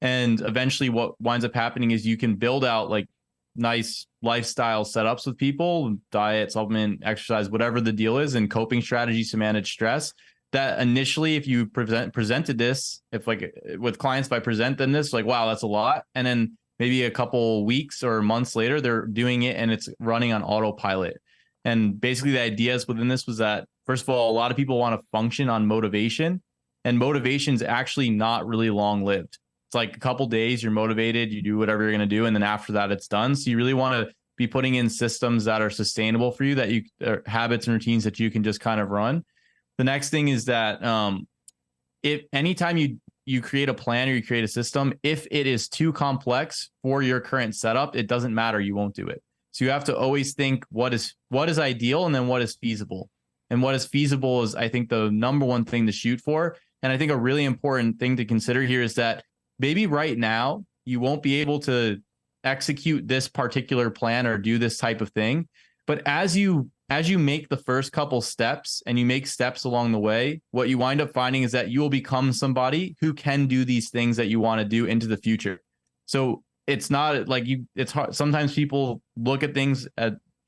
And eventually what winds up happening is you can build out like nice lifestyle setups with people, diet, supplement, exercise, whatever the deal is, and coping strategies to manage stress. That initially, if you presented this, if like with clients, if I present them this, like, wow, that's a lot. And then maybe a couple weeks or months later, they're doing it and it's running on autopilot. And basically the ideas within this was that, first of all, a lot of people want to function on motivation, and motivation is actually not really long lived. It's like a couple days, you're motivated, you do whatever you're going to do. And then after that, it's done. So you really want to be putting in systems that are sustainable for you, that you habits and routines that you can just kind of run. The next thing is that if anytime you create a plan or you create a system, if it is too complex for your current setup, it doesn't matter. You won't do it. So you have to always think what is ideal and then what is feasible. And what is feasible is, I think, the number one thing to shoot for. And I think a really important thing to consider here is that maybe right now you won't be able to execute this particular plan or do this type of thing. But as you make the first couple steps and you make steps along the way, what you wind up finding is that you will become somebody who can do these things that you want to do into the future. So it's not like it's hard. Sometimes people look at things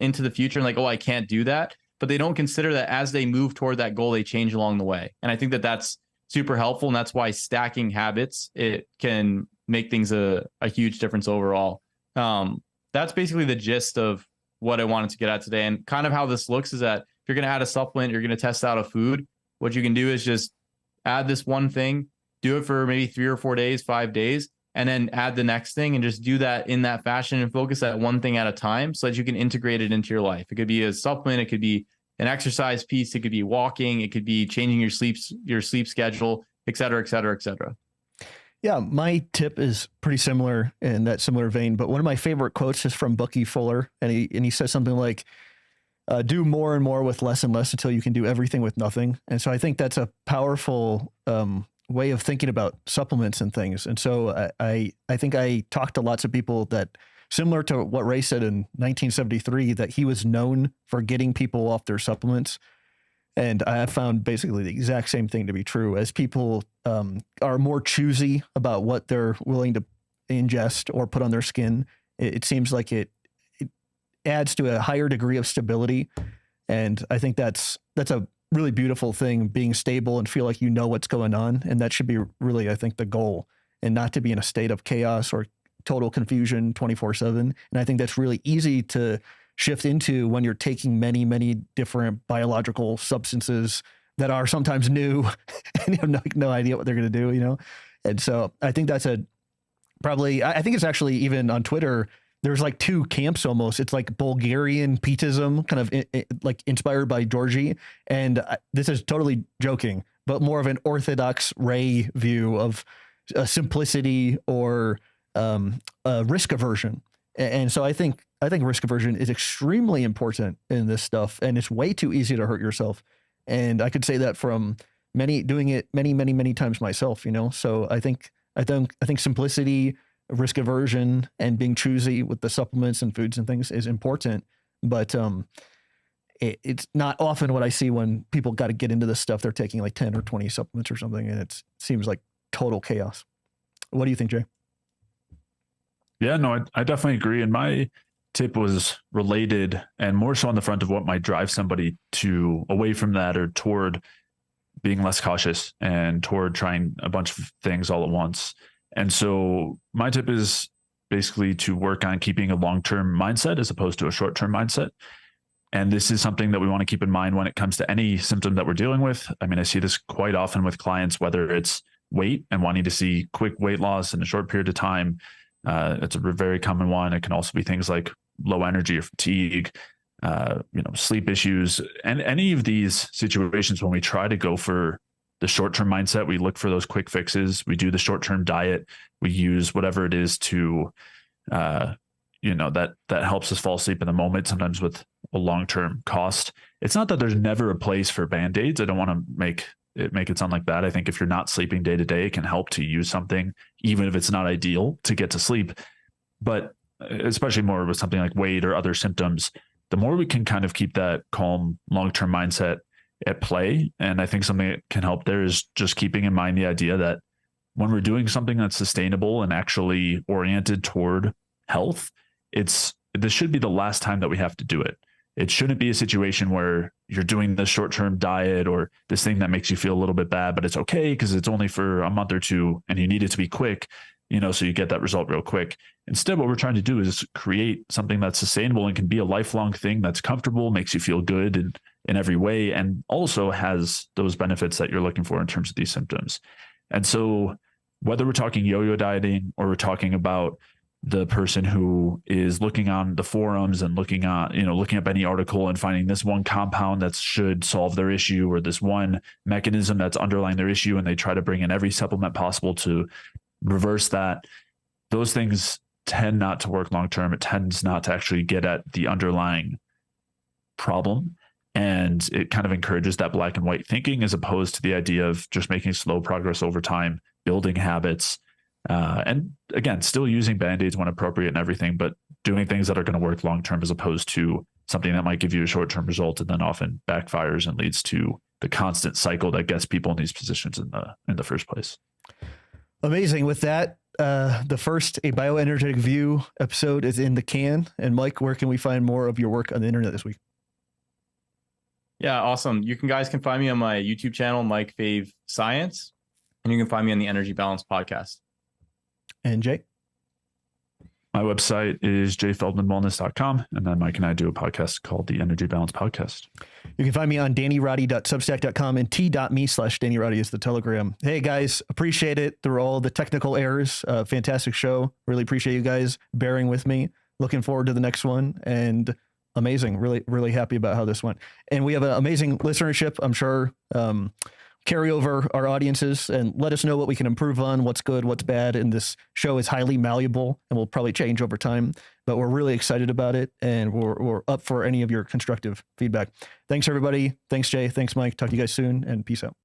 into the future and like, oh, I can't do that. But they don't consider that as they move toward that goal, they change along the way. And I think that that's super helpful. And that's why stacking habits, it can make things a huge difference overall. That's basically the gist of what I wanted to get at today. And kind of how this looks is that if you're going to add a supplement, you're going to test out a food, what you can do is just add this one thing, do it for maybe 3 or 4 days, 5 days, and then add the next thing and just do that in that fashion and focus that one thing at a time so that you can integrate it into your life. It could be a supplement. It could be an exercise piece. It could be walking. It could be changing your sleep schedule, et cetera, et cetera, et cetera. Yeah, my tip is pretty similar in that similar vein, but one of my favorite quotes is from Bucky Fuller, and he says something like, do more and more with less and less until you can do everything with nothing. And so I think that's a powerful way of thinking about supplements and things. And so I think I talked to lots of people that, similar to what Ray said in 1973, that he was known for getting people off their supplements. And I have found basically the exact same thing to be true. As people are more choosy about what they're willing to ingest or put on their skin, it seems like it adds to a higher degree of stability. And I think that's a really beautiful thing, being stable and feel like you know what's going on. And that should be really, I think, the goal, and not to be in a state of chaos or total confusion 24/7. And I think that's really easy to shift into when you're taking many, many different biological substances that are sometimes new and you have no idea what they're going to do, you know? And so I think that's I think it's actually, even on Twitter, there's like two camps almost. It's like Bulgarian Pietism, kind of like inspired by Georgie. And this is totally joking, but more of an Orthodox Ray view of simplicity or risk aversion. And so I think risk aversion is extremely important in this stuff, and it's way too easy to hurt yourself. And I could say that from doing it many times myself, you know? So I think simplicity, risk aversion, and being choosy with the supplements and foods and things is important. But it's not often what I see when people got to get into this stuff. They're taking like 10 or 20 supplements or something, and it seems like total chaos. What do you think, Jay? Yeah, no, I definitely agree. And my tip was related, and more so on the front of what might drive somebody to away from that or toward being less cautious and toward trying a bunch of things all at once. And so my tip is basically to work on keeping a long-term mindset as opposed to a short-term mindset. And this is something that we want to keep in mind when it comes to any symptom that we're dealing with. I mean, I see this quite often with clients, whether it's weight and wanting to see quick weight loss in a short period of time. It's a very common one. It can also be things like low energy or fatigue, sleep issues, and any of these situations. When we try to go for the short-term mindset, we look for those quick fixes. We do the short-term diet. We use whatever it is to, that helps us fall asleep in the moment, sometimes with a long-term cost. It's not that there's never a place for Band-Aids. I don't want to make it sound like that. I think if you're not sleeping day to day, it can help to use something, even if it's not ideal to get to sleep. But especially more with something like weight or other symptoms, the more we can kind of keep that calm, long-term mindset at play. And I think something that can help there is just keeping in mind the idea that when we're doing something that's sustainable and actually oriented toward health, this should be the last time that we have to do it. It shouldn't be a situation where you're doing this short-term diet or this thing that makes you feel a little bit bad, but it's okay because it's only for a month or two and you need it to be quick, so you get that result real quick. Instead, what we're trying to do is create something that's sustainable and can be a lifelong thing that's comfortable, makes you feel good in every way, and also has those benefits that you're looking for in terms of these symptoms. And so whether we're talking yo-yo dieting or we're talking about the person who is looking on the forums and looking up any article and finding this one compound that should solve their issue or this one mechanism that's underlying their issue, and they try to bring in every supplement possible to reverse that, those things tend not to work long-term. It tends not to actually get at the underlying problem. And it kind of encourages that black and white thinking as opposed to the idea of just making slow progress over time, building habits, and again, still using Band-Aids when appropriate and everything, but doing things that are going to work long-term as opposed to something that might give you a short-term result and then often backfires and leads to the constant cycle that gets people in these positions in the first place. Amazing. With that, the first A Bioenergetic View episode is in the can. And Mike, where can we find more of your work on the internet this week? Yeah, awesome. You guys can find me on my YouTube channel, Mike Fave Science, and you can find me on the Energy Balance podcast. And Jay? My website is jayfeldmanwellness.com. And then Mike and I do a podcast called the Energy Balance Podcast. You can find me on dannyroddy.substack.com and t.me/DannyRoddy is the Telegram. Hey guys, appreciate it through all the technical errors. Fantastic show. Really appreciate you guys bearing with me. Looking forward to the next one. And amazing. Really, really happy about how this went. And we have an amazing listenership. I'm sure carry over our audiences and let us know what we can improve on, what's good, what's bad. And this show is highly malleable and will probably change over time, but we're really excited about it. And we're up for any of your constructive feedback. Thanks, everybody. Thanks, Jay. Thanks, Mike. Talk to you guys soon, and peace out.